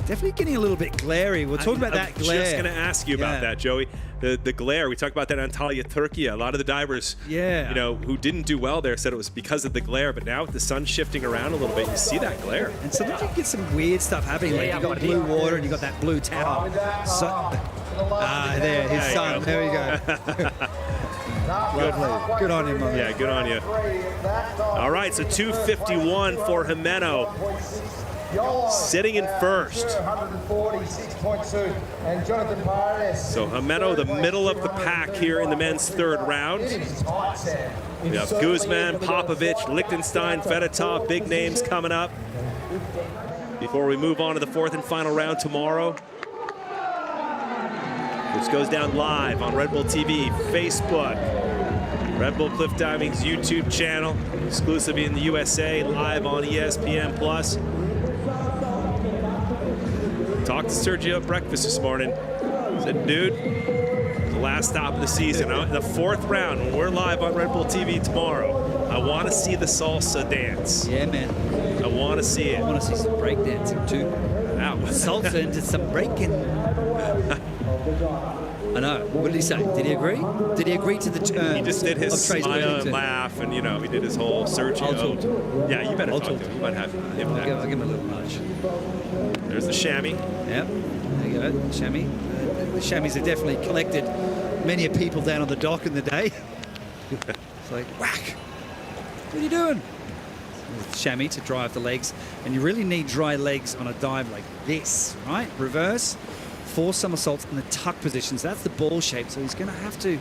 Definitely getting a little bit glary. We'll talk about that glare.
I'm just going to ask you about that, Joey. The glare. We talked about that on Antalya, Turkey. A lot of the divers, who didn't do well there said it was because of the glare. But now with the sun shifting around a little bit, you see that glare.
And sometimes you get some weird stuff happening. Like you got blue water and you got that blue tower. There, his son. There we go. Lovely. Good on him, man.
Yeah, good on you. All right, so 251 for Jimeno. Sitting in first.
146.2. And Jonathan Paredes.
So Jimeno, the middle of the pack here in the men's third round. We have Guzman, Popovic, Lichtenstein, Fedotov, big names coming up. Before we move on to the 4th and final round tomorrow, which goes down live on Red Bull TV, Facebook, Red Bull Cliff Diving's YouTube channel, exclusively in the USA, live on ESPN+. Talked to Sergio at breakfast this morning. Said, dude, the last stop of the season, the 4th round, when we're live on Red Bull TV tomorrow, I want to see the salsa dance.
Yeah, man.
I want to see it.
I want to see some break dancing too.
Wow.
Salsa into some breaking. I know. What did he say? Did he agree? Did he agree to the terms?
He just did his smile and laugh, and he did his whole Sergio.
I'll talk to him.
Yeah, you better talk to him. You might have him.
I'll give him a little nudge.
There's the chamois.
Yep. There you go. Chamois. The chamois have definitely collected many people down on the dock in the day. It's like, whack. What are you doing? Chamois to drive the legs, and you really need dry legs on a dive like this, right? Reverse, 4 somersaults in the tuck positions. That's the ball shape, so he's going to have to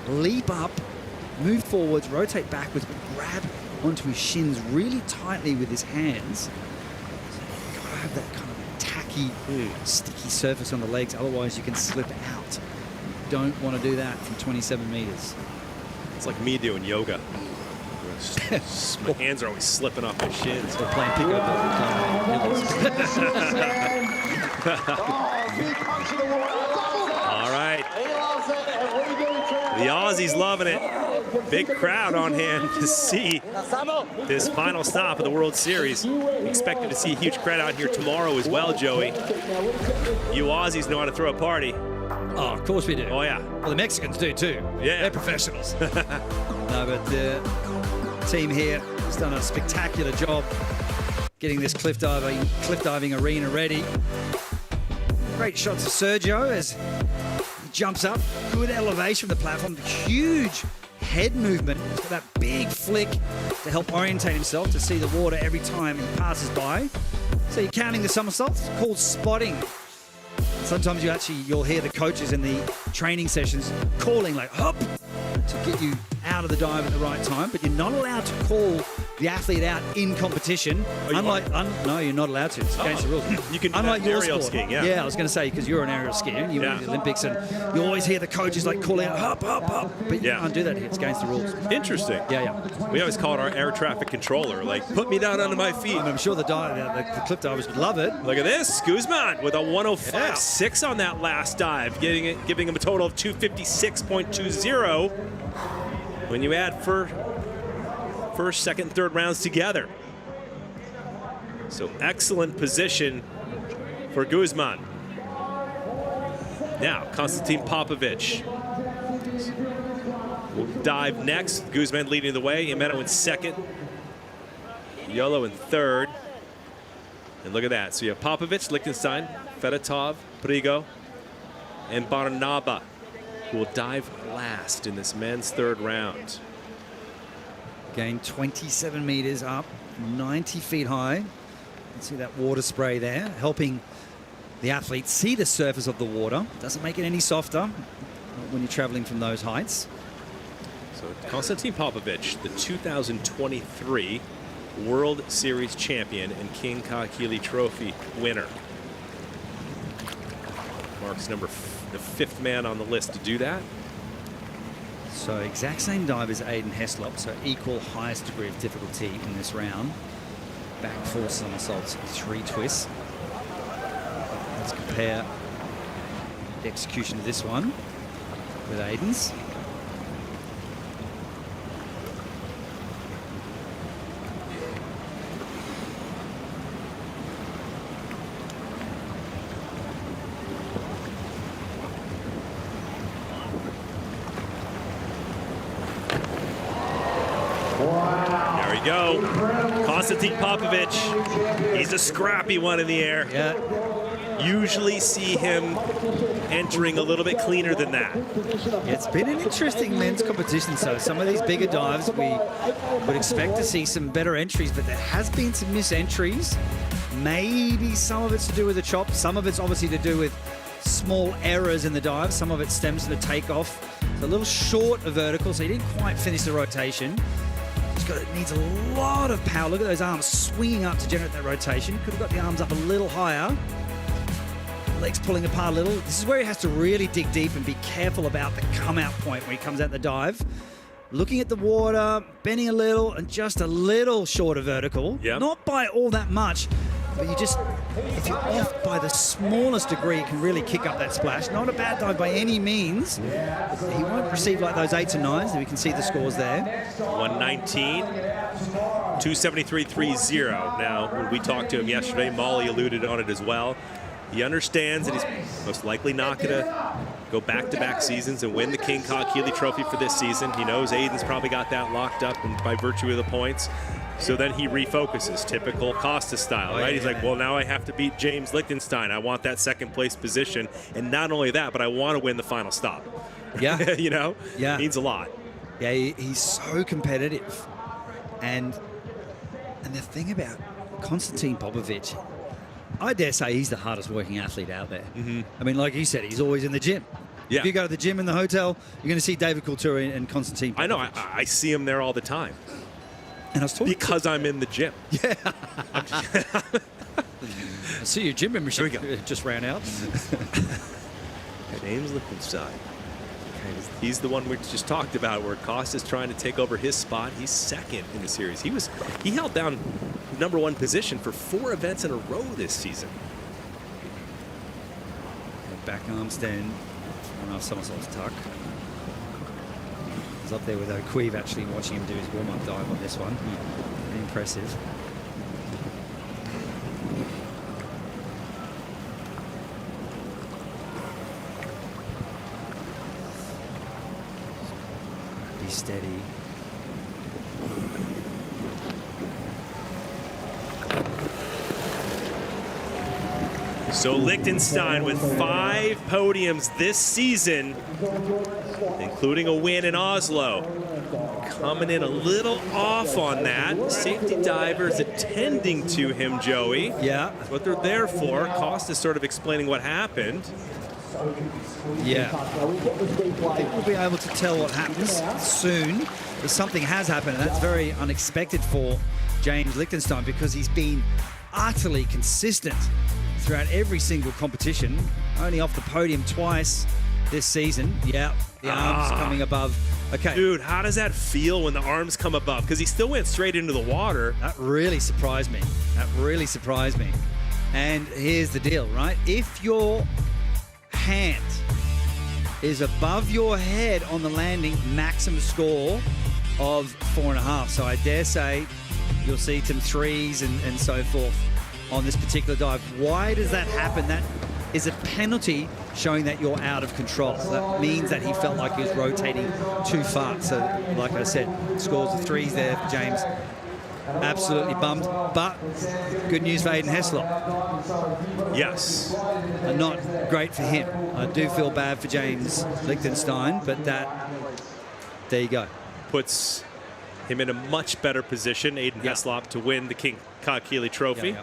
leap up, move forwards, rotate backwards, but grab onto his shins really tightly with his hands. So you've got to have that kind of tacky, sticky surface on the legs, otherwise you can slip out. You don't want to do that from 27 meters.
It's like me doing yoga. My hands are always slipping off my shins.
Or playing pickup all
right. The Aussies loving it. Big crowd on hand to see this final stop of the World Series. Expected to see a huge crowd out here tomorrow as well, Joey. You Aussies know how to throw a party.
Oh, of course we do.
Oh, yeah.
Well, the Mexicans do too.
Yeah.
They're professionals. No, but the team here has done a spectacular job getting this cliff diving arena ready. Great shots of Sergio as he jumps up. Good elevation from the platform. Huge head movement. He's got that big flick to help orientate himself to see the water every time he passes by. So you're counting the somersaults. It's called spotting. Sometimes you'll hear the coaches in the training sessions calling like hop to get you out of the dive at the right time, but you're not allowed to call the athlete out in competition. No, you're not allowed to. It's against the rules.
You can
unlike your
aerial
sport.
skiing, yeah.
Yeah, I was going to say, because you're an aerial skier, you were in the Olympics, and you always hear the coaches like calling out hop, hop, hop, but you can't do that here. It's against the rules.
Interesting.
Yeah.
We always call it our air traffic controller, like, put me down under my feet.
I'm sure the cliff divers would love it.
Look at this, Guzman with a 105.6 on that last dive, giving him a total of 256.20 when you add first, second, third rounds together. So excellent position for Guzman. Now, Konstantin Popovic will dive next. Guzman leading the way. Imeno in second. Yolo in third. And look at that. So you have Popovic, Lichtenstein, Fedotov, Prigo, and Barnaba, who will dive last in this men's third round.
Again, 27 meters up, 90 feet high. You can see that water spray there, helping the athlete see the surface of the water. Doesn't make it any softer when you're traveling from those heights.
So Konstantin Popovic, the 2023 World Series champion and King Kahekili Trophy winner. Marks the fifth man on the list to do that.
So exact same dive as Aiden Heslop, so equal highest degree of difficulty in this round. Back 4 somersaults, 3 twists. Let's compare the execution of this one with Aiden's.
There we go. Konstantin Popovic. He's a scrappy one in the air.
Yeah.
Usually see him entering a little bit cleaner than that.
It's been an interesting men's competition. So some of these bigger dives, we would expect to see some better entries, but there has been some mis-entries. Maybe some of it's to do with the chop. Some of it's obviously to do with small errors in the dive. Some of it stems from the takeoff. It's a little short of vertical, so he didn't quite finish the rotation. It needs a lot of power. Look at those arms swinging up to generate that rotation. Could have got the arms up a little higher. Legs pulling apart a little. This is where he has to really dig deep and be careful about the come out point when he comes out the dive. Looking at the water, bending a little and just a little short of vertical.
Yep.
Not by all that much, but if you're off by the smallest degree, it can really kick up that splash. Not a bad dive by any means. He won't receive like those 8s and 9s. We can see the scores there.
119, 273.30. Now, when we talked to him yesterday, Molly alluded on it as well. He understands that he's most likely not going to go back-to-back seasons and win the King Kahekili Trophy for this season. He knows Aiden's probably got that locked up by virtue of the points. So then he refocuses, typical Costa style, right? He's like, well, now I have to beat James Lichtenstein. I want that second place position. And not only that, but I want to win the final stop.
Yeah.
You know?
Yeah.
Means a lot.
Yeah, he's so competitive. And the thing about Konstantin Popovic, I dare say he's the hardest working athlete out there.
Mm-hmm.
I mean, like you said, he's always in the gym.
Yeah.
If you go to the gym in the hotel, you're going to see David Kulturi and Konstantin Popovic.
I know. I see him there all the time.
And I was talking
because I'm in the gym.
Yeah. I see your gym membership just ran out.
James Lichtenstein. He's the one we just talked about where Costa's trying to take over his spot. He's second in the series. He held down #1 position for 4 events in a row this season.
Back arm stand, 1.5 somersaults tuck. was up there with O'Queeve actually watching him do his warm-up dive on this one. Pretty impressive. Be steady.
So Liechtenstein with 5 podiums this season, including a win in Oslo. Coming in a little off on that. Safety divers attending to him, Joey.
Yeah.
That's what they're there for. Costa's sort of explaining what happened.
Yeah. I think we'll be able to tell what happens soon. But something has happened, and that's very unexpected for James Liechtenstein because he's been utterly consistent throughout every single competition, only off the podium twice this season. Yeah, the arms coming above. Okay.
Dude, how does that feel when the arms come above? Because he still went straight into the water.
That really surprised me. That really surprised me. And here's the deal, right? If your hand is above your head on the landing, maximum score of 4.5. So I dare say you'll see some 3s and so forth on this particular dive. Why does that happen? That is a penalty showing that you're out of control. So that means that he felt like he was rotating too far. So like I said, scores of 3s there for James. Absolutely bummed, but good news for Aiden Heslop.
Yes.
And not great for him. I do feel bad for James Liechtenstein, but there you go.
Puts him in a much better position, Aiden Heslop, to win the King Keely Trophy.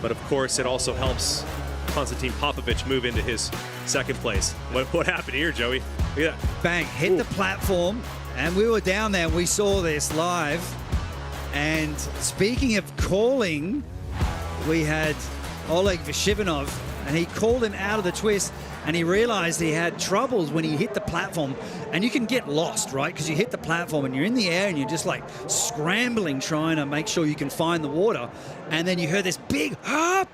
But of course, it also helps Konstantin Popovic move into his second place. What happened here, Joey? Look at that.
Bang, hit the platform, and we were down there. We saw this live. And speaking of calling, we had Oleg Vashivanov, and he called him out of the twist, and he realized he had troubles when he hit the platform. And you can get lost, right? Because you hit the platform and you're in the air and you're just like scrambling, trying to make sure you can find the water. And then you heard this big hop,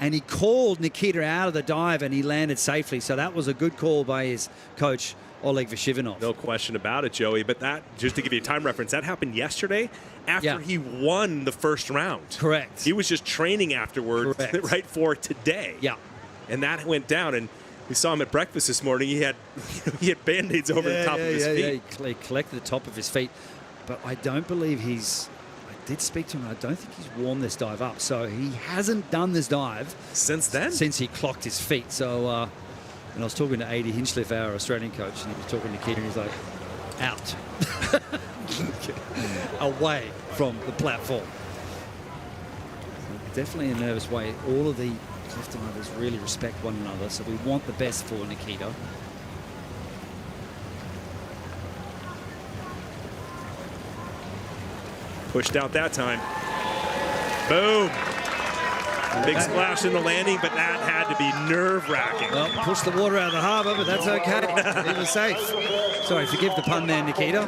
and he called Nikita out of the dive and he landed safely. So that was a good call by his coach, Oleg Vashivanov.
No question about it, Joey. But that, just to give you a time reference, that happened yesterday after he won the first round.
Correct.
He was just training afterwards, right for today.
Yeah.
And that went down. And we saw him at breakfast this morning. He had Band-Aids over the top of his feet.
Yeah, he collected the top of his feet. But I don't believe I did speak to him. I don't think he's warmed this dive up. So he hasn't done this dive.
Since then?
Since he clocked his feet. So, and I was talking to Adi Hinchliffe, our Australian coach, and he was talking to Keita, and he's like, out. Away from the platform. So definitely a nervous way. All of the cliff divers really respect one another, so we want the best for Nikita.
Pushed out that time. Boom. Big splash in the landing, but that had to be nerve-wracking.
Well, pushed the water out of the harbour, but that's okay. He was safe. Sorry, forgive the pun there, Nikita.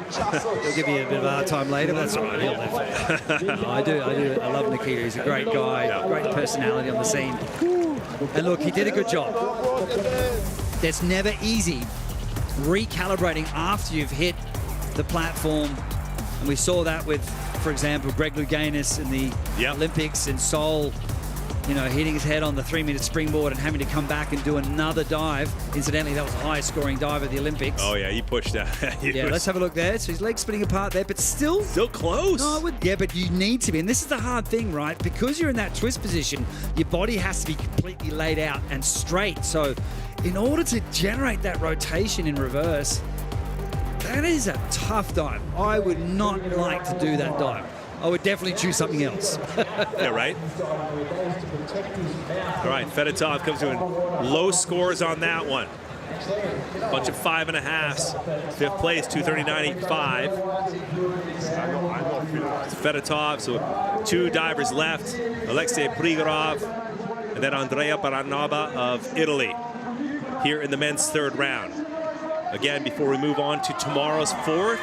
He'll give you a bit of a hard time later, but that's all right. He'll live. No, I do. I love Nikita. He's a great guy, great personality on the scene. And look, he did a good job. It's never easy recalibrating after you've hit the platform. And we saw that with, for example, Greg Louganis in the Olympics in Seoul, you know, hitting his head on the 3-meter springboard and having to come back and do another dive. Incidentally, that was the highest scoring dive at the Olympics.
Oh, yeah, he pushed that.
Let's have a look there. So his legs splitting apart there, but still
close.
No, but you need to be. And this is the hard thing, right? Because you're in that twist position, your body has to be completely laid out and straight. So in order to generate that rotation in reverse, that is a tough dive. I would not like to do that dive. I would definitely choose something else.
Yeah, right? All right, Fedotov comes to low scores on that one. Bunch of 5.5s. Fifth place, 239.85. Fedotov, so 2 divers left. Alexei Prigorov, and then Andrea Baranova of Italy here in the men's 3rd round. Again, before we move on to tomorrow's 4th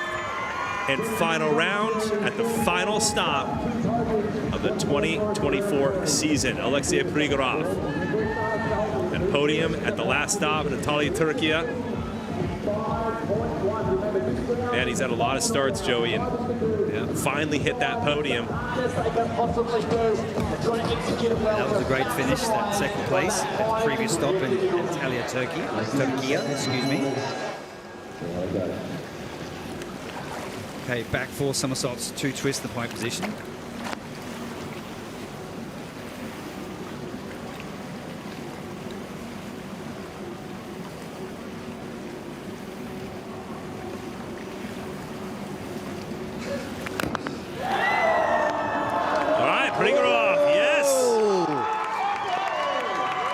and final round at the final stop of the 2024 season. Alexei Prigorov at podium at the last stop in Antalya, Turkey. Man, he's had a lot of starts, Joey, and finally hit that podium.
That was a great finish, that second place at the previous stop in Antalya, Turkey, excuse me. Okay, back 4 somersaults, 2 twists, the point position.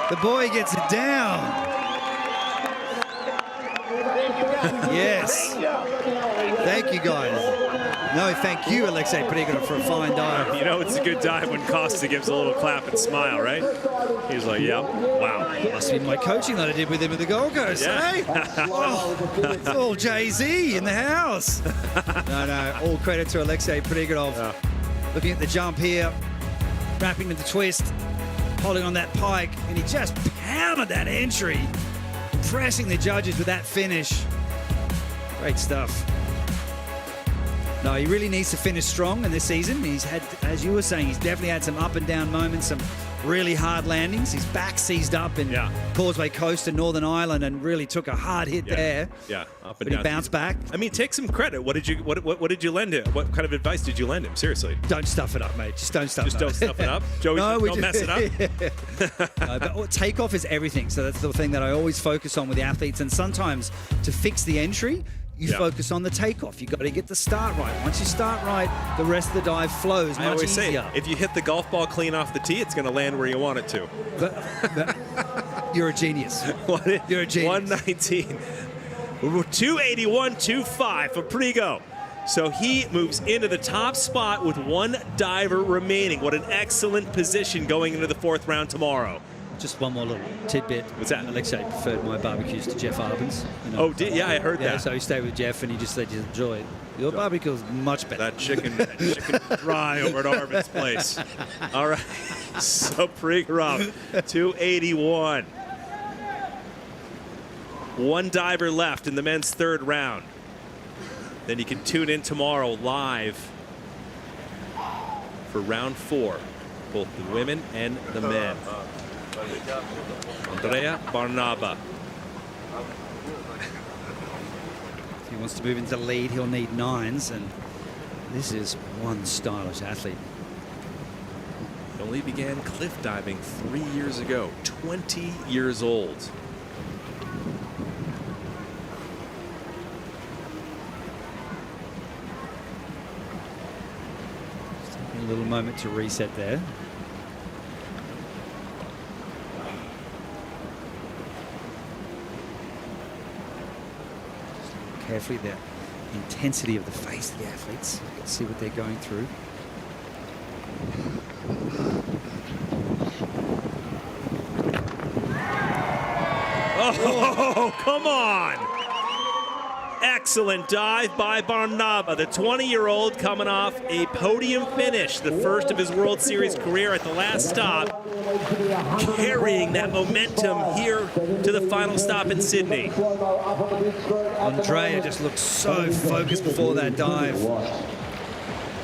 The boy gets it down. Yes. Thank you, guys. No, thank you, Alexei Prigorov, for a fine dive.
You know it's a good dive when Costa gives a little clap and smile, right? He's like, yep, wow.
Must have been my coaching that I did with him at the Gold Coast, eh? Wow. It's all Jay-Z in the house. No, all credit to Alexei Prigorov. Yeah. Looking at the jump here, wrapping into the twist, holding on that pike, and he just pounded that entry, impressing the judges with that finish. Great stuff. No, he really needs to finish strong in this season. He's had, as you were saying, he's definitely had some up and down moments, some really hard landings. His back seized up in Causeway Coast and Northern Ireland and really took a hard hit there.
Yeah, up and
but
down.
He bounced back.
I mean, take some credit. What did you lend him? What kind of advice did you lend him? Seriously.
Don't stuff it up, mate. Just don't stuff it up.
Don't stuff it up? Joey, don't mess it up?
No, but takeoff is everything. So that's the thing that I always focus on with the athletes. And sometimes to fix the entry, you focus on the takeoff. You've got to get the start right. Once you start right, the rest of the dive flows much easier.
I always say, if you hit the golf ball clean off the tee, it's going to land where you want it to.
You're a genius. You're a genius.
119. 281.25 for Prigo. So he moves into the top spot with 1 diver remaining. What an excellent position going into the 4th round tomorrow.
Just one more little tidbit.
What's that?
Alexei preferred my barbecues to Jeff Arbin's. You know,
yeah, I heard that.
So he stayed with Jeff and he just said he enjoyed it. Your barbecue is much better.
That chicken dry over at Arbin's place. All right. So Prigorov, 281. 1 diver left in the men's 3rd round. Then you can tune in tomorrow live for round 4, both the women and the men. Andrea Barnaba.
If he wants to move into the lead, he'll need 9s, and this is one stylish athlete.
He only began cliff diving 3 years ago, 20 years old.
Just taking a little moment to reset there. Carefully, the intensity of the face of the athletes. You can see what they're going through.
Oh, come on! Excellent dive by Barnaba, the 20-year-old coming off a podium finish, the first of his World Series career at the last stop, carrying that momentum here to the final stop in Sydney.
Andrea just looked so focused before that dive.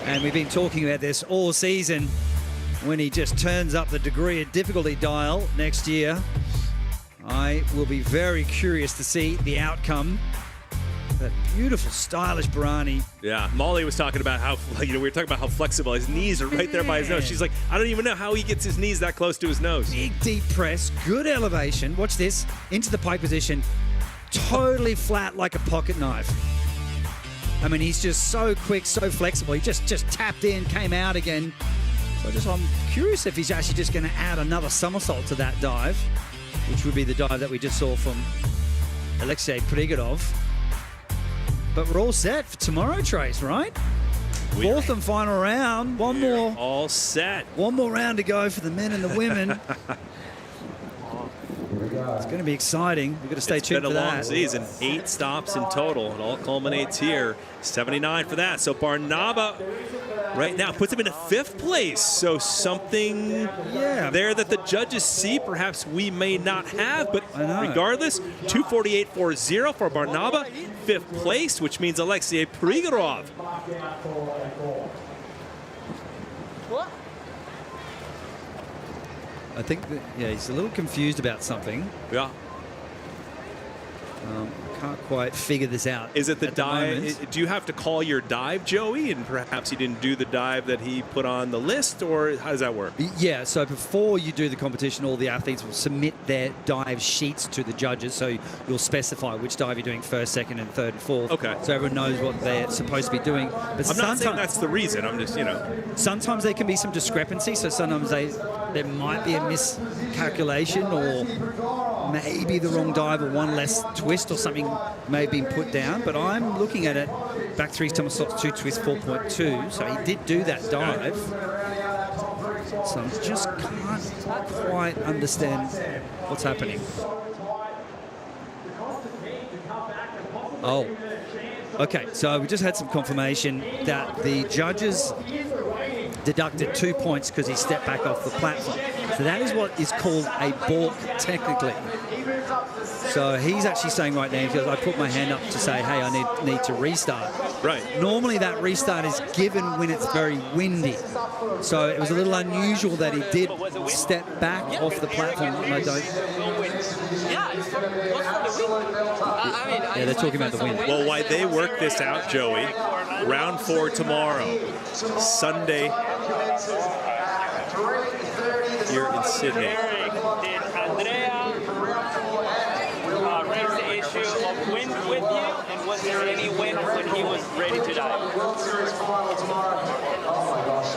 And we've been talking about this all season. When he just turns up the degree of difficulty dial next year, I will be very curious to see the outcome. That beautiful, stylish Barani.
Yeah, Molly was talking about how, we were talking about how flexible his knees are right there by his nose. She's like, I don't even know how he gets his knees that close to his nose.
Big, deep press, good elevation. Watch this, into the pike position, totally flat like a pocket knife. I mean, he's just so quick, so flexible. He just tapped in, came out again. So I'm curious if he's actually just going to add another somersault to that dive, which would be the dive that we just saw from Alexei Prigorov. But we're all set for tomorrow, Trace, right? 4th and final round. One more.
All set.
One more round to go for the men and the women. It's going to be exciting. We've got to stay tuned for
It's been a long
that.
season, 8 stops in total. It all culminates here. 79 for that. So Barnaba right now puts him into 5th place. So something there that the judges see perhaps we may not have. But regardless, 2:48.40 for Barnaba, 5th place, which means Alexei Prigorov.
I think that, he's a little confused about something.
Yeah.
Can't quite figure this out.
Is it the
at the
dive?
moment.
Do you have to call your dive, Joey? And perhaps he didn't do the dive that he put on the list, or how does that work?
Yeah, so before you do the competition, all the athletes will submit their dive sheets to the judges. So you'll specify which dive you're doing first, second, and third, and fourth.
Okay.
So everyone knows what they're supposed to be doing. But
I'm not saying that's the reason. I'm just,
sometimes there can be some discrepancy. So sometimes there might be a miscalculation, or maybe the wrong dive, or one less twist, or something may have been put down. But I'm looking at it, back 3 somersaults, 2 twists, 4.2. So he did do that dive. So I just can't quite understand what's happening. Oh, okay. So we just had some confirmation that the judges deducted 2 points because he stepped back off the platform. So that is what is called a balk technically. So he's actually saying right now, because I put my hand up to say, hey, I need to restart.
Right.
Normally that restart is given when it's very windy. So it was a little unusual that he did step back off the platform. And I don't... Yeah, they're talking about the wind.
Well, why they work this out, Joey, round 4 tomorrow, Sunday here in Sydney.
Did Andrea raise the issue of wind with you? And was there any wind when he was ready to dive?
World Series final tomorrow. Oh my gosh.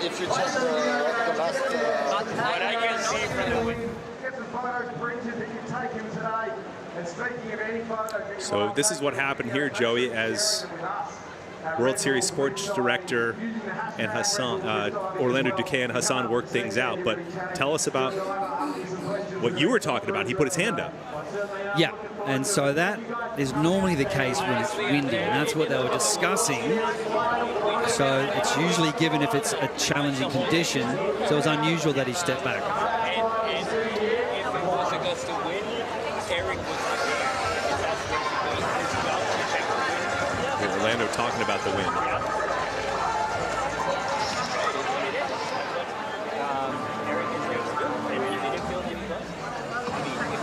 If you check the last...
What I can see from the wind.
So this is what happened here, Joey, as World Series sports director and Hassan, Orlando Duque and Hassan worked things out. But tell us about what you were talking about. He put his hand up.
Yeah, and so that is normally the case when it's windy, and that's what they were discussing. So it's usually given if it's a challenging condition, so it's unusual that he stepped back.
And if it was a gust of wind, Eric was
Orlando talking about the wind.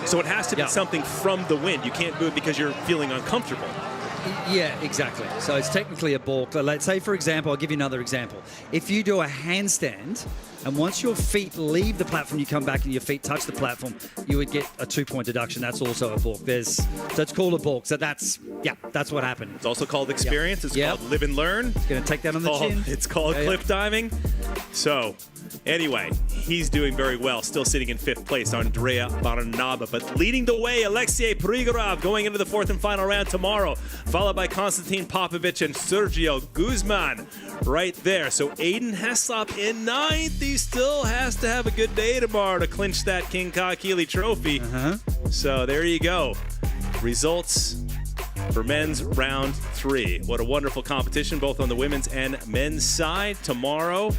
So it has to be something from the wind. You can't do it because you're feeling uncomfortable.
Yeah, exactly. So it's technically a balk. Let's say, for example, I'll give you another example. If you do a handstand, and once your feet leave the platform, you come back and your feet touch the platform, you would get a 2-point deduction. That's also a balk. So it's called a balk. So that's what happened.
It's also called experience. It's called live and learn.
It's going to take that on the chin.
It's called cliff diving. So anyway, he's doing very well, still sitting in 5th place, Andrea Barnaba. But leading the way, Alexei Prigorov going into the 4th and final round tomorrow, followed by Konstantin Popovich and Sergio Guzman right there. So Aiden Heslop in 9th. He still has to have a good day tomorrow to clinch that King Kakili trophy. So there you go. Results for men's round 3. What a wonderful competition, both on the women's and men's side. Tomorrow,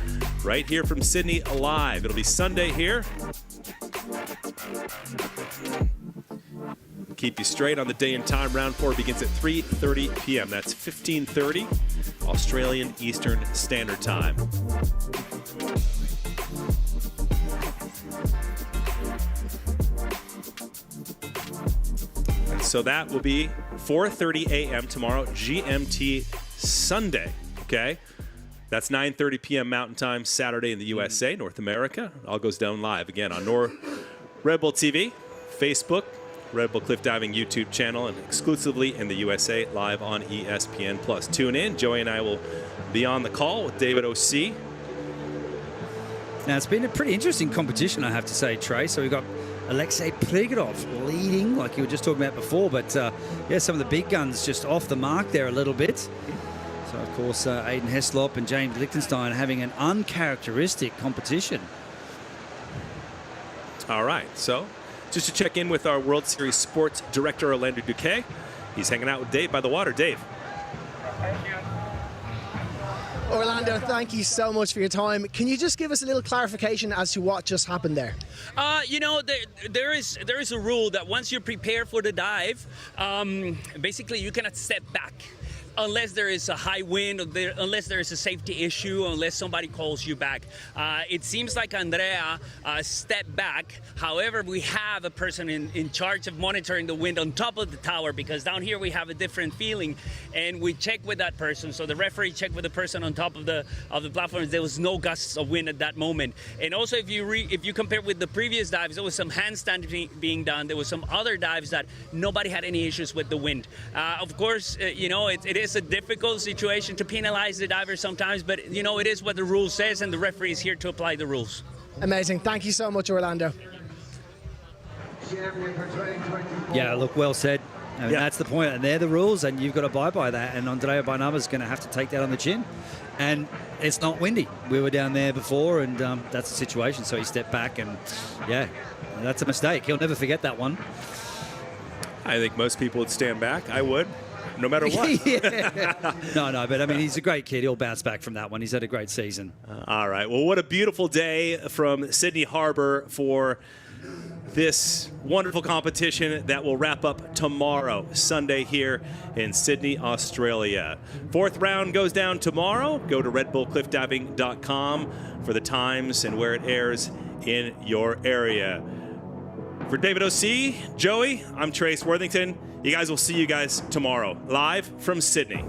right here from Sydney live. It'll be Sunday here. Keep you straight on the day and time. Round 4 begins at 3:30 p.m. That's 15:30 Australian Eastern Standard Time. And so that will be 4:30 a.m. tomorrow, GMT Sunday. Okay? That's 9:30 p.m. Mountain Time, Saturday in the USA, North America. It all goes down live again on Red Bull TV, Facebook, Red Bull Cliff Diving YouTube channel and exclusively in the USA, live on ESPN+. Tune in. Joey and I will be on the call with David O.C.
Now, it's been a pretty interesting competition, I have to say, Trey. So we've got Alexei Prigorov leading, like you were just talking about before. But, yeah, some of the big guns just off the mark there a little bit. So, of course, Aiden Heslop and James Lichtenstein having an uncharacteristic competition.
All right, so just to check in with our World Series sports director, Orlando Duque. He's hanging out with Dave by the water. Dave.
Orlando, thank you so much for your time. Can you just give us a little clarification as to what just happened there?
You know, there is a rule that once you're prepared for the dive, basically you cannot step back unless there is a high wind, unless there is a safety issue, unless somebody calls you back. It seems like Andrea stepped back. However, we have a person in charge of monitoring the wind on top of the tower, because down here we have a different feeling, and we check with that person. So the referee checked with the person on top of the platform. There was no gusts of wind at that moment. And also, if you compare with the previous dives, there was some handstand being done. There was some other dives that nobody had any issues with the wind. Of course, you know, it is a difficult situation to penalize the diver sometimes, but you know, it is what the rule says, and the referee is here to apply the rules.
Amazing. Thank you so much, Orlando.
Yeah, look, well said. I mean, that's the point, and they're the rules, and you've got to abide by that. And Andrea Barnaba is going to have to take that on the chin. And it's not windy. We were down there before, and that's the situation. So he stepped back, and yeah, that's a mistake. He'll never forget that one.
I think most people would stand back. I would, no matter what.
No, but I mean, he's a great kid. He'll bounce back from that one. He's had a great season.
All right. Well, what a beautiful day from Sydney Harbor for this wonderful competition that will wrap up tomorrow, Sunday, here in Sydney, Australia. Fourth round goes down tomorrow. Go to redbullcliffdiving.com for the times and where it airs in your area. For David O.C., Joey, I'm Trace Worthington. You guys will see you guys tomorrow, live from Sydney.